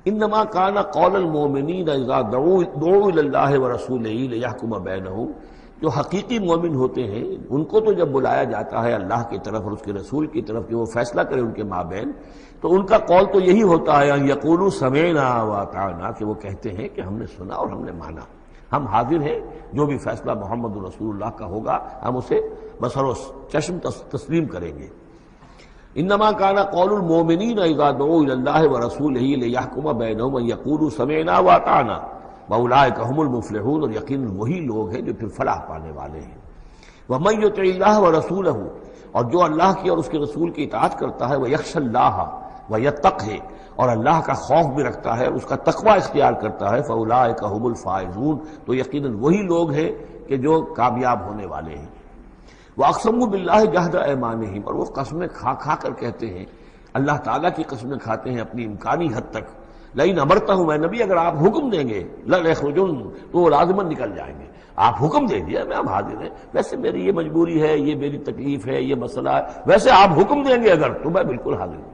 انما کان قول المؤمنین اذا دعوا الی اللہ ورسولہ لیحکم بینہم، جو حقیقی مومن ہوتے ہیں ان کو تو جب بلایا جاتا ہے اللہ کی طرف اور اس کے رسول کی طرف کہ وہ فیصلہ کرے ان کے مابین، تو ان کا قول تو یہی ہوتا ہے ان یقولوا سمعنا واطعنا، کہ وہ کہتے ہیں کہ ہم نے سنا اور ہم نے مانا، ہم حاضر ہیں، جو بھی فیصلہ محمد رسول اللہ کا ہوگا ہم اسے بصر و چشم تسلیم کریں گے۔ انما کان قول المؤمنین اذا دعوا الی اللہ ورسولہ لیحکم بینہم ان یقولوا سمعنا واطعنا واولئک هم المفلحون، اور یقیناً وہی لوگ ہیں جو پھر فلاح پانے والے ہیں۔ ومن یطع اللہ ورسولہ، اور جو اللہ کی اور اس کے رسول کی اطاعت کرتا ہے، ویخشى اللہ ویتقہ، اور اللہ کا خوف بھی رکھتا ہے، اس کا تقوی اختیار کرتا ہے، فاولئک هم الفائزون، تو یقیناً وہی لوگ ہیں کہ جو کامیاب ہونے والے ہیں۔ واقسموا باللہ جہد ایمانہم، اور وہ قسمیں کھا کھا کر کہتے ہیں، اللہ تعالیٰ کی قسمیں کھاتے ہیں اپنی امکانی حد تک، لئن امرتہم، اے نبی اگر آپ حکم دیں گے، لَيَخْرُجُنَّ، تو وہ لازماً نکل جائیں گے۔ آپ حکم دے دیا میں اب حاضر ہیں، ویسے میری یہ مجبوری ہے، یہ میری تکلیف ہے، یہ مسئلہ ہے، ویسے آپ حکم دیں گے اگر، تو میں بالکل حاضر ہوں۔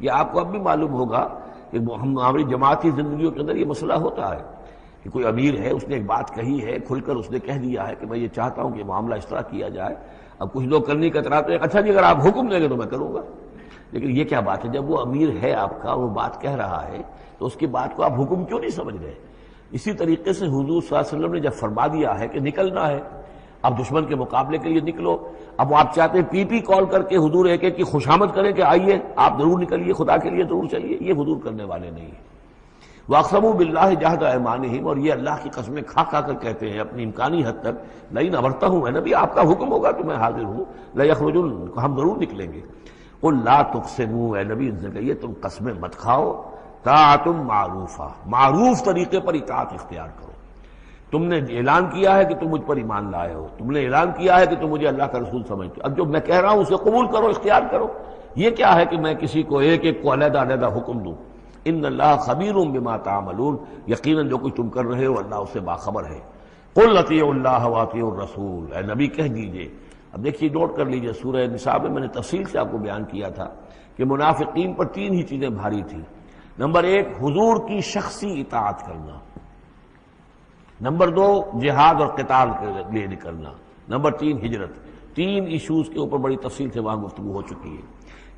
یہ آپ کو اب بھی معلوم ہوگا کہ ہماری جماعتی زندگیوں کے اندر یہ مسئلہ ہوتا ہے کہ کوئی امیر ہے، اس نے ایک بات کہی ہے، کھل کر اس نے کہہ دیا ہے کہ میں یہ چاہتا ہوں کہ معاملہ اس طرح کیا جائے۔ اب کچھ لوگ کرنے کتراتے ہیں، اچھا جی اگر آپ حکم دیں گے تو میں کروں گا۔ لیکن یہ کیا بات ہے، جب وہ امیر ہے آپ کا، وہ بات کہہ رہا ہے، تو اس کی بات کو آپ حکم کیوں نہیں سمجھ رہے؟ اسی طریقے سے حضور صلی اللہ علیہ وسلم نے جب فرما دیا ہے کہ نکلنا ہے، اب دشمن کے مقابلے کے لیے نکلو، اب آپ چاہتے ہیں پی کال کر کے حضور ایک ایک کی خوشامد کریں کہ آئیے آپ ضرور نکلیے، خدا کے لیے ضرور چلیے، یہ حضور کرنے والے نہیں ہیں۔ واقسموا باللہ جہد ایمانہم، اور یہ اللہ کی قسمیں کھا کھا کر کہتے ہیں اپنی امکانی حد تک، لئن امرتہم، اے نبی آپ کا حکم ہوگا تو میں حاضر ہوں، لیخرجن، ہم ضرور نکلیں گے۔ قل لا تقسموا، اے نبی ان سے کہیے تم قسمیں مت کھاؤ، طاعۃ معروفہ، معروف طریقے پر اطاعت اختیار کرو۔ تم نے اعلان کیا ہے کہ تم مجھ پر ایمان لائے ہو، تم نے اعلان کیا ہے کہ تم مجھے اللہ کا رسول سمجھتے ہو، اب جو میں کہہ رہا ہوں اسے قبول کرو، اختیار کرو۔ یہ کیا ہے کہ میں کسی کو ایک ایک کو علیحدہ علیحدہ حکم دوں؟ ان اللہ خبیر بما تعملون، یقیناً جو کچھ تم کر رہے ہو اللہ اس سے باخبر ہے۔ قل اطیعوا اللہ واطیعوا الرسول، اے نبی کہہ دیجئے۔ اب دیکھیے نوٹ کر لیجئے، سورہ نساء میں نے تفصیل سے آپ کو بیان کیا تھا کہ منافقین پر تین ہی چیزیں بھاری تھیں۔ نمبر ایک، حضور کی شخصی اطاعت کرنا، نمبر دو، جہاد اور قتال کے لیے نکلنا، نمبر تین، ہجرت۔ تین ایشوز کے اوپر بڑی تفصیل سے وہاں گفتگو ہو چکی ہے۔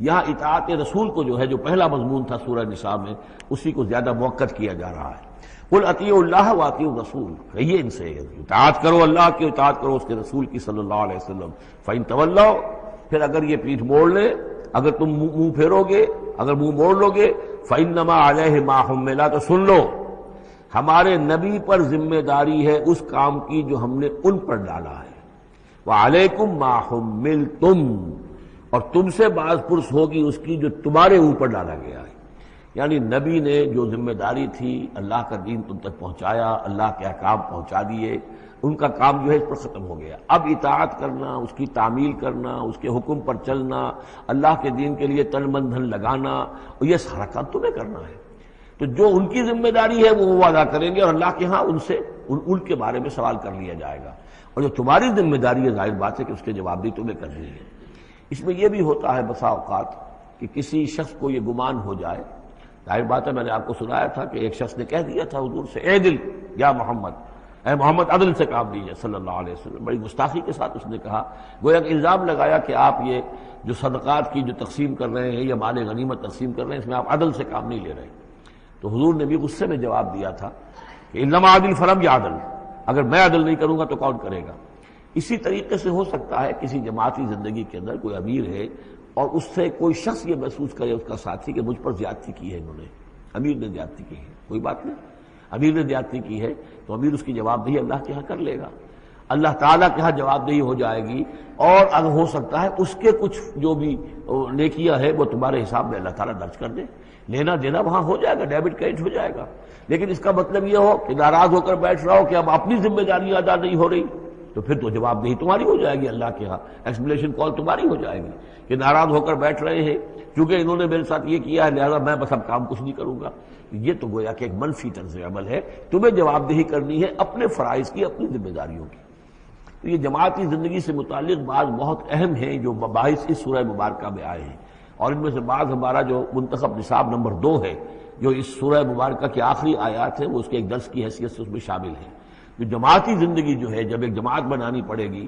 یہاں اطاعت رسول کو جو ہے، جو پہلا مضمون تھا سورہ نساء میں، اسی کو زیادہ موقت کیا جا رہا ہے۔ قل اطیعوا اللہ واطیعوا الرسول، کہیے ان سے اطاعت کرو، اللہ کی اطاعت کرو، اس کے رسول کی صلی اللہ علیہ وسلم۔ فإن تولوا، پھر اگر یہ پیٹھ موڑ لے، اگر تم منہ پھیرو گے، اگر منہ موڑ لو گے، فإنما علیہ ما حمل، تو سن لو ہمارے نبی پر ذمہ داری ہے اس کام کی جو ہم نے ان پر ڈالا ہے، وعلیکم ما حملتم، اور تم سے باز پرس ہوگی اس کی جو تمہارے اوپر ڈالا گیا ہے۔ یعنی نبی نے جو ذمہ داری تھی اللہ کا دین تم تک پہنچایا، اللہ کے احکام پہنچا دیے، ان کا کام جو ہے اس پر ختم ہو گیا۔ اب اطاعت کرنا، اس کی تعمیل کرنا، اس کے حکم پر چلنا، اللہ کے دین کے لیے تن من دھن لگانا، اور یہ سارا کام تمہیں کرنا ہے۔ تو جو ان کی ذمہ داری ہے وہ ادا کریں گے، اور اللہ کے ہاں ان سے ان کے بارے میں سوال کر لیا جائے گا، اور جو تمہاری ذمہ داری ہے ظاہر بات ہے کہ اس کے جواب بھی تمہیں کرنی ہے۔ اس میں یہ بھی ہوتا ہے بسا اوقات کہ کسی شخص کو یہ گمان ہو جائے، ظاہر بات ہے میں نے آپ کو سنایا تھا کہ ایک شخص نے کہہ دیا تھا حضور سے، اے دل یا محمد، اے محمد عدل سے کام لیجیے صلی اللہ علیہ وسلم. بڑی گستاخی کے ساتھ اس نے کہا، گویا کہ الزام لگایا کہ آپ یہ جو صدقات کی جو تقسیم کر رہے ہیں یا مال غنیمت تقسیم کر رہے ہیں اس میں آپ عدل سے کام نہیں لے رہے. تو حضور نے بھی غصے میں جواب دیا تھا کہ انما عدل فلم یا عدل، اگر میں عدل نہیں کروں گا تو کون کرے گا. اسی طریقے سے ہو سکتا ہے کسی جماعتی زندگی کے اندر کوئی امیر ہے اور اس سے کوئی شخص یہ محسوس کرے اس کا ساتھی کہ مجھ پر زیادتی کی ہے انہوں نے، امیر نے زیادتی کی ہے. کوئی بات نہیں، امیر نے زیادتی کی ہے تو امیر اس کی جواب دہی اللہ کے ہاں کر لے گا، اللہ تعالیٰ کے ہاں جواب دہی ہو جائے گی. اور اگر ہو سکتا ہے اس کے کچھ جو بھی نیکیاں ہے وہ تمہارے حساب میں اللہ تعالیٰ درج کر دے، لینا دینا وہاں ہو جائے گا، ڈیبٹ کریڈٹ ہو جائے گا. لیکن اس کا مطلب یہ ہو کہ ناراض ہو کر بیٹھ رہا ہو کہ اب اپنی ذمہ داریاں ادا نہیں ہو رہی، تو پھر تو جواب دہی تمہاری ہو جائے گی اللہ کے ہاں، ایکسپلینیشن کال تمہاری ہو جائے گی کہ ناراض ہو کر بیٹھ رہے ہیں کیونکہ انہوں نے میرے ساتھ یہ کیا ہے لہذا میں بس اب کام کچھ نہیں کروں گا. یہ تو گویا کہ ایک منفی طرز عمل ہے. تمہیں جواب دہی کرنی ہے اپنے فرائض کی، اپنی ذمہ داریوں کی. تو یہ جماعتی زندگی سے متعلق بعض بہت اہم ہیں جو مباحث اس سورہ مبارکہ میں آئے ہیں، اور ان میں سے بعض ہمارا جو منتخب نصاب نمبر 2 ہے جو اس سورہ مبارکہ کی آخری آیات ہیں وہ اس کے ایک درس کی حیثیت سے اس میں شامل ہیں. جو جماعتی زندگی جو ہے جب ایک جماعت بنانی پڑے گی،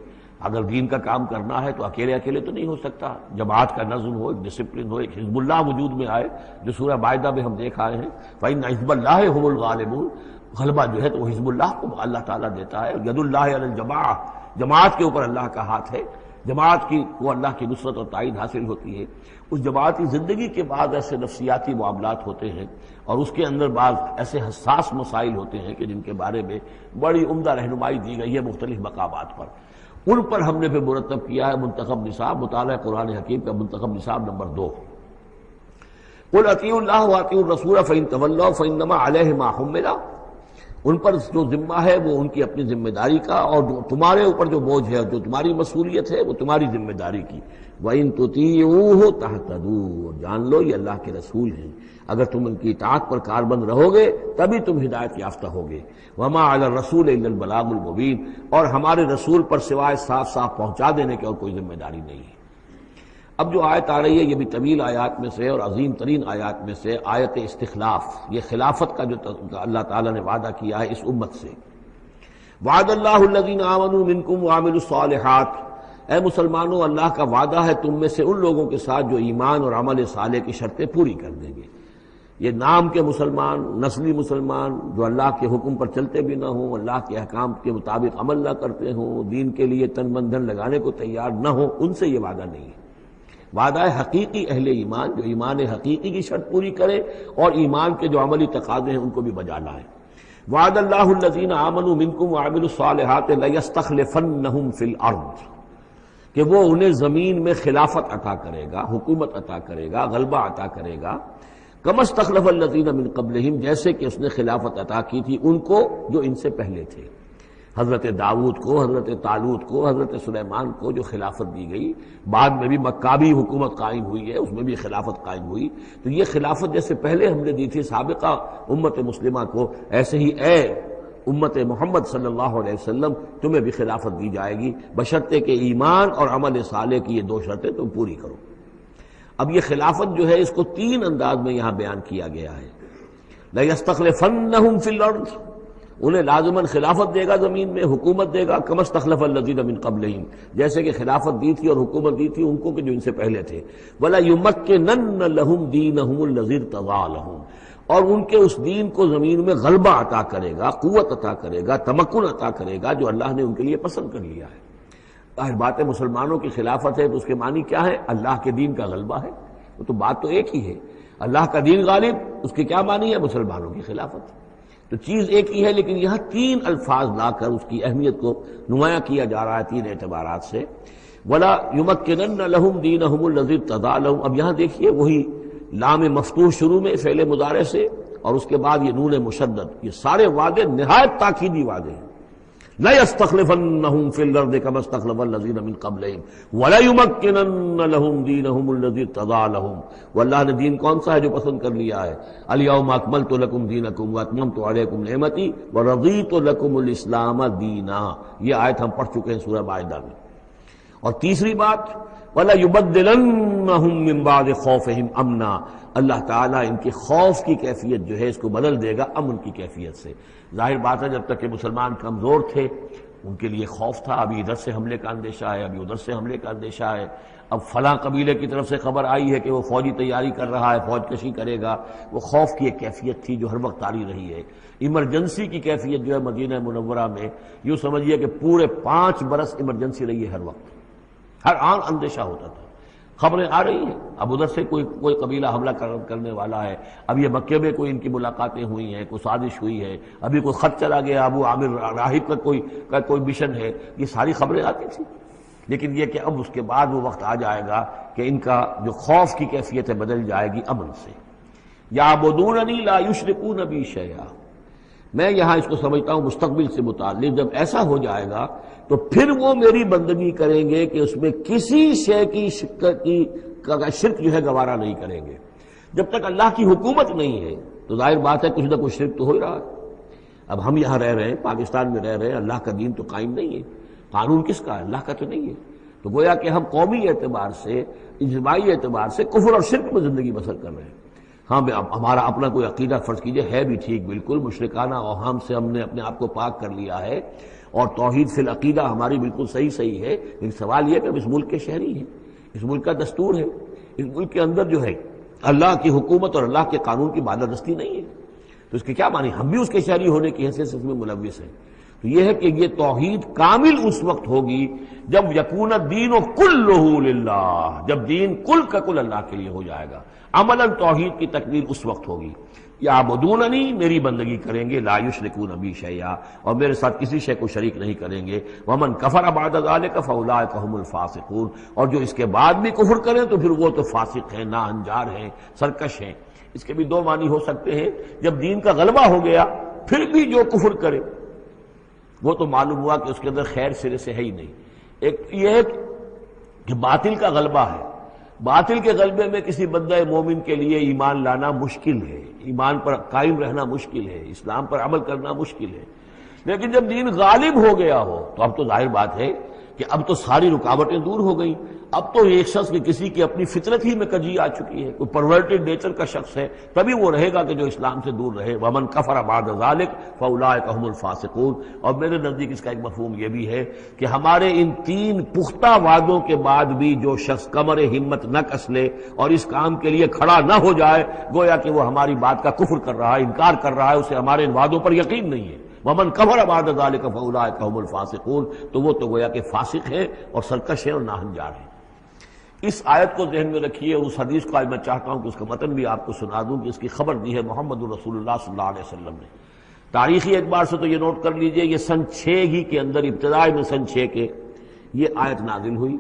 اگر دین کا کام کرنا ہے تو اکیلے اکیلے تو نہیں ہو سکتا. جماعت کا نظم ہو، ایک ڈسپلن ہو، ایک حزب اللہ وجود میں آئے جو سورہ مائدہ میں ہم دیکھ آئے ہیں، فَإِنَّ حِزْبَ اللَّهِ هُمُ الْغَالِبُونَ. غلبہ جو ہے تو وہ حزب اللہ کو اللہ تعالیٰ دیتا ہے. ید اللہ علی الجماعہ، جماعت کے اوپر اللہ کا ہاتھ ہے، جماعت کی کو اللہ کی نصرت اور تائید حاصل ہوتی ہے. اس جماعتی زندگی کے بعد ایسے نفسیاتی معاملات ہوتے ہیں اور اس کے اندر بعض ایسے حساس مسائل ہوتے ہیں کہ جن کے بارے میں بڑی عمدہ رہنمائی دی گئی ہے مختلف مقامات پر. ان پر ہم نے پھر مرتب کیا ہے منتخب نصاب، مطالعہ قرآن حکیم کا منتخب نصاب نمبر 2. قل اطیعوا اللہ واطیعوا الرسول فإن تولوا فإنما علیہ ما حمل. ان پر جو ذمہ ہے وہ ان کی اپنی ذمہ داری کا، اور جو تمہارے اوپر جو بوجھ ہے جو تمہاری مسئولیت ہے وہ تمہاری ذمہ داری کی. وَإِن تُطِيعُوهُ تَهْتَدُوا. جان لو یہ اللہ کے رسول ہیں، اگر تم ان کی اطاعت پر کاربند رہو گے تبھی تم ہدایت یافتہ ہوگے. وَمَا عَلَى الرَّسُولِ إِلَّا الْبَلَاغُ الْمُبِينُ. اور ہمارے رسول پر سوائے صاف صاف پہنچا دینے کے اور کوئی ذمہ داری نہیں ہے. اب جو آیت آ رہی ہے یہ بھی طویل آیات میں سے اور عظیم ترین آیات میں سے آیت استخلاف، یہ خلافت کا جو اللہ تعالیٰ نے وعدہ کیا ہے اس امت سے. وعد اللہ الذین آمنوا منکم وعملوا الصالحات. اے مسلمانوں، اللہ کا وعدہ ہے تم میں سے ان لوگوں کے ساتھ جو ایمان اور عمل صالح کی شرطیں پوری کر دیں گے. یہ نام کے مسلمان، نسلی مسلمان جو اللہ کے حکم پر چلتے بھی نہ ہوں، اللہ کے احکام کے مطابق عمل نہ کرتے ہوں، دین کے لیے تن من دھن لگانے کو تیار نہ ہوں، ان سے یہ وعدہ نہیں ہے. وعدہ ہے حقیقی اہل ایمان جو ایمان حقیقی کی شرط پوری کرے اور ایمان کے جو عملی تقاضے ہیں ان کو بھی بجا لائے. وعد اللہ الذین آمنوا منکم وعملوا الصالحات لیستخلفنہم فی الارض. کہ وہ انہیں زمین میں خلافت عطا کرے گا، حکومت عطا کرے گا، غلبہ عطا کرے گا. کما استخلف الذین من قبلہم، جیسے کہ اس نے خلافت عطا کی تھی ان کو جو ان سے پہلے تھے. حضرت داؤد کو، حضرت طالوت کو، حضرت سلیمان کو جو خلافت دی گئی، بعد میں بھی مکابی حکومت قائم ہوئی ہے، اس میں بھی خلافت قائم ہوئی. تو یہ خلافت جیسے پہلے ہم نے دی تھی سابقہ امت مسلمہ کو، ایسے ہی اے امت محمد صلی اللہ علیہ وسلم تمہیں بھی خلافت دی جائے گی، بشرطے کہ ایمان اور عمل صالح کی یہ 2 شرطیں تم پوری کرو. اب یہ خلافت جو ہے اس کو 3 انداز میں یہاں بیان کیا گیا ہے. لَيَسْتَخْلِفَنَّهُمْ فِي الْأَرْضِ. انہیں لازماً خلافت دے گا زمین میں، حکومت دے گا. كَمَا اسْتَخْلَفَ الَّذِينَ مِن قَبْلِهِمْ، جیسے کہ خلافت دی تھی اور حکومت دی تھی ان کو کہ جو ان سے پہلے تھے. وَلَا يُمَكِّنَنَّ لَهُمْ دِينَهُمُ الَّذِي ارْتَضَىٰ لَهُمْ. اور ان کے اس دین کو زمین میں غلبہ عطا کرے گا، قوت عطا کرے گا، تمکن عطا کرے گا جو اللہ نے ان کے لیے پسند کر لیا ہے. ظاہر بات ہے مسلمانوں کی خلافت ہے تو اس کے معنی کیا ہے؟ اللہ کے دین کا غلبہ ہے. وہ تو بات تو ایک ہی ہے، اللہ کا دین غالب، اس کے کیا معنی ہے؟ مسلمانوں کی خلافت. تو چیز ایک ہی ہے لیکن یہاں 3 الفاظ لا کر اس کی اہمیت کو نمایاں کیا جا رہا ہے 3 اعتبارات سے. وَلَا يُمَكِّنَنَّ لَهُمْ دِينَهُمُ الَّذِي ارْتَضَىٰ لَهُمْ. اب یہاں دیکھیے وہی لام مفتوح شروع میں فعل مضارع سے اور اس کے بعد یہ نون مشدد، یہ سارے وعدے نہایت تاکیدی وعدے ہیں. لَيَسْتَخْلِفَنَّهُمْ فِي الْأَرْضِ كَمَا اسْتَخْلَفَ الَّذِينَ مِن قَبْلِهِمْ وَلَيُمَكِّنَنَّ لَهُمْ دِينَهُمُ الَّذِي ارْتَضَىٰ لَهُمْ. واللہ نے دین کون سا ہے جو پسند کر لیا ہے؟ الْيَوْمَ أَكْمَلْتُ لَكُمْ دِينَكُمْ وَأَتْمَمْتُ عَلَيْكُمْ نِعْمَتِي وَرَضِيتُ لَكُمُ الْإِسْلَامَ دِينًا. یہ آیت ہم پڑھ چکے ہیں سورہ مائدہ میں. اور تیسری بات وَلَيُبَدِّلَنَّهُم مِّن بَعْدِ خَوْفِهِمْ امنا، اللہ تعالیٰ ان کے خوف کی کیفیت جو ہے اس کو بدل دے گا امن کی کیفیت سے۔ ظاہر بات ہے جب تک کہ مسلمان کمزور تھے ان کے لیے خوف تھا، ابھی ادھر سے حملے کا اندیشہ ہے، ابھی ادھر سے حملے کا اندیشہ ہے، اب فلاں قبیلے کی طرف سے خبر آئی ہے کہ وہ فوجی تیاری کر رہا ہے، فوج کشی کرے گا۔ وہ خوف کی ایک کیفیت تھی جو ہر وقت طاری رہی ہے۔ ایمرجنسی کی کیفیت جو ہے مدینہ منورہ میں یوں سمجھیے کہ پورے 5 برس ایمرجنسی رہی ہے، ہر وقت ہر آن اندیشہ ہوتا تھا، خبریں آ رہی ہیں اب ادھر سے کوئی قبیلہ حملہ کرنے والا ہے، اب یہ مکے میں کوئی ان کی ملاقاتیں ہوئی ہیں، کوئی سازش ہوئی ہے، ابھی کوئی خط چلا گیا ابو عامر راہب کا کوئی مشن ہے، یہ ساری خبریں آتی تھیں۔ لیکن یہ کہ اب اس کے بعد وہ وقت آ جائے گا کہ ان کا جو خوف کی کیفیت ہے بدل جائے گی امن سے۔ یعبدوننی لا یشرکون بی شیئا، میں یہاں اس کو سمجھتا ہوں مستقبل سے متعلق، جب ایسا ہو جائے گا تو پھر وہ میری بندگی کریں گے کہ اس میں کسی شے کی شرک جو ہے گوارا نہیں کریں گے۔ جب تک اللہ کی حکومت نہیں ہے تو ظاہر بات ہے کچھ نہ کچھ شرک تو ہو ہی رہا ہے۔ اب ہم یہاں رہ رہے ہیں، پاکستان میں رہ رہے ہیں، اللہ کا دین تو قائم نہیں ہے، قانون کس کا ہے؟ اللہ کا تو نہیں ہے۔ تو گویا کہ ہم قومی اعتبار سے، اجتماعی اعتبار سے کفر اور شرک میں زندگی بسر کر رہے ہیں۔ ہاں ہمارا اپنا کوئی عقیدہ فرض کیجئے ہے بھی ٹھیک، بالکل مشرکانہ اوہام سے ہم نے اپنے آپ کو پاک کر لیا ہے، اور توحید فی العقیدہ ہماری بالکل صحیح ہے، لیکن سوال یہ کہ ہم اس ملک کے شہری ہیں، اس ملک کا دستور ہے، اس ملک کے اندر جو ہے اللہ کی حکومت اور اللہ کے قانون کی بالادستی نہیں ہے، تو اس کے کیا معنی؟ ہم بھی اس کے شہری ہونے کی حیثیت سے اس میں ملوث ہیں۔ تو یہ ہے کہ یہ توحید کامل اس وقت ہوگی جب یکون الدین کلہ للہ، جب دین کل کا کل اللہ کے لیے ہو جائے گا۔ عملاً توحید کی تکمیل اس وقت ہوگی۔ یعبدوننی، میری بندگی کریں گے، لا یشرکون بی شیئا، اور میرے ساتھ کسی شے کو شریک نہیں کریں گے۔ ومن کفر بعد ذلک فاولئک هم الفاسقون، اور جو اس کے بعد بھی کفر کریں تو پھر وہ تو فاسق ہیں، ناہنجار ہیں، سرکش ہیں۔ اس کے بھی دو معنی ہو سکتے ہیں، جب دین کا غلبہ ہو گیا پھر بھی جو کفر کرے وہ تو معلوم ہوا کہ اس کے اندر خیر سرے سے ہے ہی نہیں۔ ایک یہ ہے کہ باطل کا غلبہ ہے، باطل کے غلبے میں کسی بندہ مومن کے لیے ایمان لانا مشکل ہے، ایمان پر قائم رہنا مشکل ہے، اسلام پر عمل کرنا مشکل ہے۔ لیکن جب دین غالب ہو گیا ہو تو اب تو ظاہر بات ہے کہ اب تو ساری رکاوٹیں دور ہو گئیں۔ اب تو ایک شخص کی کسی کی اپنی فطرت ہی میں کجی آ چکی ہے، کوئی پرورٹڈ نیچر کا شخص ہے تبھی وہ رہے گا کہ جو اسلام سے دور رہے۔ ومن کفر بعد ذلک فاولئک هم الفاسقون، اور میرے نزدیک اس کا ایک مفہوم یہ بھی ہے کہ ہمارے ان 3 پختہ وعدوں کے بعد بھی جو شخص کمر ہمت نہ کس لے اور اس کام کے لیے کھڑا نہ ہو جائے، گویا کہ وہ ہماری بات کا کفر کر رہا ہے، انکار کر رہا ہے، اسے ہمارے ان وعدوں پر یقین نہیں ہے۔ ومن کفر بعد ذلک فاولئک هم الفاسقون، تو وہ تو گویا کہ فاسق ہے اور سرکش ہے اور ناہنجار ہے۔ اس آیت کو ذہن میں رکھیے، اس حدیث کو آج میں چاہتا ہوں کہ اس کا متن بھی آپ کو سنا دوں کہ اس کی خبر دی ہے محمد رسول اللہ صلی اللہ علیہ وسلم نے۔ تاریخی اعتبار سے تو یہ نوٹ کر لیجئے، یہ سن 6 ہی کے اندر، ابتدائی میں سن 6 کے یہ آیت نازل ہوئی۔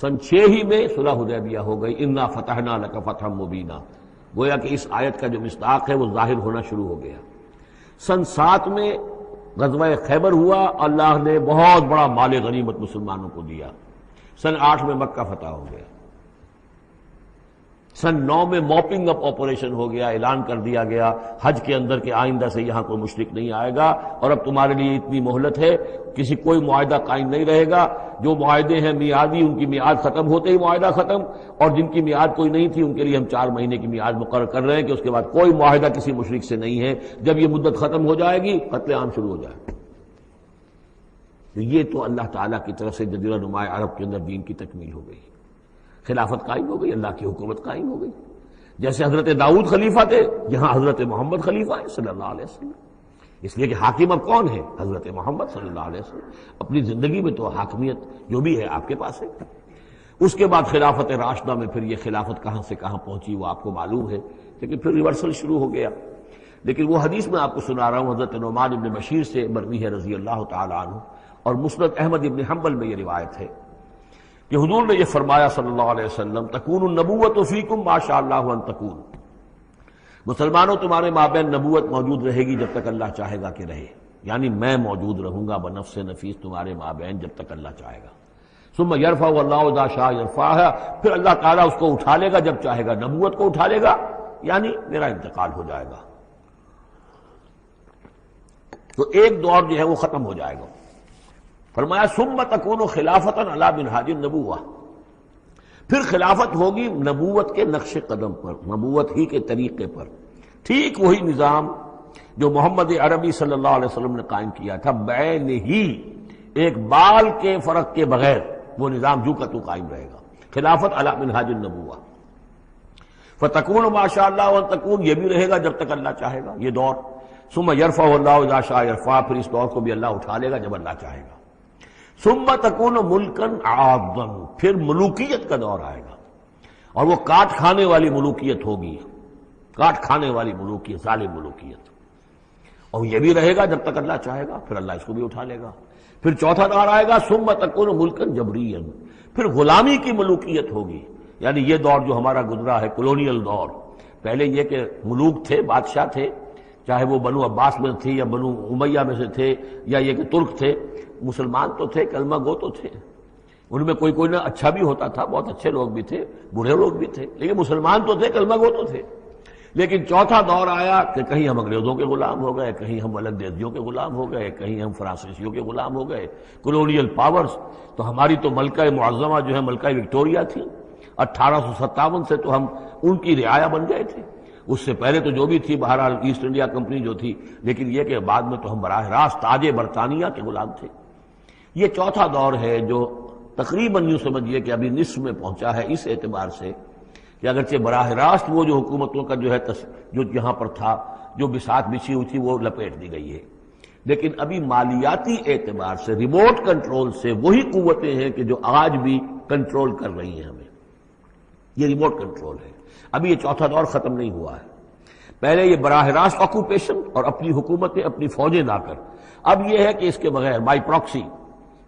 سن 6 ہی میں صلح حدیبیہ ہو گئی، انا فتحنا لک فتحا مبینا، گویا کہ اس آیت کا جو مصداق ہے وہ ظاہر ہونا شروع ہو گیا۔ سن 7 میں غزوہ خیبر ہوا، اللہ نے بہت بڑا مال غنیمت مسلمانوں کو دیا۔ سن 8 میں مکہ فتح ہو گیا۔ سن 9 میں موپنگ اپ آپریشن ہو گیا، اعلان کر دیا گیا حج کے اندر کہ آئندہ سے یہاں کوئی مشرک نہیں آئے گا، اور اب تمہارے لیے اتنی مہلت ہے، کوئی معاہدہ قائم نہیں رہے گا، جو معاہدے ہیں میعادی ان کی میعاد ختم ہوتے ہی معاہدہ ختم، اور جن کی میعاد کوئی نہیں تھی ان کے لیے ہم 4 مہینے کی میعاد مقرر کر رہے ہیں کہ اس کے بعد کوئی معاہدہ کسی مشرک سے نہیں ہے، جب یہ مدت ختم ہو جائے گی قتل عام شروع ہو جائے گا۔ یہ تو اللہ تعالیٰ کی طرف سے جزیرہ نما عرب کے اندر دین کی تکمیل ہو گئی، خلافت قائم ہو گئی، اللہ کی حکومت قائم ہو گئی۔ جیسے حضرت داؤد خلیفہ تھے، یہاں حضرت محمد خلیفہ ہے صلی اللہ علیہ وسلم، اس لیے کہ حاکم اب کون ہے؟ حضرت محمد صلی اللہ علیہ وسلم۔ اپنی زندگی میں تو حاکمیت جو بھی ہے آپ کے پاس ہے۔ اس کے بعد خلافت راشدہ میں پھر یہ خلافت کہاں سے کہاں پہنچی وہ آپ کو معلوم ہے، لیکن پھر ریورسل شروع ہو گیا۔ لیکن وہ حدیث میں آپ کو سنا رہا ہوں، حضرت نعمان ابن بشیر سے مروی ہے رضی اللہ تعالی عنہ، اور مسند احمد ابن حنبل میں یہ روایت ہے کہ حضور نے یہ فرمایا صلی اللہ علیہ وسلم، تکون النبوۃ فیکم ما شاء اللہ ان تکون، مسلمانوں تمہارے مابین نبوت موجود رہے گی جب تک اللہ چاہے گا کہ رہے، یعنی میں موجود رہوں گا بنفس نفیس تمہارے مابین جب تک اللہ چاہے گا۔ ثم یرفع اللہ اذا شاء یرفعها، پھر اللہ تعالیٰ اس کو اٹھا لے گا جب چاہے گا، نبوت کو اٹھا لے گا، یعنی میرا انتقال ہو جائے گا، تو ایک دور جو ہے وہ ختم ہو جائے گا۔ فرمایا ثم تکون خلافتا علی منہاج النبوہ، پھر خلافت ہوگی نبوت کے نقش قدم پر، نبوت ہی کے طریقے پر، ٹھیک وہی نظام جو محمد عربی صلی اللہ علیہ وسلم نے قائم کیا تھا، بعین ہی، ایک بال کے فرق کے بغیر وہ نظام جو کا تو قائم رہے گا، خلافت علی منہاج النبوہ۔ فتکون ما شاء اللہ وان تکون، یہ بھی رہے گا جب تک اللہ چاہے گا یہ دور، ثم یرفع اللہ اذا شاء یرفع، پھر اس دور کو بھی اللہ اٹھا لے گا جب اللہ چاہے گا۔ ثم تکون ملکا عاضا، پھر ملوکیت کا دور آئے گا، اور وہ کاٹ کھانے والی ملوکیت ہوگی، کاٹ کھانے والی ملوکیت، ظالم ملوکیت، اور یہ بھی رہے گا جب تک اللہ چاہے گا، پھر اللہ اس کو بھی اٹھا لے گا۔ پھر چوتھا دور آئے گا ثم تکون ملکا جبریا، پھر غلامی کی ملوکیت ہوگی، یعنی یہ دور جو ہمارا گزرا ہے کولونیل دور، پہلے یہ کہ ملوک تھے، بادشاہ تھے، چاہے وہ بنو عباس میں تھے یا بنو امیہ میں سے تھے یا یہ کہ ترک تھے، مسلمان تو تھے، کلمہ گو تو تھے، ان میں کوئی نہ اچھا بھی ہوتا تھا، بہت اچھے لوگ بھی تھے، برے لوگ بھی تھے، لیکن مسلمان تو تھے، کلمہ گو تو تھے۔ لیکن چوتھا دور آیا کہ کہیں ہم انگریزوں کے غلام ہو گئے، کہیں ہم ولندیزیوں کے غلام ہو گئے، کہیں ہم فرانسیسیوں کے غلام ہو گئے، کولونیل پاورز۔ تو ہماری تو ملکہ معظمہ جو ہے ملکہ وکٹوریہ تھی، 1857 سے تو ہم ان کی رعایا بن گئے تھے، اس سے پہلے تو جو بھی تھی بہرحال ایسٹ انڈیا کمپنی جو تھی، لیکن یہ کہ بعد میں تو ہم براہ راست تاج برطانیہ کے غلام تھے۔ یہ چوتھا دور ہے جو تقریباً یوں سمجھیے کہ ابھی نصف میں پہنچا ہے، اس اعتبار سے کہ اگرچہ براہ راست وہ جو حکومتوں کا جو ہے جو یہاں پر تھا، جو بساط بچھی ہوئی تھی، وہ لپیٹ دی گئی ہے، لیکن ابھی مالیاتی اعتبار سے ریموٹ کنٹرول سے وہی قوتیں ہیں کہ جو آج بھی کنٹرول کر رہی ہیں ہمیں، یہ ریموٹ کنٹرول ہے۔ ابھی یہ چوتھا دور ختم نہیں ہوا ہے، پہلے یہ براہ راست آکوپیشن اور اپنی حکومتیں، اپنی فوجیں لا کر، اب یہ ہے کہ اس کے بغیر بائی پراکسی،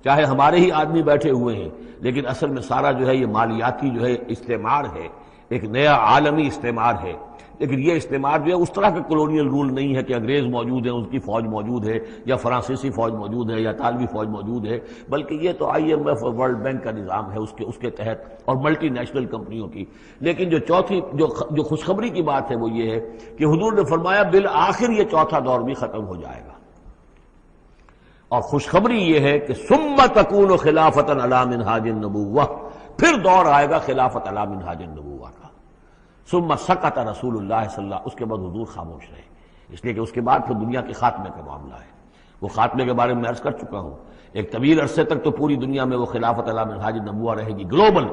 چاہے ہمارے ہی آدمی بیٹھے ہوئے ہیں، لیکن اصل میں سارا جو ہے یہ مالیاتی جو ہے استعمار ہے، ایک نیا عالمی استعمار ہے۔ لیکن یہ استعمار جو ہے اس طرح کا کولونیل رول نہیں ہے کہ انگریز موجود ہیں، ان کی فوج موجود ہے، یا فرانسیسی فوج موجود ہے، یا اطالوی فوج موجود ہے، بلکہ یہ تو IMF اور ورلڈ بینک کا نظام ہے اس کے تحت، اور ملٹی نیشنل کمپنیوں کی۔ لیکن جو چوتھی جو خوشخبری کی بات ہے وہ یہ ہے کہ حضور نے فرمایا بالآخر یہ چوتھا دور بھی ختم ہو جائے گا، اور خوشخبری یہ ہے کہ ثم تکون خلافتا علی منہاج النبوہ، پھر دور آئے گا خلافت علی منہاج النبوہ کا۔ ثم سکت رسول اللہ صلی اللہ، اس کے بعد حضور خاموش رہے، اس لیے کہ اس کے بعد پھر دنیا کے خاتمے کا معاملہ ہے۔ وہ خاتمے کے بارے میں عرض کر چکا ہوں، ایک طویل عرصے تک تو پوری دنیا میں وہ خلافت علی منہاج النبوہ رہے گی، گلوبل،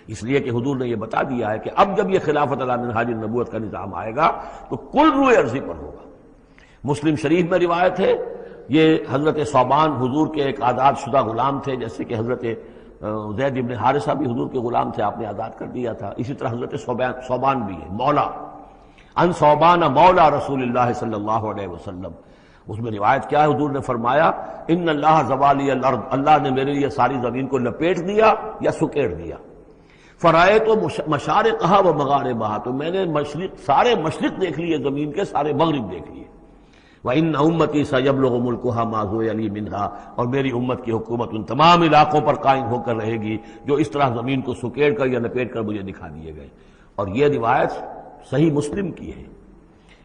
اس لیے کہ حضور نے یہ بتا دیا ہے کہ اب جب یہ خلافت علی منہاج النبوت کا نظام آئے گا تو کل روئے ارضی پر ہوگا۔ مسلم شریف میں روایت ہے، یہ حضرت ثوبان حضور کے ایک آزاد شدہ غلام تھے، جیسے کہ حضرت زید ابن حارثہ بھی حضور کے غلام تھے، آپ نے آزاد کر دیا تھا، اسی طرح حضرت ثوبان بھی ہے، مولا، ان ثوبان مولا رسول اللہ صلی اللہ علیہ وسلم۔ اس میں روایت کیا ہے، حضور نے فرمایا ان اللہ زوالی الارض، اللہ نے میرے لیے ساری زمین کو لپیٹ دیا یا سکیڑ دیا، فرائے تو مشارقہا و مغاربہا، تو میں نے سارے مشرق دیکھ لیے زمین کے، سارے مغرب دیکھ لیے، وَإِنَّ أُمَّتِي سَيَبْلُغُ مُلْكُهَا مَا زُوِّيَ لِي مِنْهَا، اور میری امت کی حکومت ان تمام علاقوں پر قائم ہو کر رہے گی جو اس طرح زمین کو سکیڑ کر یا لپیٹ کر مجھے دکھا دیے گئے۔ اور یہ روایت صحیح مسلم کی ہے۔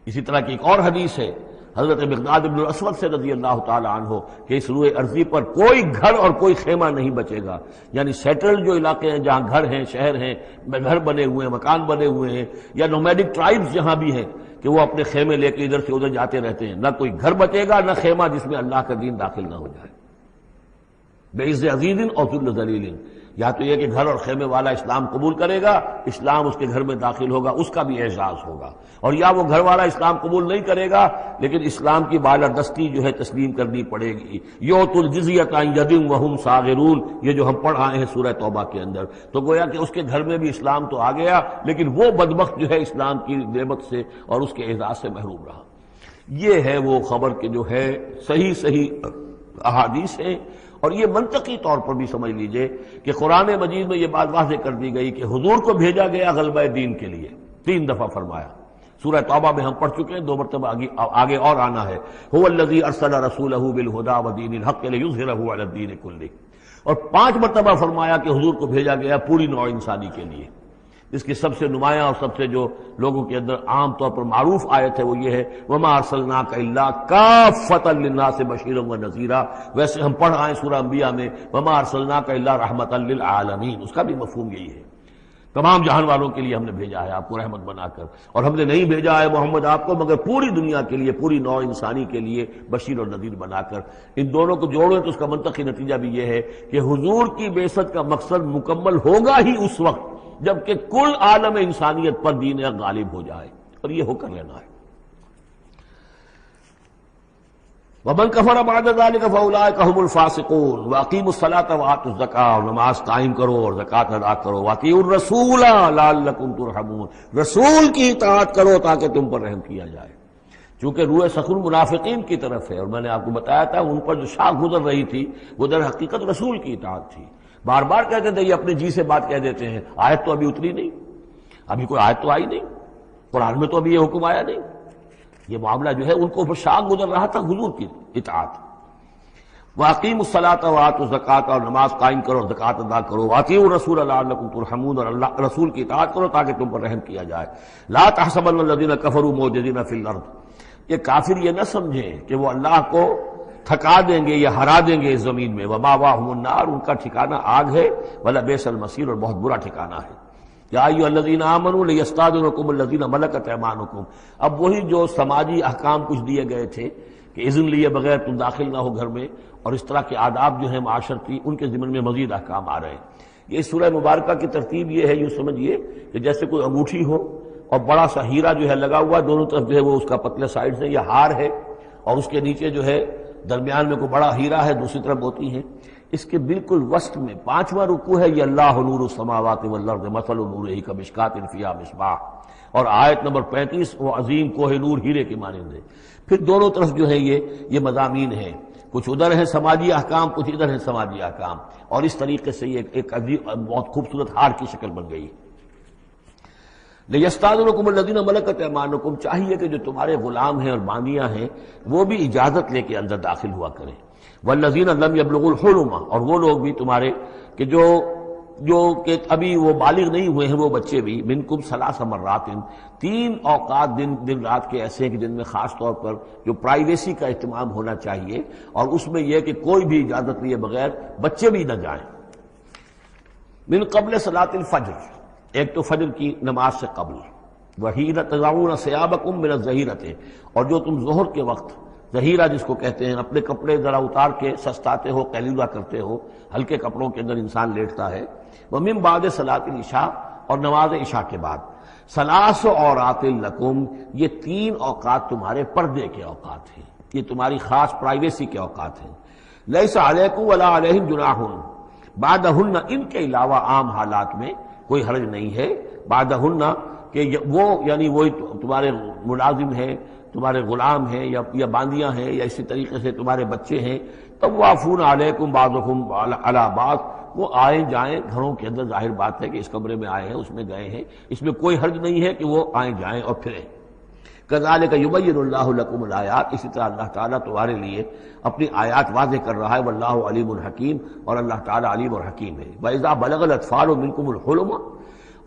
اسی طرح کی ایک اور حدیث ہے حضرت مقداد بن الاسود سے رضی اللہ تعالی عنہ کہ اس روئے ارضی پر کوئی گھر اور کوئی خیمہ نہیں بچے گا، یعنی سیٹلڈ جو علاقے ہیں جہاں گھر ہیں، شہر ہیں، گھر بنے ہوئے ہیں، مکان بنے ہوئے ہیں، یا نومیڈک ٹرائبز جہاں بھی ہیں کہ وہ اپنے خیمے لے کے ادھر سے ادھر جاتے رہتے ہیں، نہ کوئی گھر بچے گا، نہ خیمہ جس میں اللہ کا دین داخل نہ ہو جائے، بعز عزیز اور ذل ذلیل۔ یا تو یہ کہ گھر اور خیمے والا اسلام قبول کرے گا، اسلام اس کے گھر میں داخل ہوگا، اس کا بھی اعزاز ہوگا، اور یا وہ گھر والا اسلام قبول نہیں کرے گا لیکن اسلام کی بالادستی جو ہے تسلیم کرنی پڑے گی۔ یؤتوا الجزیۃ عن ید وہم صاغرون، یہ جو ہم پڑھ آئے ہیں سورہ توبہ کے اندر، تو گویا کہ اس کے گھر میں بھی اسلام تو آ گیا لیکن وہ بدبخت جو ہے اسلام کی نعمت سے اور اس کے اعزاز سے محروم رہا۔ یہ ہے وہ خبر کہ جو ہے صحیح احادیث ہیں، اور یہ منطقی طور پر بھی سمجھ لیجئے کہ قرآن مجید میں یہ بات واضح کر دی گئی کہ حضور کو بھیجا گیا غلبہ دین کے لیے، 3 دفعہ فرمایا، سورہ توبہ میں ہم پڑھ چکے ہیں، 2 مرتبہ آگے اور آنا ہے، هو الذی ارسل رسولہ بالہدی ودین الحق لیظہرہ علی الدین کلہ، اور 5 مرتبہ فرمایا کہ حضور کو بھیجا گیا پوری نوع انسانی کے لیے۔ اس کی سب سے نمایاں اور سب سے جو لوگوں کے اندر عام طور پر معروف آیت ہے وہ یہ ہے وَمَا أَرْسَلْنَاكَ إِلَّا كَافَّةً لِلنَّاسِ بَشِيرًا وَنَذِيرًا۔ ویسے ہم پڑھ آئے سورہ انبیاء میں وَمَا أَرْسَلْنَاكَ إِلَّا رَحْمَةً لِلْعَالَمِينَ، اس کا بھی مفہوم یہی ہے، تمام جہان والوں کے لیے ہم نے بھیجا ہے آپ کو رحمت بنا کر، اور ہم نے نہیں بھیجا ہے محمد آپ کو مگر پوری دنیا کے لیے، پوری نوع انسانی کے لیے بشیر اور نذیر بنا کر۔ ان دونوں کو جوڑیں تو اس کا منطقی نتیجہ بھی یہ ہے کہ حضور کی بعثت کا مقصد مکمل ہوگا ہی اس وقت جبکہ کل عالم انسانیت پر دین حق غالب ہو جائے، اور یہ ہو کر لینا ہے۔ وَمَنْ كَفَرَ بَعْدَ ذَلِكَ فَأُولَٰئِكَ هُمُ الْفَاسِقُونَ وَأَقِیمُوا الصَّلَاةَ وَآتُوا الزَّکَاةَ، اور نماز قائم کرو اور زکوٰۃ ادا کرو، وَأَطِیعُوا الرَّسُولَ لَعَلَّکُمْ تُرْحَمُونَ، رسول کی اطاعت کرو تاکہ تم پر رحم کیا جائے۔ چونکہ روح سخن منافقین کی طرف ہے، اور میں نے آپ کو بتایا تھا ان پر جو شاخ گزر رہی تھی وہ در حقیقت رسول کی اطاعت تھی۔ بار بار کہتے تھے یہ اپنے جی سے بات کہہ دیتے ہیں، آیت تو ابھی اتری نہیں، ابھی کوئی آیت تو آئی نہیں، قرآن میں تو ابھی یہ حکم آیا نہیں۔ یہ معاملہ جو ہے ان کو شاخ گزر رہا تھا حضور کی اطاعت۔ وَأَقِیمُوا الصَّلَاةَ وَآتُوا الزَّکَاةَ، اور نماز قائم کرو اور زکوٰۃ ادا کرو، وَأَطِیعُوا الرَّسُولَ لَعَلَّکُمْ تُرْحَمُونَ، اور اللہ رسول کی اطاعت کرو تاکہ تم پر رحم کیا جائے۔ لَا تَحْسَبَنَّ الَّذِينَ كَفَرُوا مُعْجِزِينَ فِي الْأَرْضِ، یہ کافر یہ نہ سمجھیں کہ وہ اللہ کو تھکا دیں گے یا ہرا دیں گے اس زمین میں، وَمَأْوَاهُمُ النَّارُ، ان کا ٹھکانہ آگ ہے، وَلَبِئْسَ الْمَصِيرُ، اور بہت برا ٹھکانہ ہے۔ یا ایھا الذین آمنوا لیستأذنکم الذین ملکت ایمانکم، اب وہی جو سماجی احکام کچھ دیے گئے تھے کہ اذن لیے بغیر تم داخل نہ ہو گھر میں، اور اس طرح کے آداب جو ہیں معاشرتی ان کے ضمن میں مزید احکام آ رہے ہیں۔ یہ سورہ مبارکہ کی ترتیب یہ ہے، یوں سمجھیے کہ جیسے کوئی انگوٹھی ہو اور بڑا سا ہیرا جو ہے لگا ہوا، دونوں طرف جو ہے وہ اس کا پتلے سائڈ سے، یہ ہار ہے، اور اس کے نیچے جو ہے درمیان میں کوئی بڑا ہیرا ہے، دوسری طرف موتی ہیں۔ اس کے بالکل وسط میں 5واں رکوع ہے، یہ اللہ نور السماوات والارض مثل نورہ کمشکاۃ فیہا مصباح، اور آیت نمبر 35 وہ عظیم کوہ نور ہیرے کے مانند ہے۔ پھر دونوں طرف جو ہے یہ مضامین ہیں، کچھ ادھر ہیں سماجی احکام، کچھ ادھر ہیں سماجی احکام، اور اس طریقے سے یہ ایک عظیم بہت خوبصورت ہار کی شکل بن گئی۔ لیستأذنکم الذین ملکت ایمانکم، چاہیے کہ جو تمہارے غلام ہیں اور باندیاں ہیں وہ بھی اجازت لے کے اندر داخل ہوا کریں۔ والذین لم یبلغوا الحلم، اور وہ لوگ بھی تمہارے کہ جو کہ ابھی وہ بالغ نہیں ہوئے ہیں وہ بچے بھی، منکم ثلاث مرات، 3 اوقات دن رات کے ایسے ہیں کہ جن میں خاص طور پر جو پرائیویسی کا اہتمام ہونا چاہیے، اور اس میں یہ کہ کوئی بھی اجازت لیے بغیر بچے بھی نہ جائیں۔ من قبل صلاۃ الفجر، ایک تو فجر کی نماز سے قبل، وحین تضعون ثیابکم من الظہیرۃ، اور جو تم ظہر کے وقت ظہیرہ جس کو کہتے ہیں، اپنے کپڑے ذرا اتار کے سستاتے ہو، قیلولہ کرتے ہو، ہلکے کپڑوں کے اندر انسان لیٹتا ہے۔ ومن بعد صلاۃ العشاء، اور نماز عشاء کے بعد۔ ثلاث عورات لکم، یہ 3 اوقات تمہارے پردے کے اوقات ہیں، یہ تمہاری خاص پرائیویسی کے اوقات ہیں۔ لیس علیکم ولا علیہم جناح بعدہن، ان کے علاوہ عام حالات میں کوئی حرج نہیں ہے، بعدہن کہ وہ یعنی وہی تمہارے ملازم ہیں، تمہارے غلام ہیں یا باندیاں ہیں، یا اسی طریقے سے تمہارے بچے ہیں، طوافون علیکم بعضکم علی بعض، وہ آئیں جائیں گھروں کے اندر، ظاہر بات ہے کہ اس کمرے میں آئے ہیں اس میں گئے ہیں، اس میں کوئی حرج نہیں ہے کہ وہ آئیں جائیں اور پھریں۔ کذالک یبین اللہ لکم الآیات، اسی طرح اللہ تعالیٰ تمہارے لیے اپنی آیات واضح کر رہا ہے، واللہ علیم الحکیم، اور اللہ تعالیٰ علیم اور حکیم ہے۔ وَإِذَا بَلَغَ الْأَطْفَالُ مِنْكُمُ الْحُلُمَ،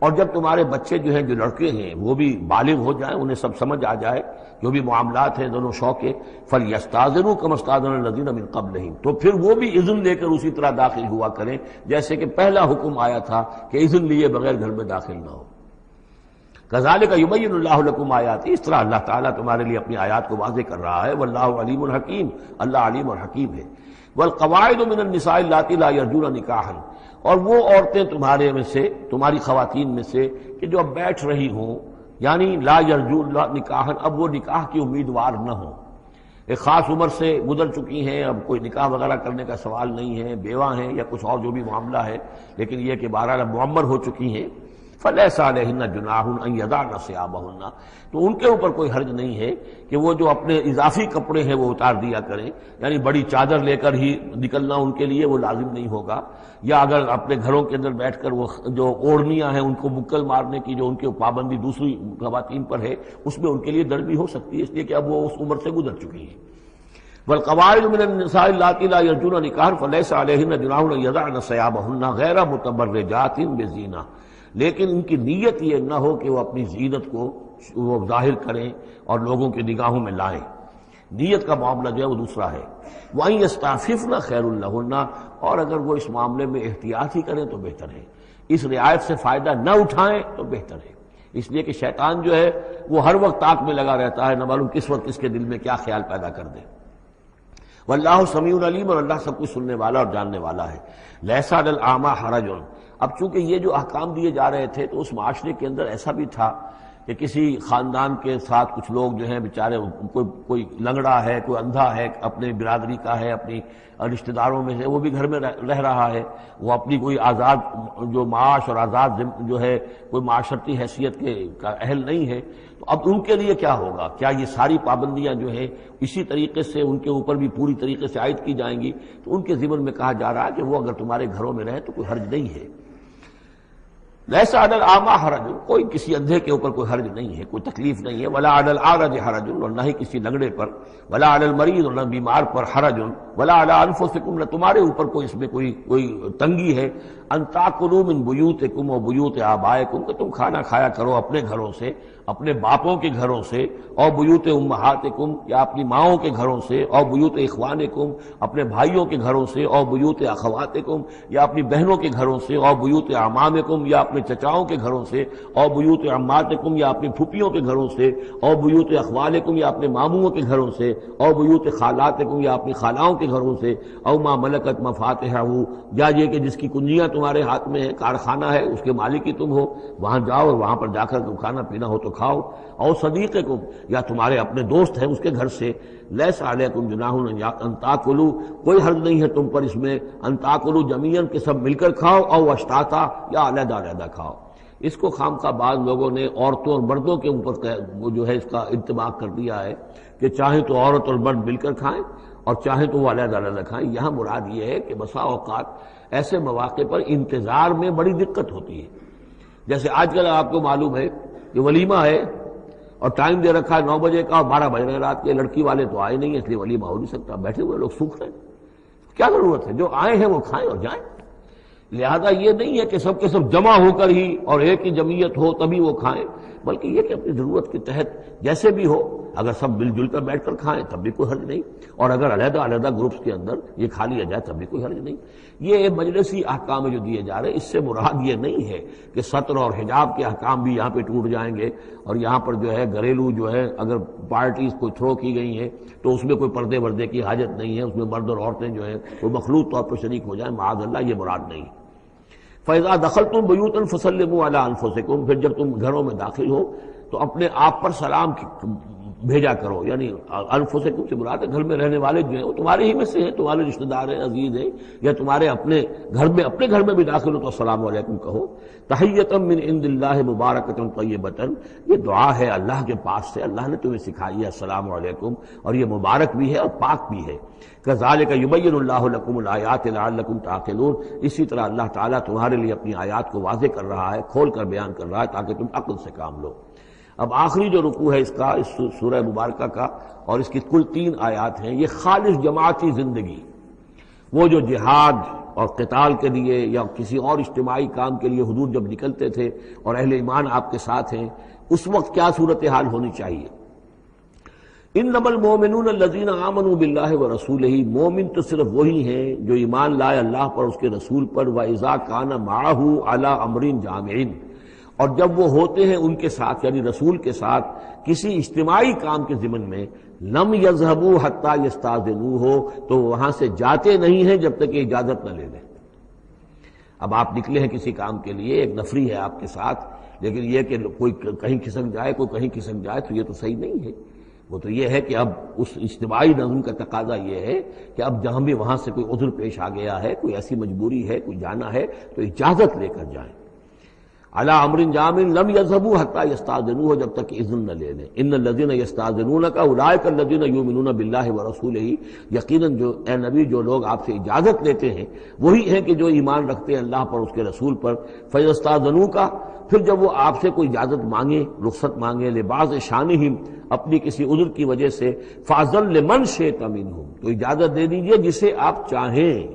اور جب تمہارے بچے جو ہیں جو لڑکے ہیں وہ بھی بالغ ہو جائیں، انہیں سب سمجھ آ جائے جو بھی معاملات ہیں دونوں شوق کے، فَلْيَسْتَأْذِنُوا كَمَا اسْتَأْذَنَ الَّذِينَ مِنْ قَبْلِهِمْ، تو پھر وہ بھی اذن لے کر اسی طرح داخل ہوا کریں جیسے کہ پہلا حکم آیا تھا کہ اذن لیے بغیر گھر میں داخل نہ ہو۔ کذالک یبین اللہ لکم آیاتہ، اس طرح اللہ تعالیٰ تمہارے لیے اپنی آیات کو واضح کر رہا ہے، واللہ علیم الحکیم، اللہ علیم اور حکیم ہے۔ والقواعد من النساء اللاتی لا یرجون نکاحا، اور وہ عورتیں تمہارے میں سے، تمہاری خواتین میں سے کہ جو اب بیٹھ رہی ہوں، یعنی لا یرجون نکاحا، اب وہ نکاح کی امیدوار نہ ہوں، ایک خاص عمر سے گزر چکی ہیں، اب کوئی نکاح وغیرہ کرنے کا سوال نہیں ہے، بیوہ ہیں یا کچھ اور جو بھی معاملہ ہے، لیکن یہ کہ بہرحال اب معمر ہو چکی ہیں، فَلَيْسَ عَلَيْهِنَّ جُنَاحٌ أَن يَضَعْنَ ثِيَابَهُنَّ، تو ان کے اوپر کوئی حرج نہیں ہے کہ وہ جو اپنے اضافی کپڑے ہیں وہ اتار دیا کریں، یعنی بڑی چادر لے کر ہی نکلنا ان کے لیے وہ لازم نہیں ہوگا، یا اگر اپنے گھروں کے اندر بیٹھ کر وہ جو اوڑھنیاں ہیں ان کو مکل مارنے کی جو ان کی پابندی دوسری خواتین پر ہے، اس میں ان کے لیے درد بھی ہو سکتی ہے، اس لیے کہ اب وہ اس عمر سے گزر چکی ہیں۔ والقواعد من النساء اللاتی لا یرجون نکاحا فلیس علیہن جناح ان یضعن ثیابہن غیر متبرجات بزینہ لیکن ان کی نیت یہ نہ ہو کہ وہ اپنی زینت کو وہ ظاہر کریں اور لوگوں کی نگاہوں میں لائیں. نیت کا معاملہ جو ہے وہ دوسرا ہے. وَأَن يَسْتَعْفِفْنَ خَيْرٌ لَهُنَّ، اور اگر وہ اس معاملے میں احتیاط ہی کریں تو بہتر ہے، اس رعایت سے فائدہ نہ اٹھائیں تو بہتر ہے. اس لیے کہ شیطان جو ہے وہ ہر وقت طاق میں لگا رہتا ہے، نہ معلوم کس وقت اس کے دل میں کیا خیال پیدا کر دے. واللہ سمیع علیم، اور اللہ سب کچھ سننے والا اور جاننے والا ہے. لیس علی الاعمی حرج، اب چونکہ یہ جو احکام دیے جا رہے تھے تو اس معاشرے کے اندر ایسا بھی تھا کہ کسی خاندان کے ساتھ کچھ لوگ جو ہیں بیچارے، کوئی لنگڑا ہے، کوئی اندھا ہے، اپنے برادری کا ہے، اپنی رشتہ داروں میں سے، وہ بھی گھر میں رہ رہا ہے، وہ اپنی کوئی آزاد جو معاش اور آزاد جو ہے کوئی معاشرتی حیثیت کا اہل نہیں ہے. تو اب ان کے لیے کیا ہوگا؟ کیا یہ ساری پابندیاں جو ہیں اسی طریقے سے ان کے اوپر بھی پوری طریقے سے عائد کی جائیں گی؟ تو ان کے ضمن میں کہا جا رہا ہے کہ وہ اگر تمہارے گھروں میں رہے تو کوئی حرج نہیں ہے. لیس علی الاعمی حرج، کوئی کسی اندھے کے اوپر کوئی حرج نہیں ہے، کوئی تکلیف نہیں ہے. ولا علی الاعرج حرج، اور نہ ہی کسی لنگڑے پر. ولا علی المریض، اور نہ بیمار پر حرج. ولا علی انفسکم، نہ تمہارے اوپر کوئی اس میں کوئی تنگی ہے. ان تاکلوا من بیوتکم و بیوت آبائکم، کہ تم کھانا کھایا کرو اپنے گھروں سے، اپنے باپوں کے گھروں سے، اور بیوت امہاتکم، یا اپنی ماؤں کے گھروں سے، اور بیوت اخوانکم، اپنے بھائیوں کے گھروں سے، اور بیوت اخواتکم، یا اپنی بہنوں کے گھروں سے، اور بیوت اعمامکم، یا اپنے چچاؤں کے گھروں سے، اور بیوت عماتکم، یا اپنی پھوپھیوں کے گھروں سے، اور بیوت اخوالکم، یا اپنے ماموں کے گھروں سے، اور بیوت خالاتکم، یا اپنی خالاؤں کے گھروں سے، او ما ملکت مفاتحہ، یا یہ کہ جس کی کنجیاں تمہارے ہاتھ میں ہے، کارخانہ ہے، اس کے مالک ہی تم ہو، وہاں جاؤ اور وہاں پر جا کر تم کھانا پینا ہو تو کھاؤ. اور صدیقکم، یا تمہارے اپنے دوست ہیں اس کے گھر سے. لیس علیکم جناح ان تاکلوا، کوئی حرج نہیں ہے تم پر اس میں ان تاکلوا جمیعا، کہ سب مل کر کھاؤ، او اشتاتا، یا علیحدہ علیحدہ کھاؤ. اس کو خامخواہ بعض لوگوں نے عورتوں اور مردوں کے اوپر وہ جو ہے اس کا انطباق کر دیا ہے کہ چاہیں تو عورت اور مرد مل کر کھائیں اور چاہیں تو وہ علیحدہ علیحدہ کھائیں. یہاں مراد یہ ہے کہ بسا اوقات ایسے مواقع پر انتظار میں بڑی دقت ہوتی ہے. جیسے آج کل آپ کو معلوم ہے کہ ولیمہ ہے اور ٹائم دے رکھا ہے 9 بجے کا اور 12 بج رہے ہیں رات کے، لڑکی والے تو آئے نہیں، اس لیے ولیمہ ہو نہیں سکتا، بیٹھے ہوئے لوگ سوکھ رہے ہیں. کیا ضرورت ہے؟ جو آئے ہیں وہ کھائیں اور جائیں. لہذا یہ نہیں ہے کہ سب کے سب جمع ہو کر ہی اور ایک ہی جمعیت ہو تبھی وہ کھائیں، بلکہ یہ کہ اپنی ضرورت کے تحت جیسے بھی ہو، اگر سب مل جل کر بیٹھ کر کھائیں تب بھی کوئی حرج نہیں، اور اگر علیحدہ علیحدہ گروپس کے اندر یہ کھا لیا جائے تب بھی کوئی حرج نہیں. یہ مجلسی احکام جو دیے جا رہے ہیں اس سے مراد یہ نہیں ہے کہ سطر اور حجاب کے احکام بھی یہاں پہ ٹوٹ جائیں گے، اور یہاں پر جو ہے گھریلو جو ہے اگر پارٹیز کوئی تھرو کی گئی ہیں تو اس میں کوئی پردے وردے کی حاجت نہیں ہے، اس میں مرد اور عورتیں جو ہیں وہ مخلوط طور پر شریک ہو جائیں، معاذ اللہ، یہ مراد نہیں. فَإِذَا دَخَلْتُمْ بُيُوتًا فَسَلِّمُوا عَلَىٰ أَنفُسِكُمْ، پھر جب تم گھروں میں داخل ہو تو اپنے آپ پر سلام بھیجا کرو. یعنی انفسکم سے مراد ہے گھر میں رہنے والے جو ہیں وہ تمہارے ہی میں سے ہیں، تمہارے رشتہ دار ہیں، عزیز ہیں، یا تمہارے اپنے گھر میں بھی داخل ہو تو السلام علیکم کہو. تحیۃ من عند اللہ مبارکۃ طیبۃ، یہ دعا ہے اللہ کے پاس سے، اللہ نے تمہیں سکھائی ہے السلام علیکم، اور یہ مبارک بھی ہے اور پاک بھی ہے. کذالک یبین اللہ لکم الآیات لعلکم تعقلون، اسی طرح اللہ تعالیٰ تمہارے لیے اپنی آیات کو واضح کر رہا ہے، کھول کر بیان کر رہا ہے تاکہ تم عقل سے کام لو. اب آخری جو رکوع ہے اس کا، اس سورہ مبارکہ کا، اور اس کی کل 3 آیات ہیں، یہ خالص جماعتی زندگی، وہ جو جہاد اور قتال کے لیے یا کسی اور اجتماعی کام کے لیے حضور جب نکلتے تھے اور اہل ایمان آپ کے ساتھ ہیں، اس وقت کیا صورتحال ہونی چاہیے. انما المؤمنون الذین آمنوا باللہ ورسولہ، مومن تو صرف وہی ہیں جو ایمان لائے اللہ پر، اس کے رسول پر. وَإِذَا كَانَ مَعَهُ عَلَىٰ أَمْرٍ جَامِعٍ، اور جب وہ ہوتے ہیں ان کے ساتھ یعنی رسول کے ساتھ کسی اجتماعی کام کے ضمن میں، لم يذهبوا حتى يستاذنوه، تو وہاں سے جاتے نہیں ہیں جب تک کہ اجازت نہ لے لیں. اب آپ نکلے ہیں کسی کام کے لیے، ایک نفری ہے آپ کے ساتھ، لیکن یہ کہ کوئی کہیں کھسک جائے کوئی کہیں کھسک جائے تو یہ تو صحیح نہیں ہے. وہ تو یہ ہے کہ اب اس اجتماعی نظم کا تقاضا یہ ہے کہ اب جہاں بھی وہاں سے کوئی عذر پیش آ گیا ہے، کوئی ایسی مجبوری ہے، کوئی جانا ہے تو اجازت لے کر جائیں. علی امر جامع لم یذهبوا حتى یستاذنوه، جب تک اذن نہ لے لیں. ان الذين یستاذنونک اولئک الذین یؤمنون باللہ ورسولہ، یقیناً جو اے نبی جو لوگ آپ سے اجازت لیتے ہیں وہی ہیں کہ جو ایمان رکھتے ہیں اللہ پر، اس کے رسول پر. فیستاذنوک، پھر جب وہ آپ سے کوئی اجازت مانگے، رخصت مانگے، لبعض شانہم، اپنی کسی عذر کی وجہ سے، فاذن لمن شئت منہم، تو اجازت دے دیجئے جسے آپ چاہیں.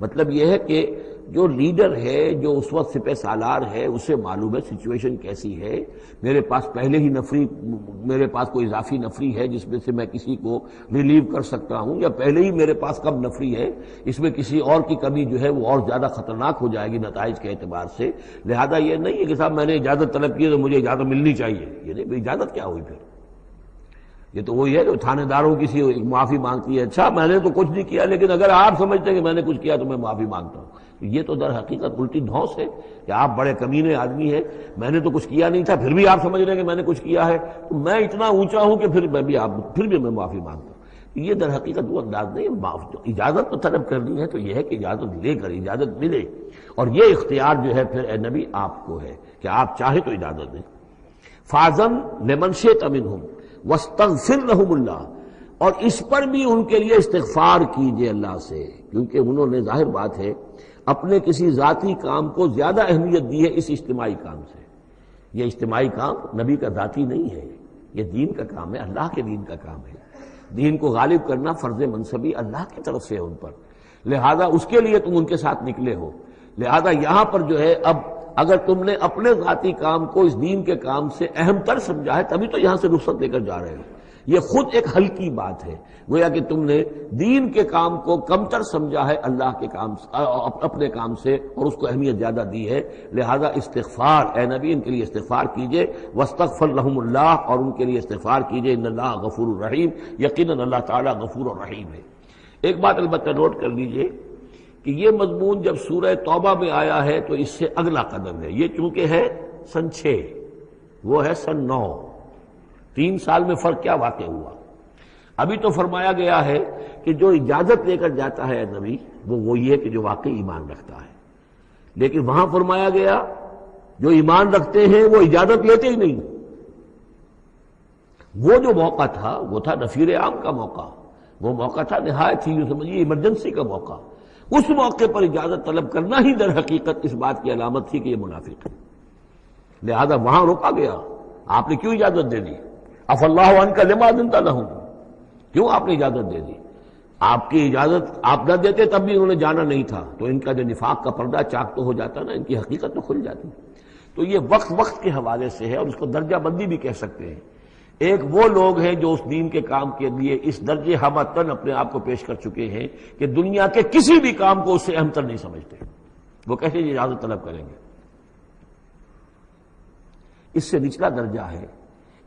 مطلب یہ ہے کہ جو لیڈر ہے، جو اس وقت سپہ سالار ہے، اسے معلوم ہے سچویشن کیسی ہے، میرے پاس پہلے ہی میرے پاس کوئی اضافی نفری ہے جس میں سے میں کسی کو ریلیو کر سکتا ہوں، یا پہلے ہی میرے پاس کم نفری ہے، اس میں کسی اور کی کمی جو ہے وہ اور زیادہ خطرناک ہو جائے گی نتائج کے اعتبار سے۔ لہذا یہ نہیں ہے کہ صاحب میں نے اجازت طلب کی ہے تو مجھے اجازت ملنی چاہیے، یہ نہیں، اجازت کیا ہوئی پھر؟ یہ تو وہی ہے جو تھانے داروں کسی معافی مانگتی ہے، اچھا میں نے تو کچھ نہیں کیا لیکن اگر آپ سمجھتے ہیں کہ میں نے کچھ کیا تو میں معافی مانگتا ہوں۔ یہ تو در حقیقت الٹی دھونس ہے کہ آپ بڑے کمینے آدمی ہیں، میں نے تو کچھ کیا نہیں تھا پھر بھی آپ سمجھ رہے ہیں کہ میں نے کچھ کیا ہے، تو میں اتنا اونچا ہوں کہ پھر بھی میں معافی مانگتا ہوں۔ یہ در حقیقت وہ انداز نہیں ہے۔ اجازت تو طلب کرنی ہے تو یہ ہے کہ اجازت لے کر اجازت ملے، اور یہ اختیار جو ہے پھر اے نبی آپ کو ہے کہ آپ چاہیں تو اجازت دیں۔ فاذن لمن شئت منہم واستغفر لهم اللہ، اور اس پر بھی ان کے لیے استغفار کیجئے اللہ سے، کیونکہ انہوں نے ظاہر بات ہے اپنے کسی ذاتی کام کو زیادہ اہمیت دی ہے اس اجتماعی کام سے۔ یہ اجتماعی کام نبی کا ذاتی نہیں ہے، یہ دین کا کام ہے، اللہ کے دین کا کام ہے۔ دین کو غالب کرنا فرض منصبی اللہ کی طرف سے ہے ان پر، لہذا اس کے لیے تم ان کے ساتھ نکلے ہو۔ لہذا یہاں پر جو ہے اب اگر تم نے اپنے ذاتی کام کو اس دین کے کام سے اہم تر سمجھا ہے تبھی تو یہاں سے رخصت لے کر جا رہے ہو، یہ خود ایک ہلکی بات ہے، گویا کہ تم نے دین کے کام کو کم تر سمجھا ہے اللہ کے کام اپنے کام سے، اور اس کو اہمیت زیادہ دی ہے۔ لہذا استغفار اے نبی ان کے لیے استغفار کیجئے، واستغفر لهم اللہ، اور ان کے لیے استغفار کیجئے، ان اللہ غفور الرحیم، یقیناً اللہ تعالیٰ غفور الرحیم ہے۔ ایک بات البتہ نوٹ کر لیجئے کہ یہ مضمون جب سورہ توبہ میں آیا ہے تو اس سے اگلا قدم ہے، یہ چونکہ ہے سن 6، وہ ہے سن 9، 3 سال میں فرق کیا واقع ہوا؟ ابھی تو فرمایا گیا ہے کہ جو اجازت لے کر جاتا ہے نبی وہ وہی ہے کہ جو واقعی ایمان رکھتا ہے، لیکن وہاں فرمایا گیا جو ایمان رکھتے ہیں وہ اجازت لیتے ہی نہیں۔ وہ جو موقع تھا وہ تھا نفیر عام کا موقع، وہ موقع تھا نہایت ہی سمجھیے ایمرجنسی کا موقع، اس موقع پر اجازت طلب کرنا ہی در حقیقت اس بات کی علامت تھی کہ یہ منافق ہے، لہذا وہاں روکا گیا۔ آپ نے کیوں اجازت دے دی؟ عفا اللہ عنک لما اذنت لهم، کیوں آپ نے اجازت دے دی؟ آپ کی اجازت آپ نہ دیتے تب بھی انہوں نے جانا نہیں تھا، تو ان کا جو نفاق کا پردہ چاک تو ہو جاتا نا، ان کی حقیقت تو کھل جاتی۔ تو یہ وقت کے حوالے سے ہے، اور اس کو درجہ بندی بھی کہہ سکتے ہیں۔ ایک وہ لوگ ہیں جو اس دین کے کام کے لیے اس درجے ہمتن اپنے آپ کو پیش کر چکے ہیں کہ دنیا کے کسی بھی کام کو اس سے اہم تر نہیں سمجھتے، وہ کیسے اجازت طلب کریں گے؟ اس سے نچلا درجہ ہے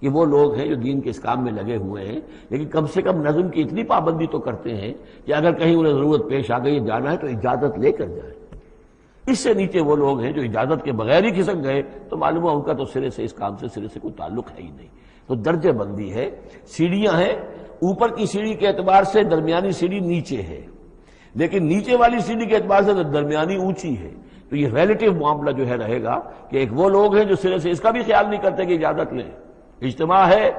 کہ وہ لوگ ہیں جو دین کے اس کام میں لگے ہوئے ہیں، لیکن کم سے کم نظم کی اتنی پابندی تو کرتے ہیں کہ اگر کہیں انہیں ضرورت پیش آ گئی جانا ہے تو اجازت لے کر جائیں۔ اس سے نیچے وہ لوگ ہیں جو اجازت کے بغیر ہی کھسک گئے تو معلوم ہے ان کا تو سرے سے اس کام سے سرے سے کوئی تعلق ہے ہی نہیں۔ تو درجہ بندی ہے، سیڑھیاں ہیں، اوپر کی سیڑھی کے اعتبار سے درمیانی سیڑھی نیچے ہے، لیکن نیچے والی سیڑھی کے اعتبار سے درمیانی اونچی ہے۔ تو یہ ریلیٹیو معاملہ جو ہے رہے گا کہ ایک وہ لوگ ہیں جو سرے سے اس کا بھی خیال نہیں کرتے کہ اجازت لیں، اجتماع ہے،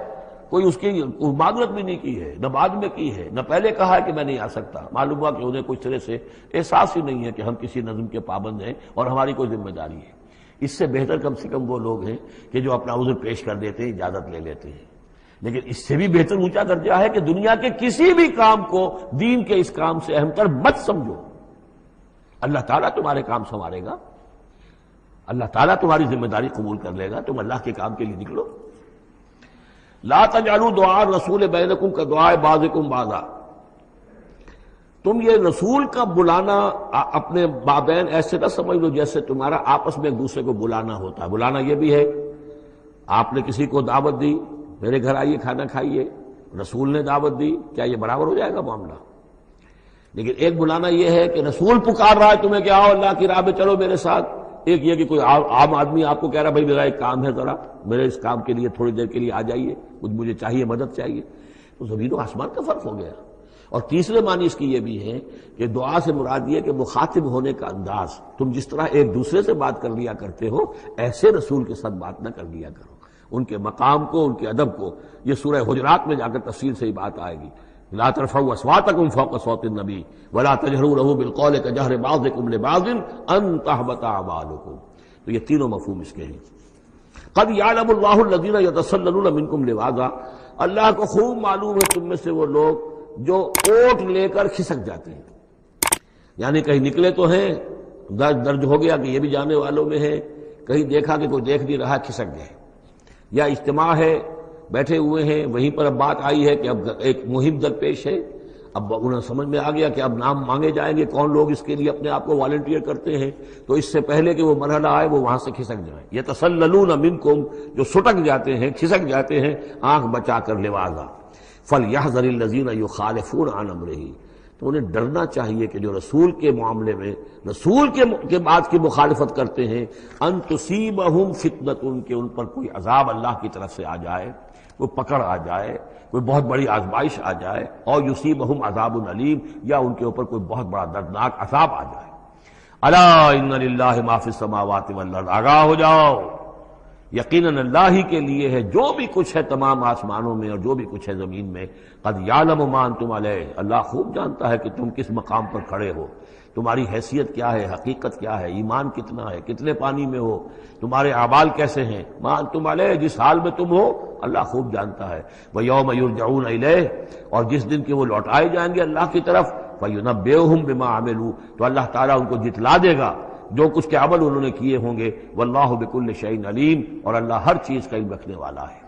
کوئی اس کی معذرت بھی نہیں کی ہے، نہ بعد میں کی ہے، نہ پہلے کہا ہے کہ میں نہیں آ سکتا، معلوم ہوا کہ انہیں کچھ طرح سے احساس ہی نہیں ہے کہ ہم کسی نظم کے پابند ہیں اور ہماری کوئی ذمہ داری ہے۔ اس سے بہتر کم سے کم وہ لوگ ہیں کہ جو اپنا عذر پیش کر دیتے ہیں، اجازت لے لیتے ہیں۔ لیکن اس سے بھی بہتر اونچا درجہ ہے کہ دنیا کے کسی بھی کام کو دین کے اس کام سے اہم تر مت سمجھو، اللہ تعالیٰ تمہارے کام سنوارے گا، اللہ تعالیٰ تمہاری ذمہ داری قبول کر لے گا، تم اللہ کے کام کے لیے نکلو۔ لا تجعلوا دعاء الرسول بینکم کدعاء بعضکم بعضا، تم یہ رسول کا بلانا اپنے مابین ایسے نہ سمجھ لو جیسے تمہارا آپس میں ایک دوسرے کو بلانا ہوتا ہے۔ بلانا یہ بھی ہے، آپ نے کسی کو دعوت دی، میرے گھر آئیے کھانا کھائیے، رسول نے دعوت دی، کیا یہ برابر ہو جائے گا معاملہ؟ لیکن ایک بلانا یہ ہے کہ رسول پکار رہا ہے تمہیں کہ آؤ اللہ کی راہ میں چلو میرے ساتھ، ایک یہ کہ کوئی عام آدمی آپ کو کہہ رہا بھائی میرا ایک کام ہے، ذرا میرے اس کام کے لیے تھوڑی دیر کے لیے آ جائیے، کچھ مجھے چاہیے، مدد چاہیے، تو زمین و آسمان کا فرق ہو گیا۔ اور تیسرے معنی اس کی یہ بھی ہے کہ دعا سے مراد یہ کہ مخاطب ہونے کا انداز، تم جس طرح ایک دوسرے سے بات کر لیا کرتے ہو ایسے رسول کے ساتھ بات نہ کر لیا کرو، ان کے مقام کو، ان کے ادب کو۔ یہ سورہ حجرات میں جا کر تفصیل سے ہی بات آئے گی۔ لا ترفعوا اصواتکم فوق صوت النبی ولا تجہروا له بالقول کجہر بعضکم لبعض ان تحبط اعمالکم۔ تو یہ تینوں مفہوم اس کے ہیں۔ قد یعلم اللہ الذین یتسللون منکم لواذا، اللہ کو خوب معلوم ہے تم میں سے وہ لوگ جو اوٹ لے کر کھسک جاتے ہیں، یعنی کہیں نکلے تو ہیں درج ہو گیا کہ یہ بھی جانے والوں میں ہے، کہیں دیکھا کہ کوئی دیکھ نہیں رہا کھسک گئے، یا اجتماع ہے بیٹھے ہوئے ہیں وہیں پر اب بات آئی ہے کہ اب ایک مہم درپیش ہے، اب انہیں سمجھ میں آ گیا کہ اب نام مانگے جائیں گے، کون لوگ اس کے لیے اپنے آپ کو والنٹیئر کرتے ہیں، تو اس سے پہلے کہ وہ مرحلہ آئے وہ وہاں سے کھسک جائیں۔ یتسللون منکم، جو سٹک جاتے ہیں کھسک جاتے ہیں آنکھ بچا کر لواذا، فلیحذر الذین یخالفون عن امرہ، تو انہیں ڈرنا چاہیے کہ جو رسول کے معاملے میں رسول کے بات کی مخالفت کرتے ہیں، ان تصیبہم فتنۃ، کہ ان پر کوئی عذاب اللہ کی طرف سے آ جائے، کوئی پکڑ آ جائے، کوئی بہت بڑی آزمائش آ جائے، اور یصیبہم عذاب علیم، یا ان کے اوپر کوئی بہت بڑا دردناک عذاب آ جائے۔ الا ان للہ ما فی السماوات والارض، آگاہ ہو جاؤ، یقیناً اللہ ہی کے لیے ہے جو بھی کچھ ہے تمام آسمانوں میں اور جو بھی کچھ ہے زمین میں۔ قد یعلم ما انتم علیہ، اللہ خوب جانتا ہے کہ تم کس مقام پر کھڑے ہو، تمہاری حیثیت کیا ہے، حقیقت کیا ہے، ایمان کتنا ہے، کتنے پانی میں ہو، تمہارے اعمال کیسے ہیں، ما انتم علیہ، جس حال میں تم ہو اللہ خوب جانتا ہے۔ وَيَوْمَ يُرْجَعُونَ إِلَيْهِ، اور جس دن کہ وہ لوٹائے جائیں گے اللہ کی طرف، فَيُنَبِّئُهُم بِمَا عَمِلُوا، تو اللہ تعالیٰ ان کو جتلا دے گا جو کچھ کے عمل انہوں نے کیے ہوں گے۔ واللہ بکل شیء علیم، اور اللہ ہر چیز کا علم رکھنے والا ہے۔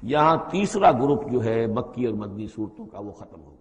یہاں تیسرا گروپ جو ہے مکی اور مدنی صورتوں کا وہ ختم ہو گیا۔